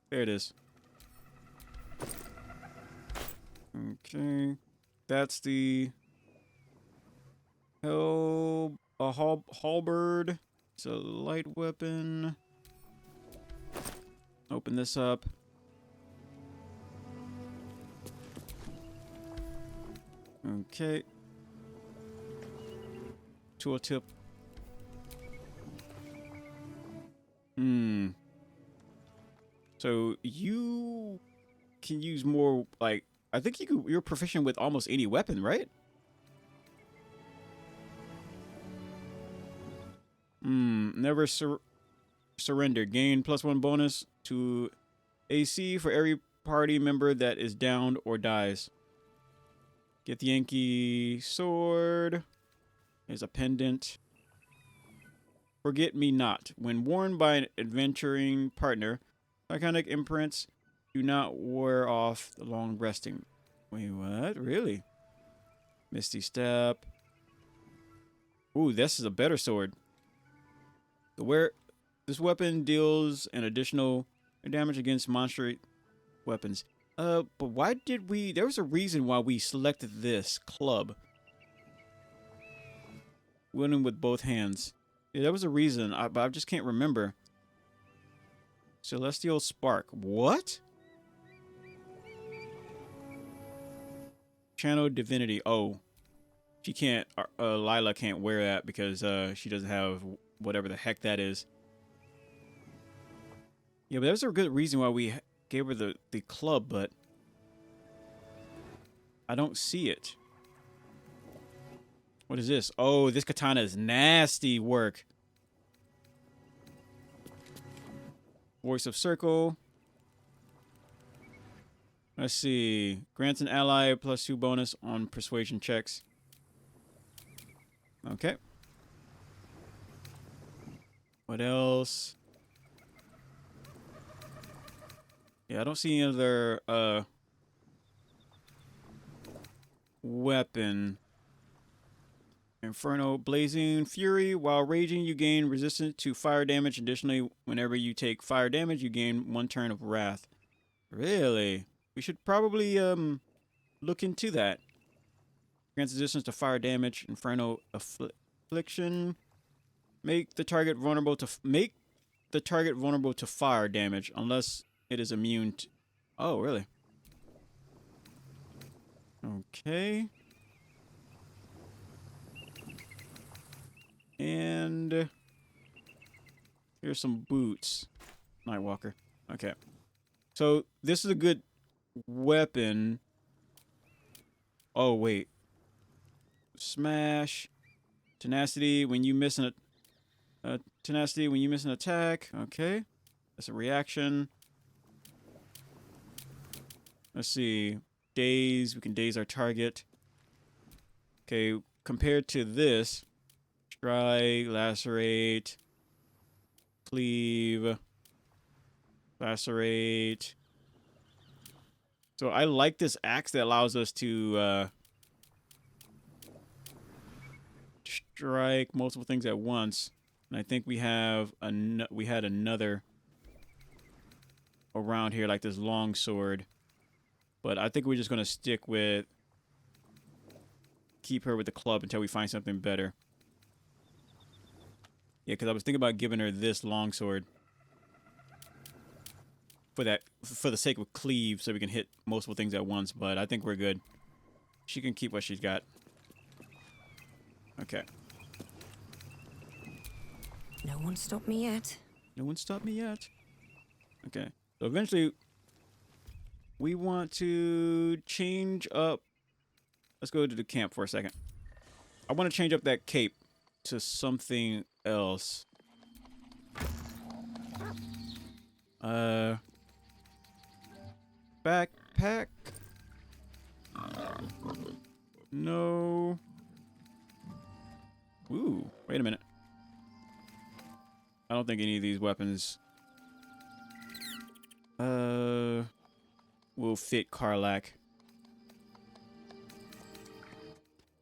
There it is. Okay. That's the halberd. It's a light weapon. Open this up. Okay. Tooltip. So you can use more, like, I think you're proficient with almost any weapon, right? Never surrender. Gain +1 bonus to AC for every party member that is downed or dies. Githyanki sword. There's a pendant. Forget me not. When worn by an adventuring partner, iconic imprints do not wear off the long resting. Wait, what? Really? Misty step. Ooh, this is a better sword. This weapon deals an additional damage against monster weapons. But why did we... There was a reason why we selected this club. Wielding with both hands. Yeah, there was a reason, but I just can't remember. Celestial Spark. What? Channel Divinity. Oh. She can't... Lila can't wear that because she doesn't have whatever the heck that is. Yeah, but there's a good reason why we gave her the club, but I don't see it. What is this? Oh, this katana is nasty work. Voice of Circle. Let's see. Grants an ally +2 bonus on persuasion checks. Okay. What else? Yeah, I don't see any other weapon. Inferno Blazing Fury. While raging, you gain resistance to fire damage. Additionally, whenever you take fire damage, you gain 1 turn of wrath. Really? We should probably look into that. Grants resistance to fire damage. Inferno Affliction. Make the target vulnerable to fire damage unless it is immune to... Oh, really? Okay. And here's some boots. Nightwalker. Okay. So this is a good weapon. Oh, wait. Smash. Tenacity when you miss an attack. Okay. That's a reaction. Let's see. Daze. We can daze our target. Okay. Compared to this, strike, lacerate, cleave, lacerate. So I like this axe that allows us to strike multiple things at once. And I think we had another around here, like this long sword. But I think we're just gonna stick with keep her with the club until we find something better. Yeah, because I was thinking about giving her this longsword for the sake of cleave, so we can hit multiple things at once. But I think we're good. She can keep what she's got. Okay. No one stopped me yet. No one stopped me yet. Okay. So eventually, we want to change up. Let's go to the camp for a second. I want to change up that cape to something else. Backpack. No. Ooh, wait a minute. I don't think any of these weapons will fit Karlach.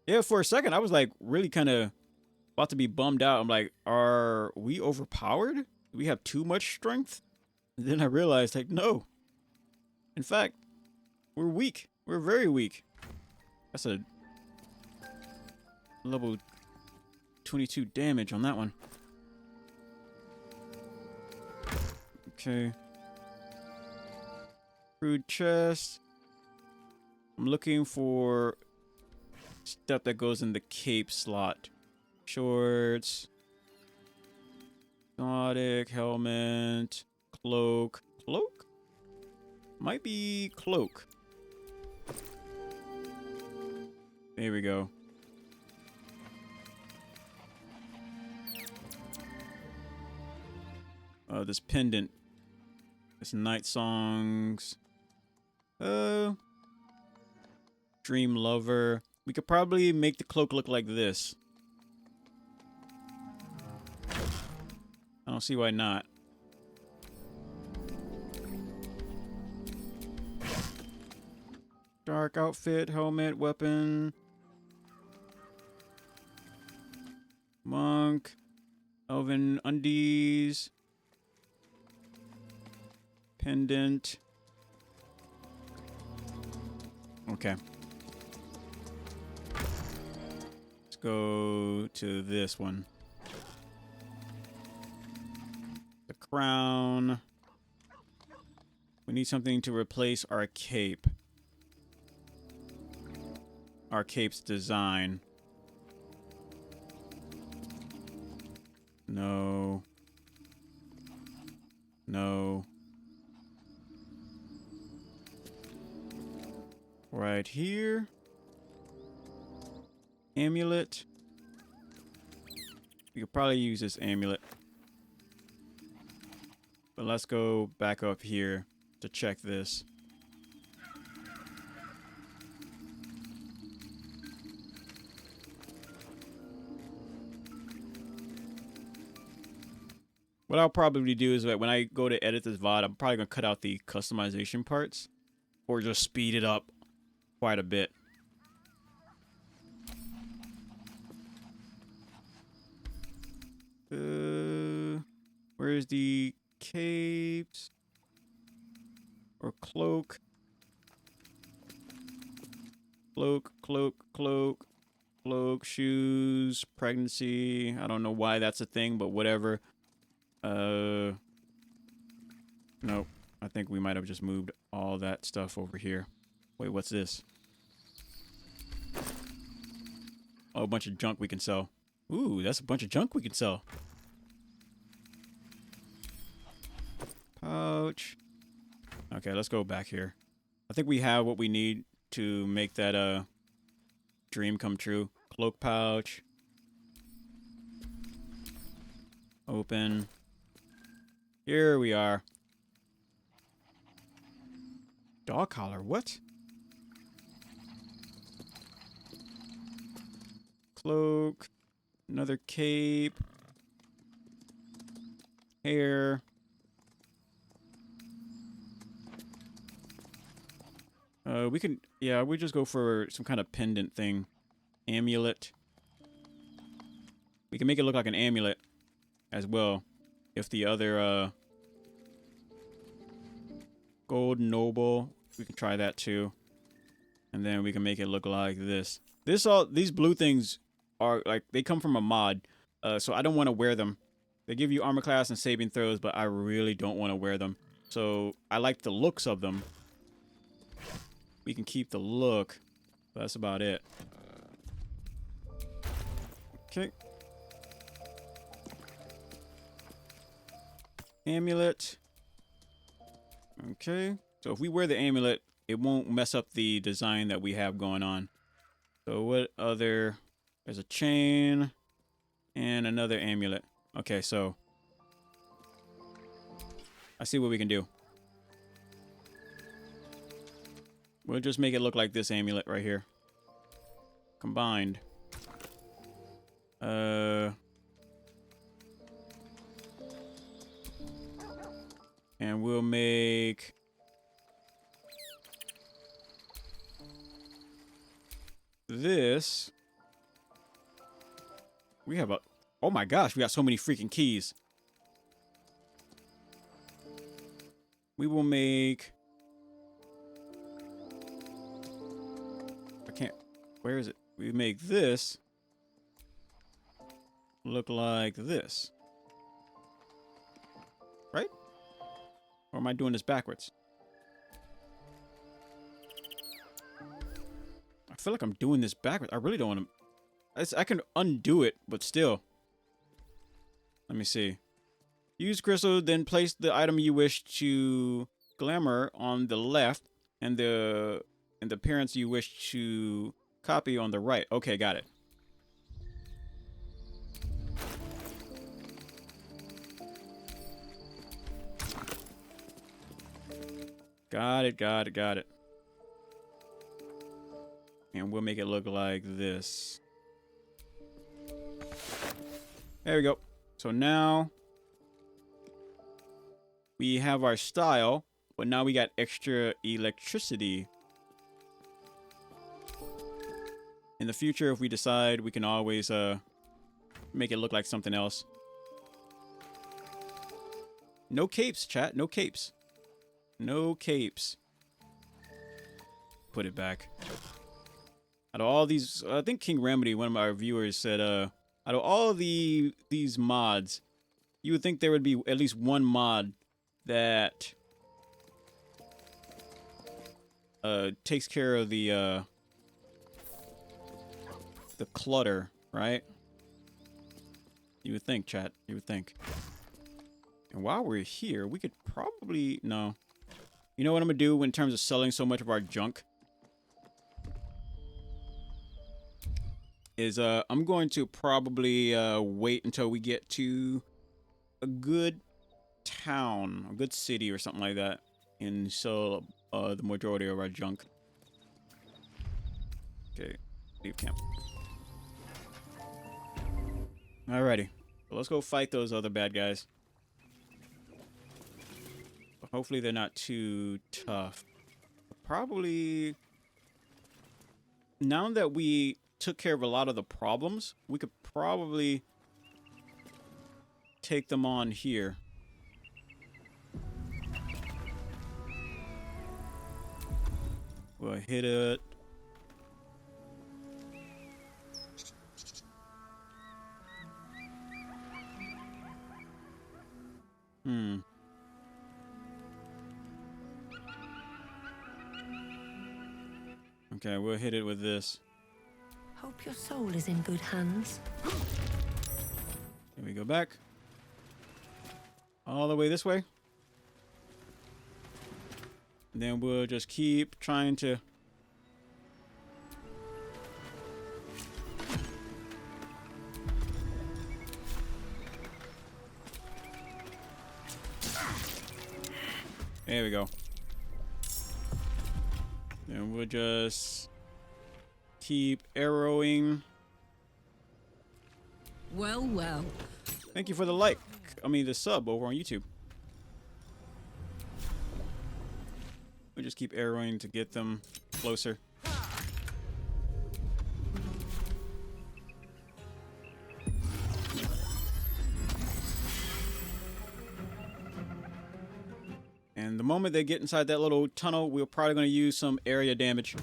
Yeah, for a second I was like really kind of about to be bummed out. I'm like, are we overpowered? Do we have too much strength? And then I realized, like, no. In fact, we're weak. We're very weak. That's a level 22 damage on that one. Okay. Crude chest. I'm looking for stuff that goes in the cape slot. Shorts. Exotic, helmet, cloak. Cloak? Might be cloak. There we go. This pendant. This night songs. Dream lover. We could probably make the cloak look like this. I don't see why not. Dark outfit, helmet, weapon. Monk. Elven undies. Pendant. Okay. Let's go to this one. The crown. We need something to replace our cape. Our cape's design. No. No. Right here. Amulet. We could probably use this amulet. But let's go back up here to check this. What I'll probably do is that when I go to edit this VOD, I'm probably going to cut out the customization parts or just speed it up quite a bit. Where's the capes or cloak? Cloak, cloak, cloak, cloak, shoes, pregnancy. I don't know why that's a thing, but whatever. Nope. I think we might have just moved all that stuff over here. Wait, what's this? Oh, a bunch of junk we can sell. Ooh, that's a bunch of junk we can sell. Pouch. Okay, let's go back here. I think we have what we need to make that dream come true. Cloak pouch. Open. Here we are. Dog collar, what? Cloak. Another cape. Hair. We can, yeah, we just go for some kind of pendant thing. Amulet. We can make it look like an amulet as well. If the other, gold noble. We can try that too. And then we can make it look like this. These blue things are like, they come from a mod. So I don't want to wear them. They give you armor class and saving throws, but I really don't want to wear them. So I like the looks of them. We can keep the look. But that's about it. Okay. Amulet. Okay. So if we wear the amulet, it won't mess up the design that we have going on. So what other... There's a chain and another amulet. Okay, so I see what we can do. We'll just make it look like this amulet right here. Combined. And we'll make this. We have a... Oh my gosh, we got so many freaking keys. We will make... I can't... Where is it? We make this look like this. Right? Or am I doing this backwards? I feel like I'm doing this backwards. I really don't want to... I can undo it, but still. Let me see. Use crystal, then place the item you wish to glamour on the left, and the appearance you wish to copy on the right. Okay, got it. Got it, got it, got it. And we'll make it look like this. There we go. So now we have our style, but now we got extra electricity. In the future, if we decide, we can always make it look like something else. No capes, chat. No capes. No capes. Put it back. Out of all these, I think King Remedy, one of my viewers, said, out of all these mods, you would think there would be at least one mod that takes care of the clutter, right? You would think, chat. You would think. And while we're here, we could probably... No. You know what I'm going to do in terms of selling so much of our junk? Is I'm going to probably wait until we get to a good town, a good city or something like that, and sell the majority of our junk. Okay, leave camp. Alrighty, well, let's go fight those other bad guys. Hopefully they're not too tough. Probably, now that we took care of a lot of the problems, we could probably take them on here. We'll hit it. Okay, we'll hit it with this. Hope your soul is in good hands. Here we go back. All the way this way. And then we'll just keep trying to... There we go. Then we'll just keep arrowing. Well, well. Thank you for the like. I mean, the sub over on YouTube. We'll just keep arrowing to get them closer. And the moment they get inside that little tunnel, we're probably going to use some area damage.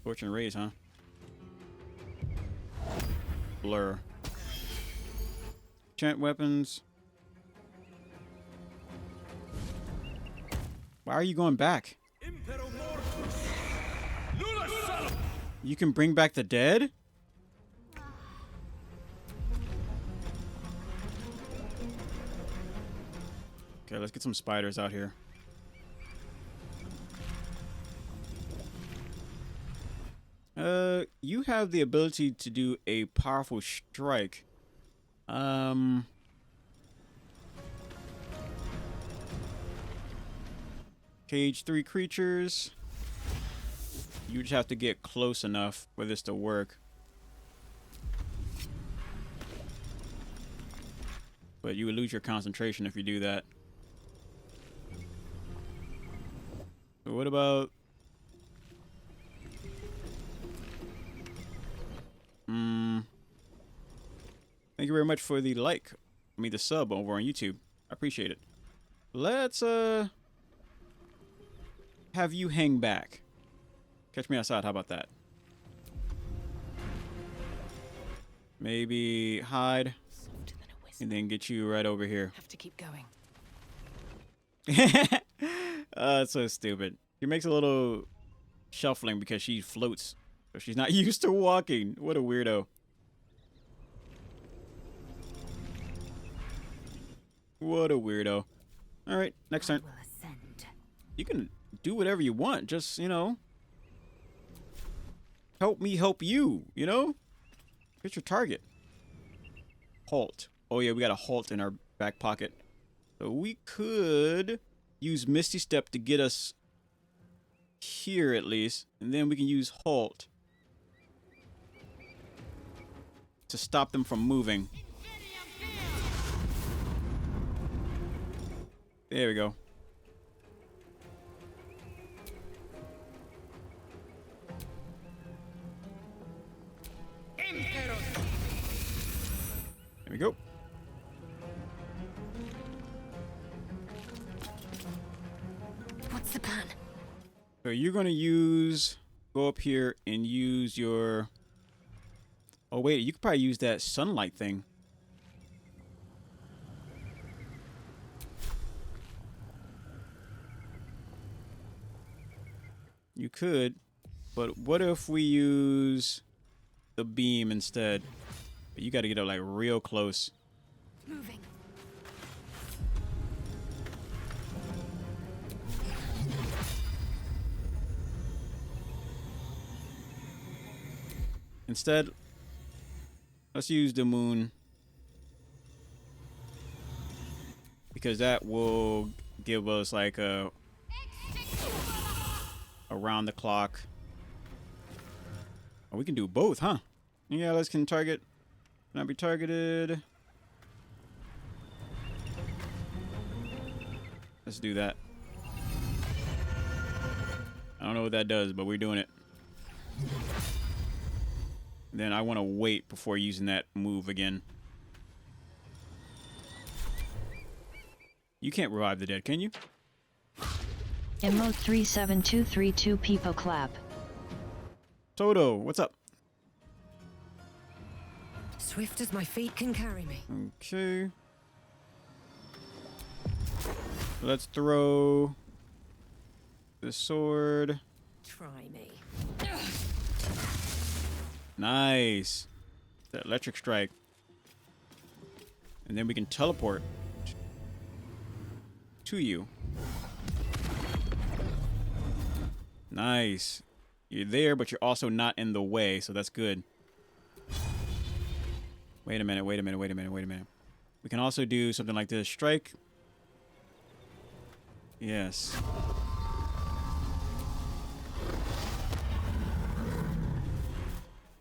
Fortune raise, huh? Blur. Enchant weapons. Why are you going back? You can bring back the dead? Okay, let's get some spiders out here. You have the ability to do a powerful strike. Cage 3 creatures. You just have to get close enough for this to work. But you would lose your concentration if you do that. So what about... Thank you very much for the the sub over on YouTube. I appreciate it. Let's have you hang back. Catch me outside, how about that? Maybe hide and then get you right over here. Have to keep going. That's so stupid. She makes a little shuffling because she floats. So she's not used to walking. What a weirdo. What a weirdo. Alright, next turn. You can do whatever you want. Just, you know, help me help you, you know? Hit your target. Halt. Oh yeah, we got a halt in our back pocket. So we could use Misty Step to get us here at least. And then we can use halt to stop them from moving. There we go. There we go. What's the plan? So you're going to go up here and use your... Oh wait, you could probably use that sunlight thing. You could, but what if we use the beam instead? But you got to get up like real close. Moving. Instead, let's use the moon because that will give us like a around the clock. Oh, we can do both, huh? Yeah, let's can target. Not be targeted. Let's do that. I don't know what that does, but we're doing it. Then I want to wait before using that move again. You can't revive the dead, can you? Emote 37232 Peepo clap. Toto, what's up? Swift as my feet can carry me. Okay. Let's throw the sword. Try me. Nice. That electric strike. And then we can teleport to you. Nice. You're there, but you're also not in the way, so that's good. Wait a minute, wait a minute, wait a minute, wait a minute. We can also do something like this. Strike. Yes.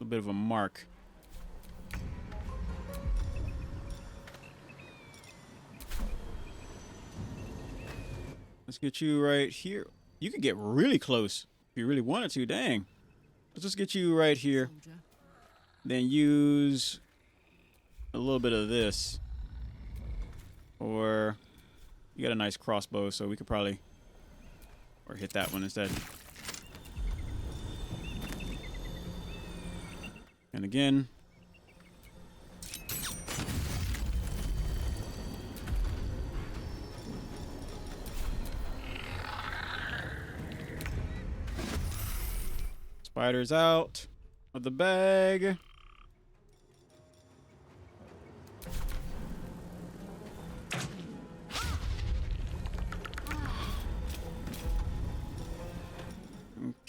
A bit of a mark. Let's get you right here. You could get really close if you really wanted to. Dang. Let's just get you right here. Then use a little bit of this. Or You got a nice crossbow, so we could probably... Or hit that one instead. And again. Spiders out of the bag.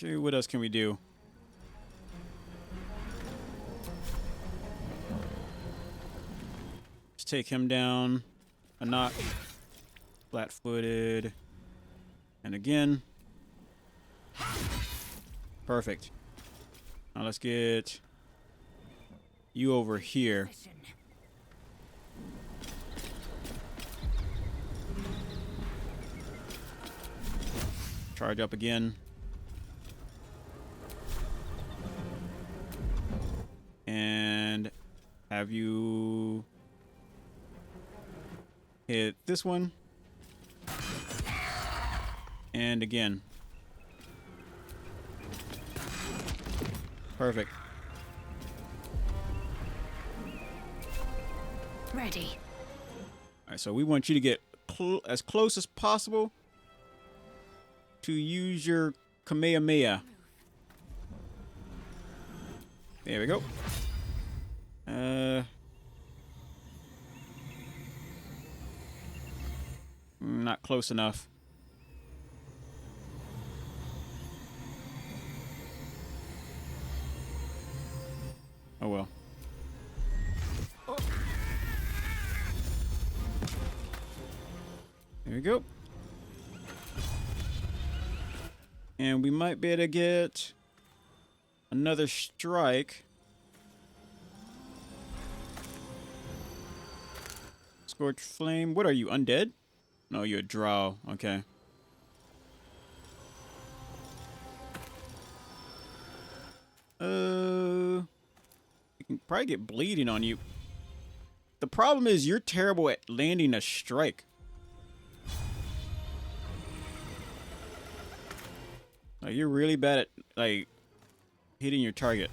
Okay, what else can we do? Let's take him down. A knock. Flat-footed. And again. Perfect. Now let's get you over here. Charge up again. And have you hit this one. And again. Perfect. Ready. Alright, so we want you to get as close as possible to use your Kamehameha. There we go. Not close enough. Oh well. There we go. And we might be able to get another strike. Scorched Flame. What are you, undead? No, you're a drow. Okay. You can probably get bleeding on you. The problem is you're terrible at landing a strike. Like, you're really bad at, like, hitting your target.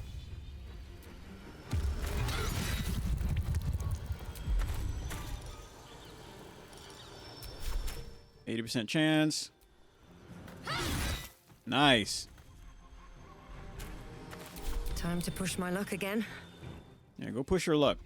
%, chance. Nice. Time to push my luck again. Yeah, go push your luck.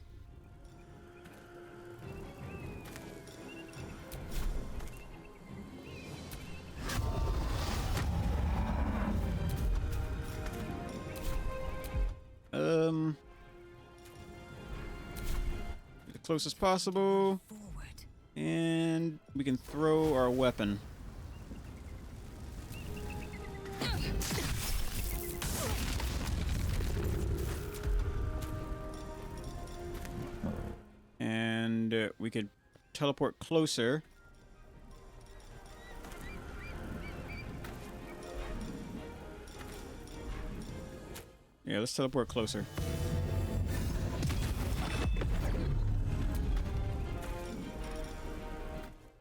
As close as possible. And we can throw our weapon. And we could teleport closer. Yeah, let's teleport closer.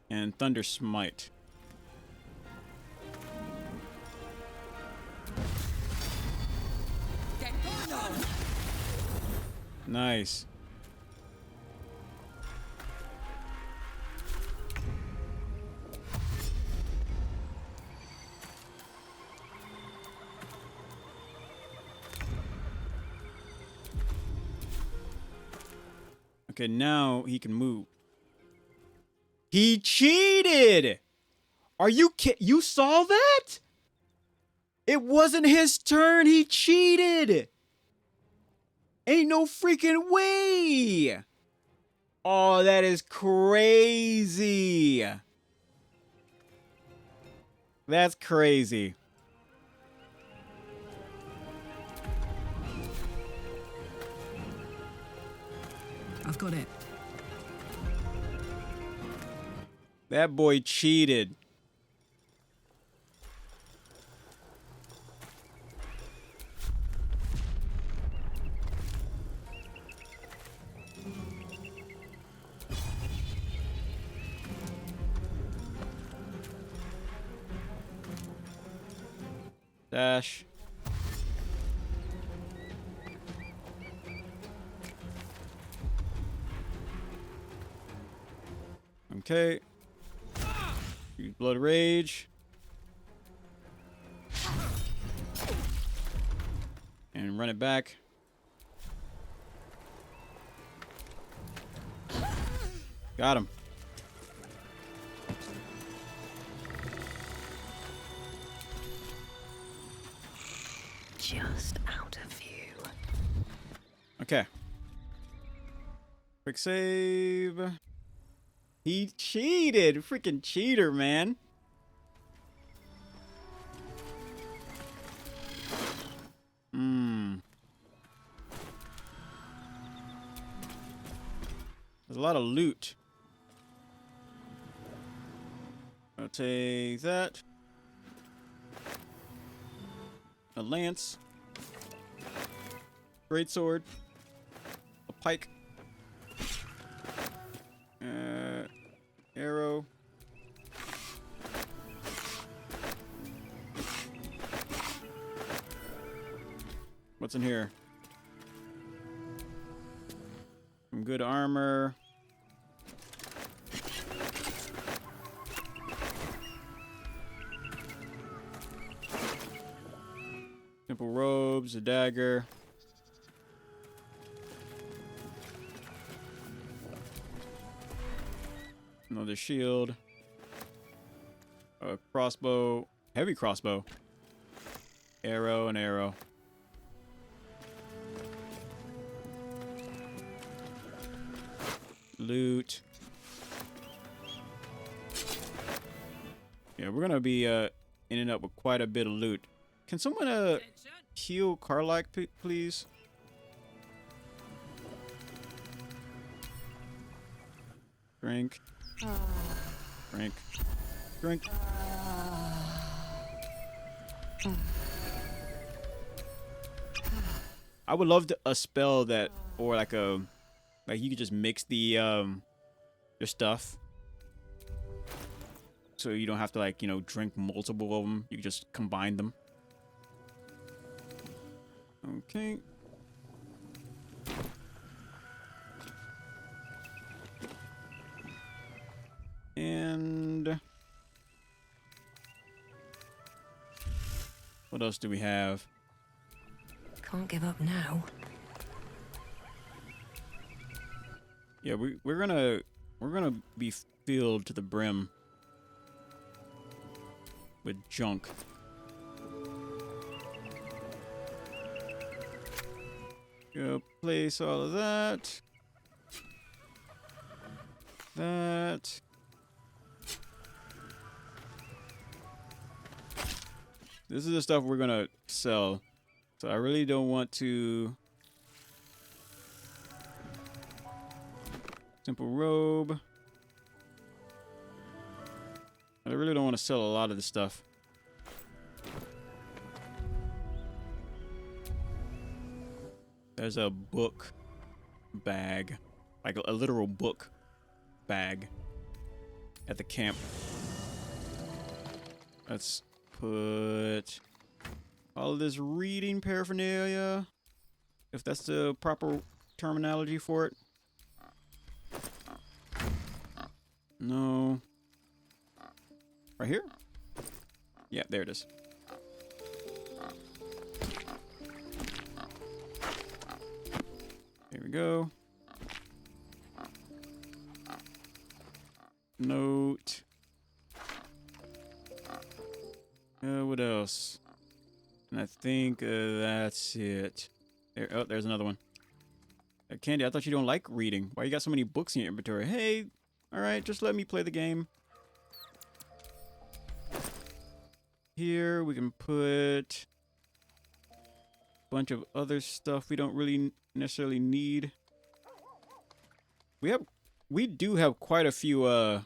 And Thunder Smite. Nice. Okay, now he can move. He cheated! Are you you saw that? It wasn't his turn. He cheated. Ain't no freaking way. Oh, that is crazy. That's crazy. I've got it. That boy cheated. Dash. Okay. Use Blood Rage. And run it back. Got him. Just out of view. Okay. Quick save. He cheated. Freaking cheater, man. There's a lot of loot. I'll take that. A lance. Greatsword. A pike. Arrow. What's in here? Some good armor. Simple robes, a dagger. Another shield. A crossbow. Heavy crossbow. Arrow and arrow. Loot. Yeah, we're gonna be ending up with quite a bit of loot. Can someone heal Carlac, please? Drink. Drink. Drink. I would love a spell that, or like you could just mix the your stuff, so you don't have to like drink multiple of them. You can just combine them. Okay. And what else do we have? Can't give up now. Yeah, we're gonna be filled to the brim with junk. Go place all of that. That. This is the stuff we're gonna sell. So I really don't want to. Simple robe. I really don't want to sell a lot of this stuff. There's a book bag, like a literal book bag at the camp. Let's put all of this reading paraphernalia, if that's the proper terminology for it. No. Right here? Yeah, there it is. There we go. Note. What else? And I think that's it. There, oh, there's another one. Candy, I thought you don't like reading. Why you got so many books in your inventory? Hey, alright, just let me play the game. Here we can put a bunch of other stuff we don't really necessarily need. We do have quite a few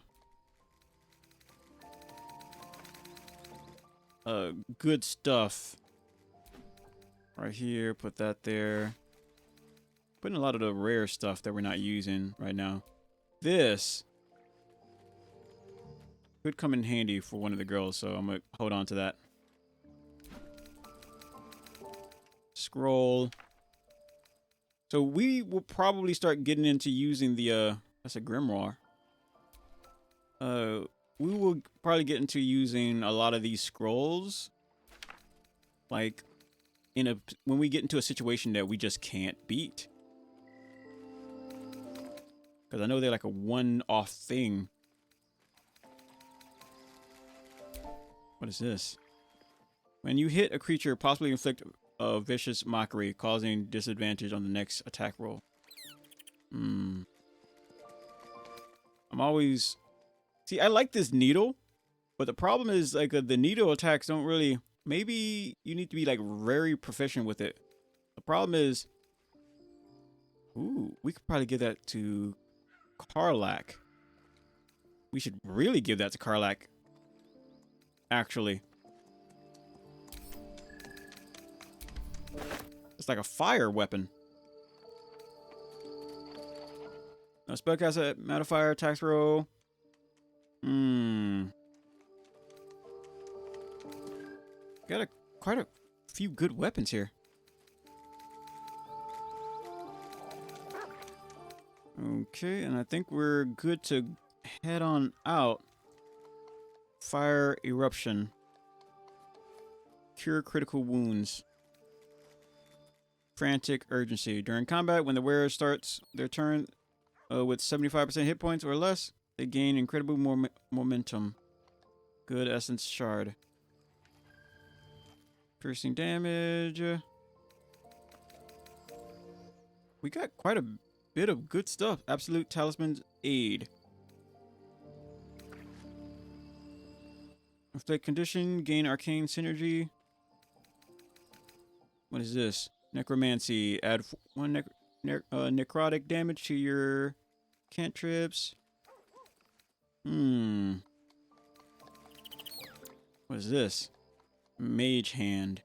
good stuff. Right here, put that there. Putting a lot of the rare stuff that we're not using right now. This could come in handy for one of the girls, so I'm gonna hold on to that. scroll. So we will probably start getting into using the that's a grimoire. We will probably get into using a lot of these scrolls, like when we get into a situation that we just can't beat. Because I know they're like a one-off thing. What is this? When you hit a creature, possibly inflict a vicious mockery, causing disadvantage on the next attack roll. I'm always... See, I like this needle, but the problem is, like, the needle attacks don't really... Maybe you need to be, like, very proficient with it. The problem is... Ooh, we could probably give that to Karlach. We should really give that to Karlach, actually. It's like a fire weapon. No spellcaster modifier, attacks roll. Got quite a few good weapons here. Okay, and I think we're good to head on out. Fire eruption. Cure critical wounds. Frantic urgency. During combat, when the wearer starts their turn with 75% hit points or less, they gain incredible momentum. Good essence shard. Piercing damage. We got quite a bit of good stuff. Absolute talisman's aid. Inflict condition. Gain arcane synergy. What is this? Necromancy. Add 1 necrotic damage to your cantrips. What is this? Mage hand.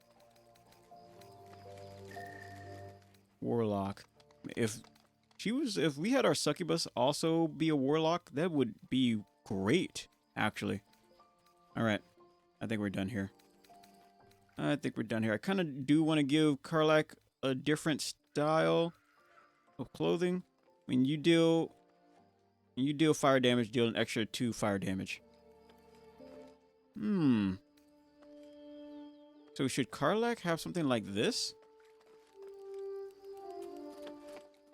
Warlock. If we had our succubus also be a warlock, that would be great, actually. Alright. I think we're done here. I kind of do want to give Karlach a different style of clothing. When you deal fire damage, deal an extra 2 fire damage. So should Karlach have something like this?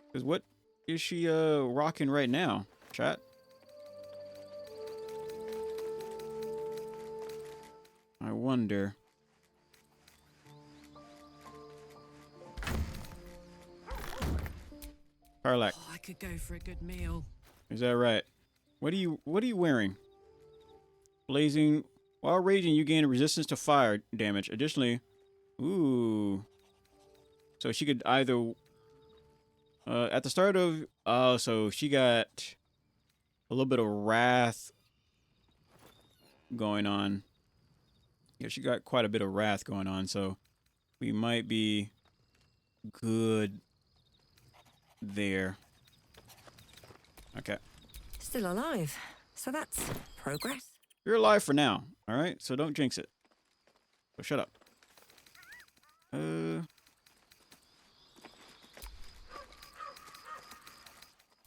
Because what is she rocking right now, chat? I wonder. Karlach. Oh, I could go for a good meal. Is that right? What are you wearing? Blazing. While raging, you gain a resistance to fire damage. Additionally, ooh. So she could either at the start of so she got a little bit of wrath going on. Yeah, she got quite a bit of wrath going on, so we might be good there. Okay. Still alive, so that's progress. You're alive for now, all right? So don't jinx it. So shut up.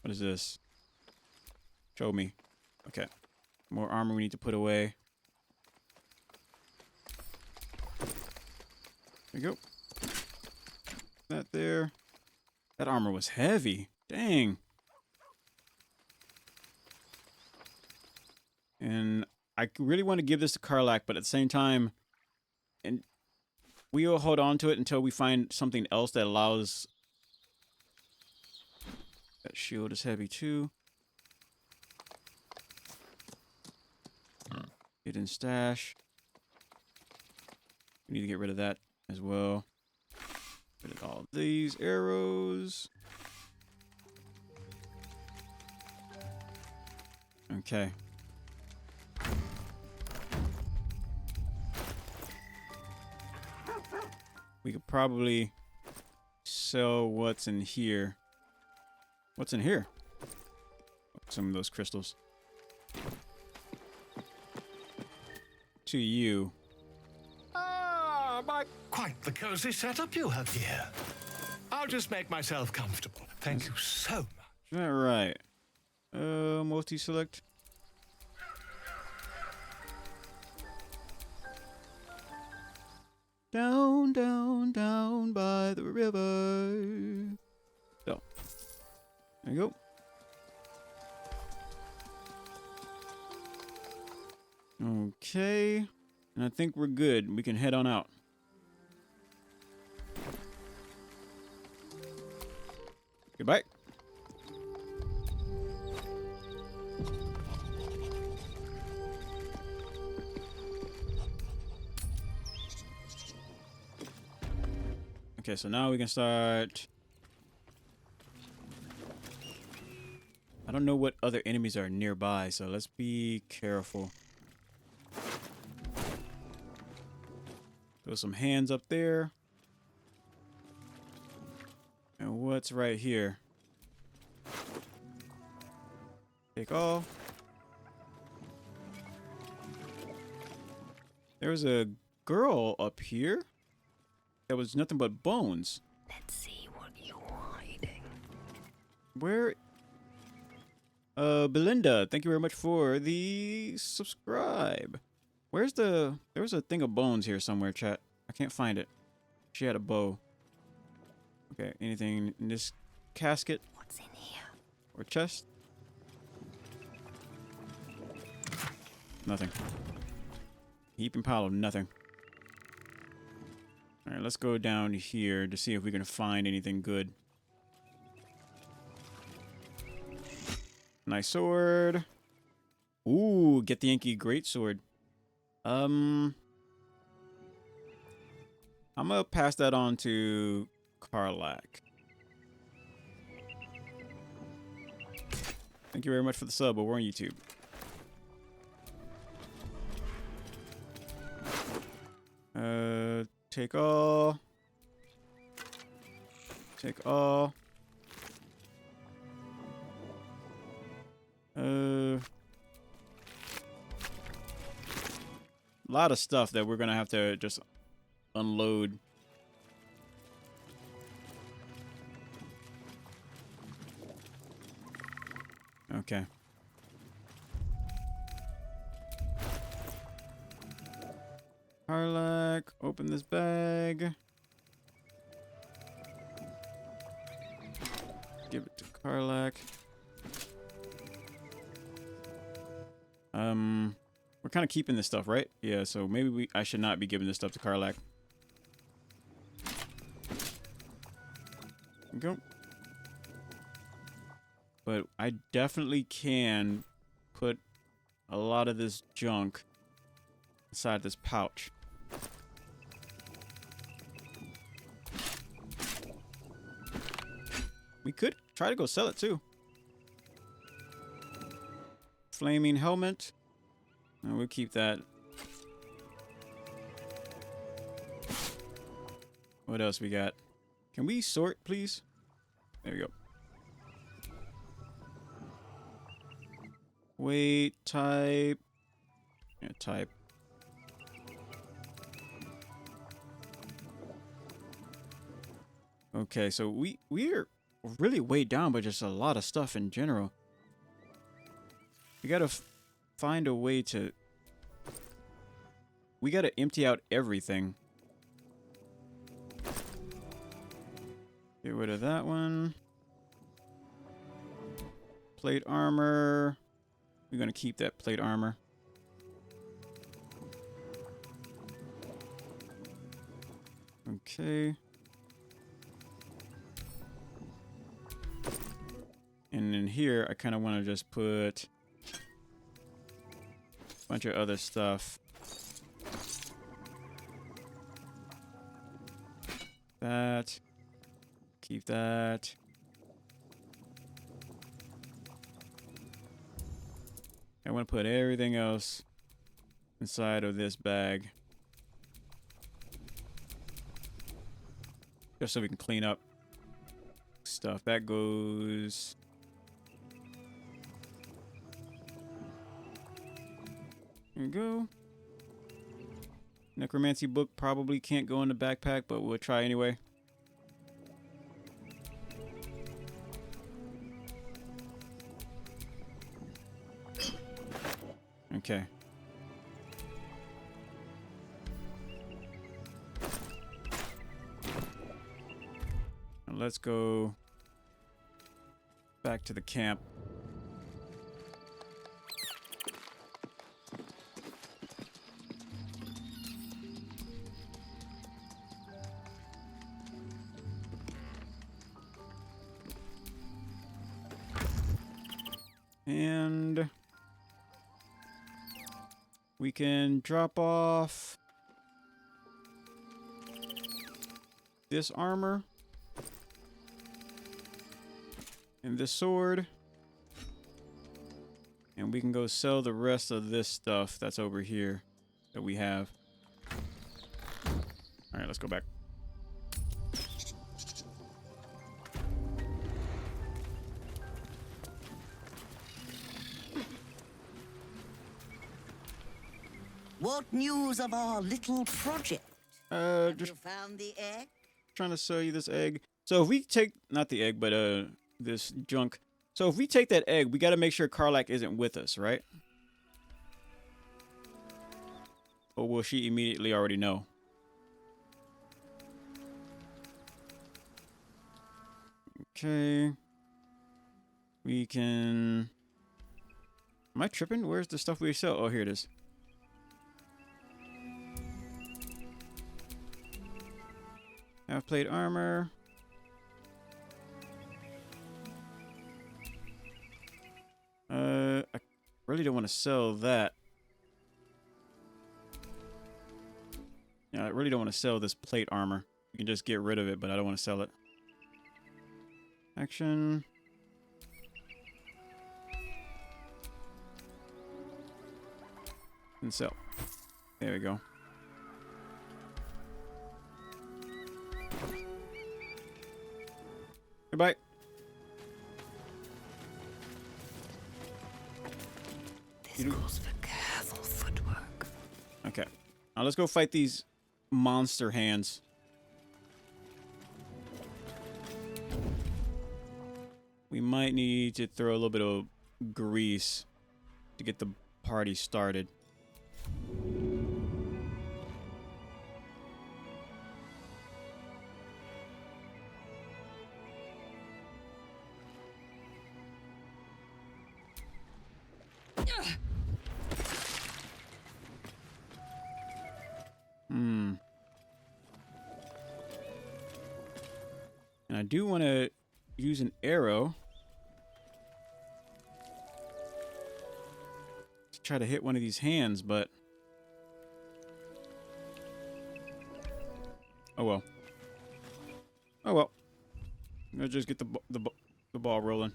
What is this? Show me. Okay. More armor we need to put away. There you go. That there. That armor was heavy. Dang. And I really want to give this to Karlach, but at the same time, and we will hold on to it until we find something else that allows. That shield is heavy too. Hidden stash. We need to get rid of that as well. Rid of all these arrows. Okay. We could probably sell what's in here. What's in here? Some of those crystals. To you. Ah, my Quite the cozy setup you have here. I'll just make myself comfortable. Thank you so much. All right. Multi-select. Down, down, down by the river. So, there you go. Okay. And I think we're good. We can head on out. Goodbye. Okay, so now we can start. I don't know what other enemies are nearby, so let's be careful. Throw some hands up there. And what's right here? Take off. There was a girl up here. That was nothing but bones. Let's see what you're hiding. Where? Belinda, thank you very much for the subscribe. Where's the... There was a thing of bones here somewhere, chat. I can't find it. She had a bow. Okay, anything in this casket? What's in here? Or chest? Nothing. Heaping pile of nothing. Alright, let's go down here to see if we can find anything good. Nice sword. Ooh, Githyanki great sword. I'm gonna pass that on to Karlak. Thank you very much for the sub, but we're on YouTube. Take all. Take all. A lot of stuff that we're gonna have to just unload. Okay. Karlak, open this bag. Give it to Karlak. We're kind of keeping this stuff, right? Yeah, so maybe I should not be giving this stuff to Karlak. Go. But I definitely can put a lot of this junk inside this pouch. We could try to go sell it too. Flaming helmet. No, we'll keep that. What else we got? Can we sort, please? There we go. Weight, type. Yeah, type. Okay, so we're really weighed down by just a lot of stuff in general. We gotta find a way to... We gotta empty out everything. Get rid of that one. Plate armor. We're gonna keep that plate armor. Okay. And in here, I kind of want to just put a bunch of other stuff. That. Keep that. I want to put everything else inside of this bag. Just so we can clean up stuff. That goes... There we go. Necromancy book probably can't go in the backpack, but we'll try anyway. Okay. Now let's go back to the camp. And we can drop off this armor and this sword, and we can go sell the rest of this stuff that's over here that we have. All right, let's go back. What news of our little project? Just You found the egg? trying to sell you this egg. So if we take, not the egg, but this junk. So if we take that egg, we got to make sure Karlach isn't with us, right? Or will she immediately already know? Okay. We can... Am I tripping? Where's the stuff we sell? Oh, here it is. Half plate armor. I really don't want to sell that. Yeah, I really don't want to sell this plate armor. You can just get rid of it, but I don't want to sell it. Action. And sell. There we go. Goodbye. This calls for careful footwork. Okay. Now let's go fight these monster hands. We might need to throw a little bit of grease to get the party started. And I do want to use an arrow to try to hit one of these hands, but oh well. Oh well. Let's just get the ball rolling.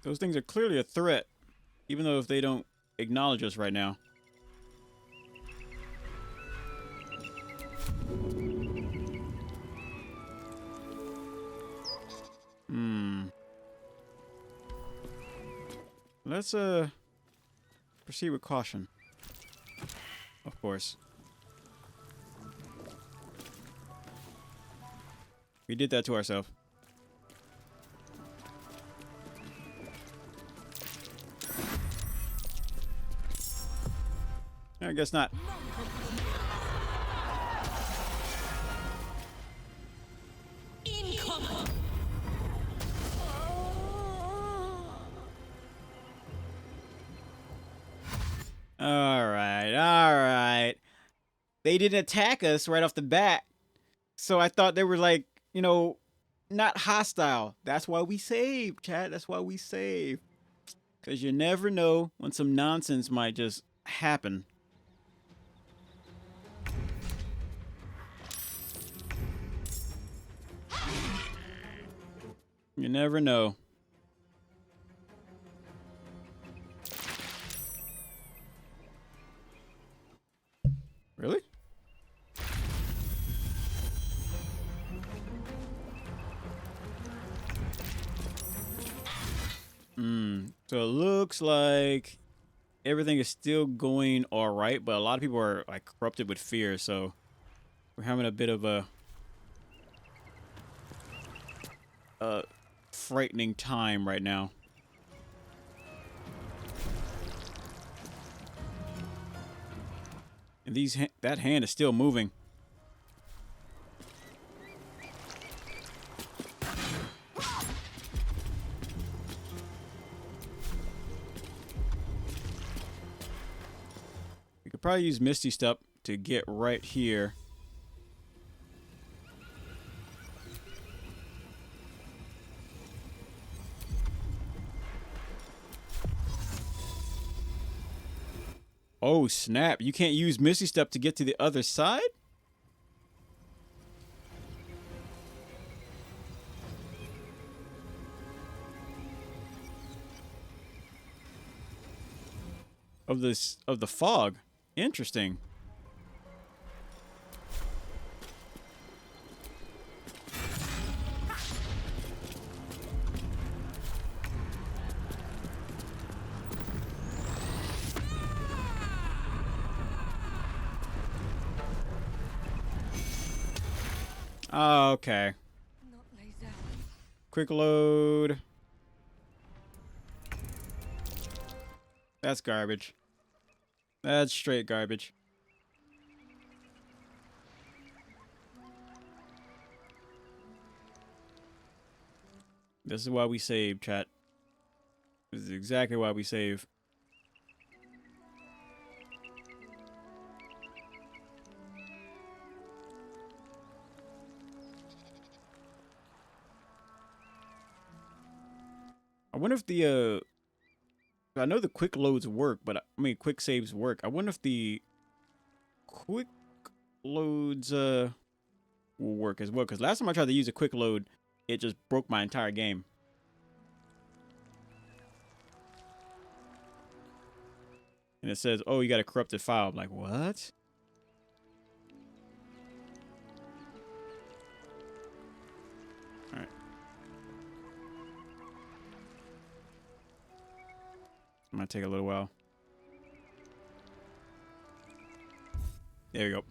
Those things are clearly a threat, even though if they don't acknowledge us right now. Let's proceed with caution. Of course. We did that to ourselves. I guess not. All right. They didn't attack us right off the bat. So I thought they were like, you know, not hostile. That's why we save, chat. That's why we save. Because you never know when some nonsense might just happen. You never know. Really? So it looks like everything is still going all right, but a lot of people are like corrupted with fear. So we're having a bit of a frightening time right now. And that hand is still moving. We could probably use Misty Step to get right here. Oh, snap. You can't use Misty Step to get to the other side? Of the fog. Interesting. Oh, okay. Quick load. That's garbage. That's straight garbage. This is why we save, chat. This is exactly why we save. I wonder if the I know the quick loads work, but I mean quick saves work. I wonder if the quick loads will work as well, because last time I tried to use a quick load, it just broke my entire game. And it says, "Oh, you got a corrupted file." I'm like, what? All right. Might take a little while. There we go.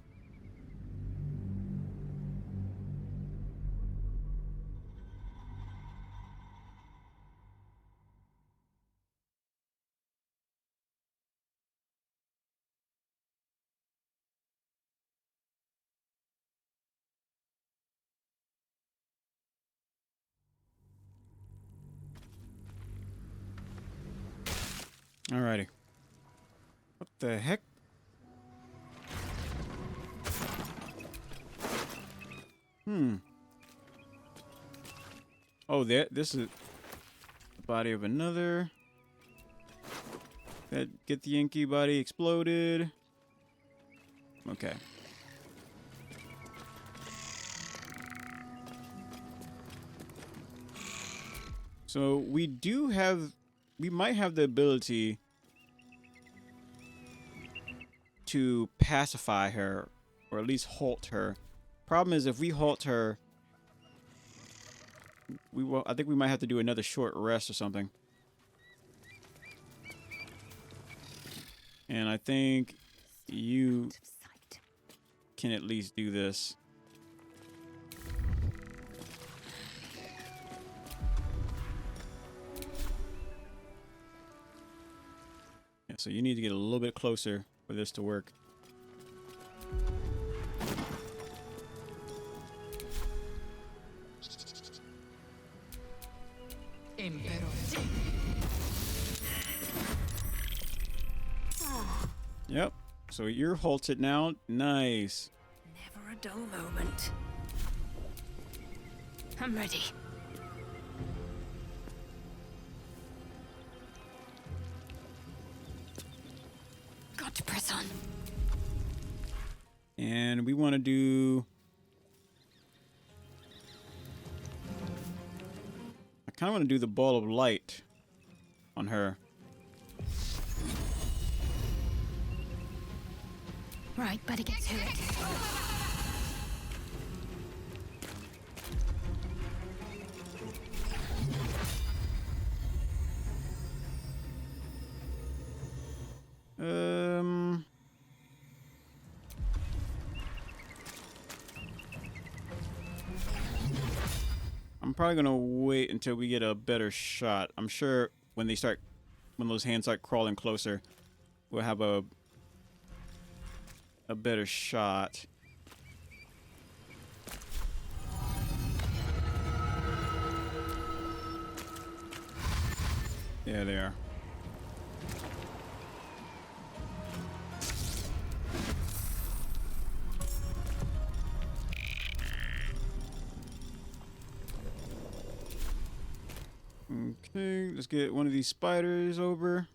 Alrighty. What the heck? Oh, this is the body of another. That Githyanki body exploded. Okay. So we might have the ability to pacify her, or at least halt her. Problem is, if we halt her, I think we might have to do another short rest or something. And I think you can at least do this. Yeah, so you need to get a little bit closer for this to work. Yep. So you're halted now. Nice. Never a dull moment. I'm ready. Got to press on. And we want to do... I kind of want to do the ball of light on her. Right, better get to it. probably gonna wait until we get a better shot. I'm sure when those hands start crawling closer, we'll have a better shot. Yeah, they are. Okay, let's get one of these spiders over.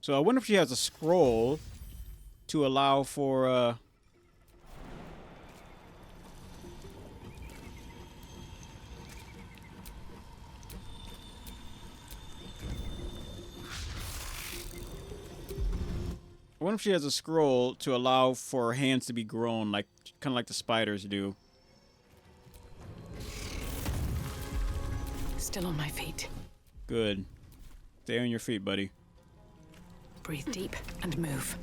So I wonder if she has a scroll to allow for I wonder if she has a scroll to allow for her hands to be grown, like kind of like the spiders do. Still on my feet. Good. Stay on your feet, buddy. Breathe deep and move.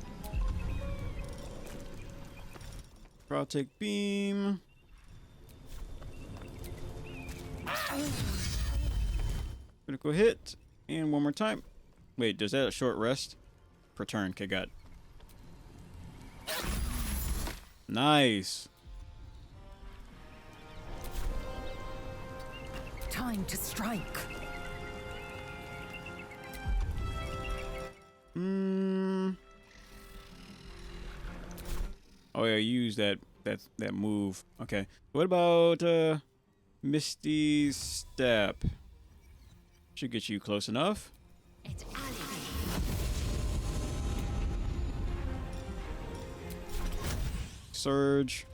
Protect beam. Critical hit. And one more time. Wait, does that a short rest? Per turn. Okay, got it. Nice. Time to strike. Oh yeah, use that move. Okay. What about Misty Step? Should get you close enough. It's Surge.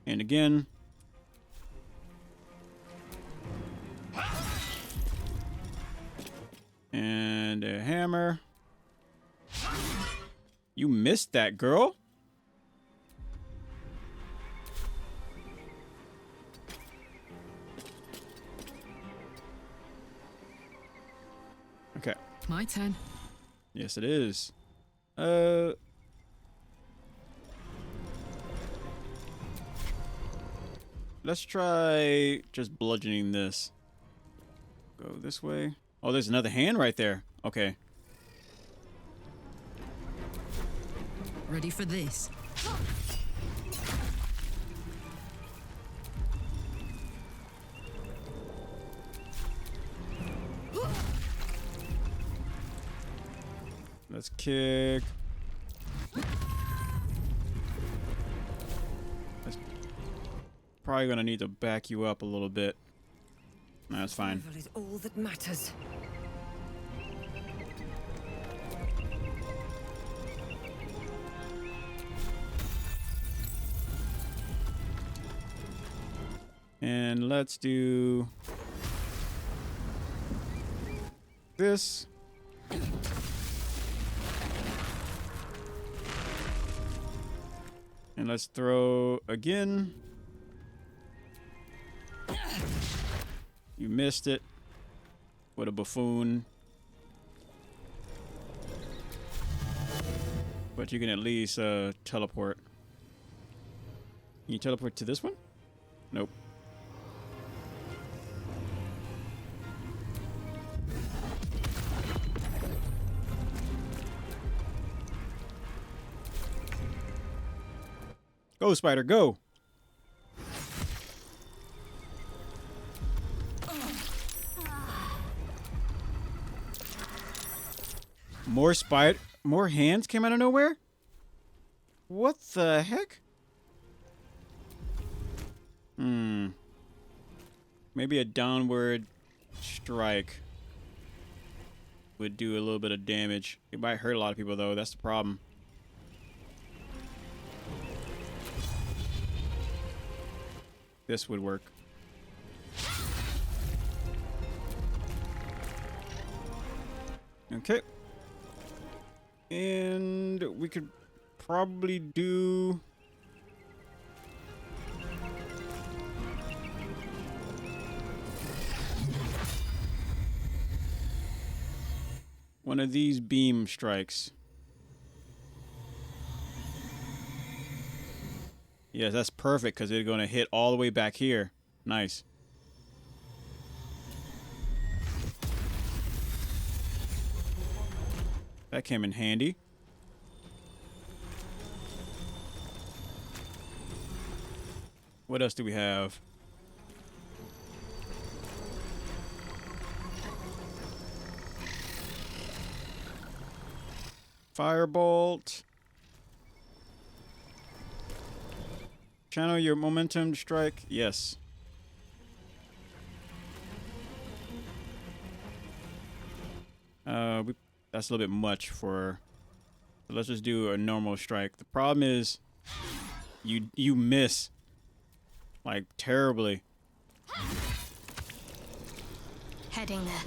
And again. And a hammer. You missed that, girl. Okay. My turn. Yes, it is. Let's try just bludgeoning this. Go this way. Oh, there's another hand right there. Okay. Ready for this? Let's kick. That's probably gonna need to back you up a little bit. No, that's fine. is all that matters. And let's do this. And let's throw again. You missed it. What a buffoon. But you can at least teleport. Can you teleport to this one? Nope. Go, spider, go. More hands came out of nowhere? What the heck? Maybe a downward strike would do a little bit of damage. It might hurt a lot of people though, that's the problem. This would work. Okay. And we could probably do one of these beam strikes. Yes, that's perfect because they're going to hit all the way back here. Nice. That came in handy. What else do we have? Firebolt. Channel your momentum to strike. Yes. That's a little bit much for. So let's just do a normal strike. The problem is, you miss, like terribly. Heading there.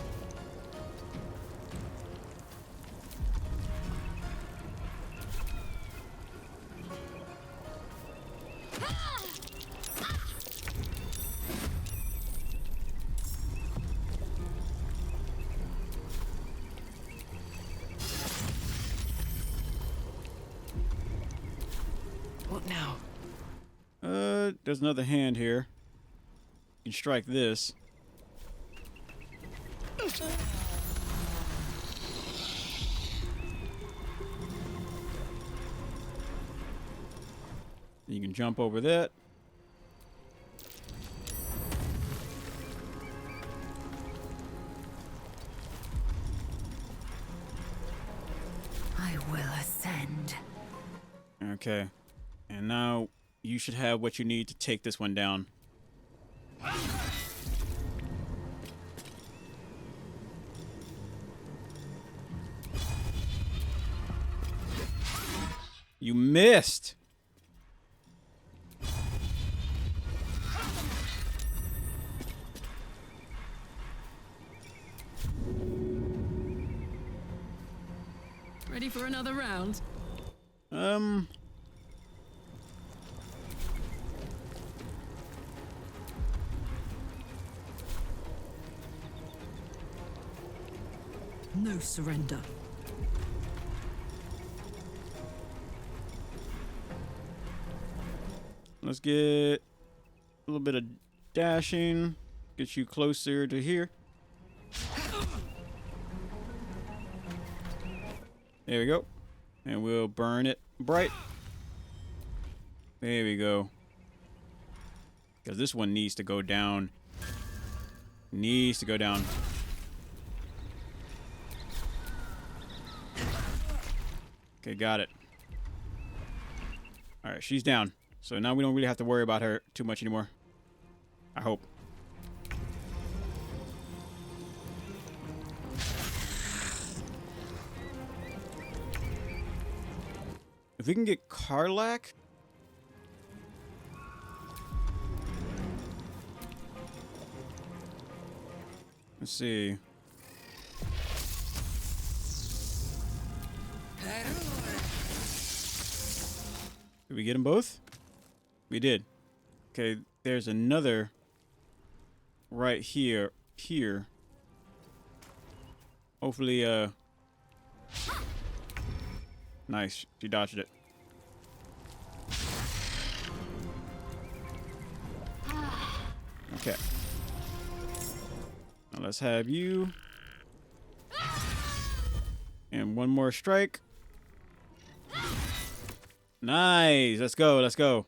What now? There's another hand here. You can strike this. You can jump over that. I will ascend. Okay. And now you should have what you need to take this one down. You missed. Ready for another round? No surrender. Let's get a little bit of dashing. Get you closer to here. There we go. And we'll burn it bright. There we go. Because this one needs to go down. Needs to go down. Okay, got it. Alright, she's down. So now we don't really have to worry about her too much anymore. I hope. If we can get Karlak. Let's see. Did we get them both? We did. Okay, there's another right here. Hopefully, nice. She dodged it. Okay. Now let's have you. And one more strike. Nice. Let's go. Let's go.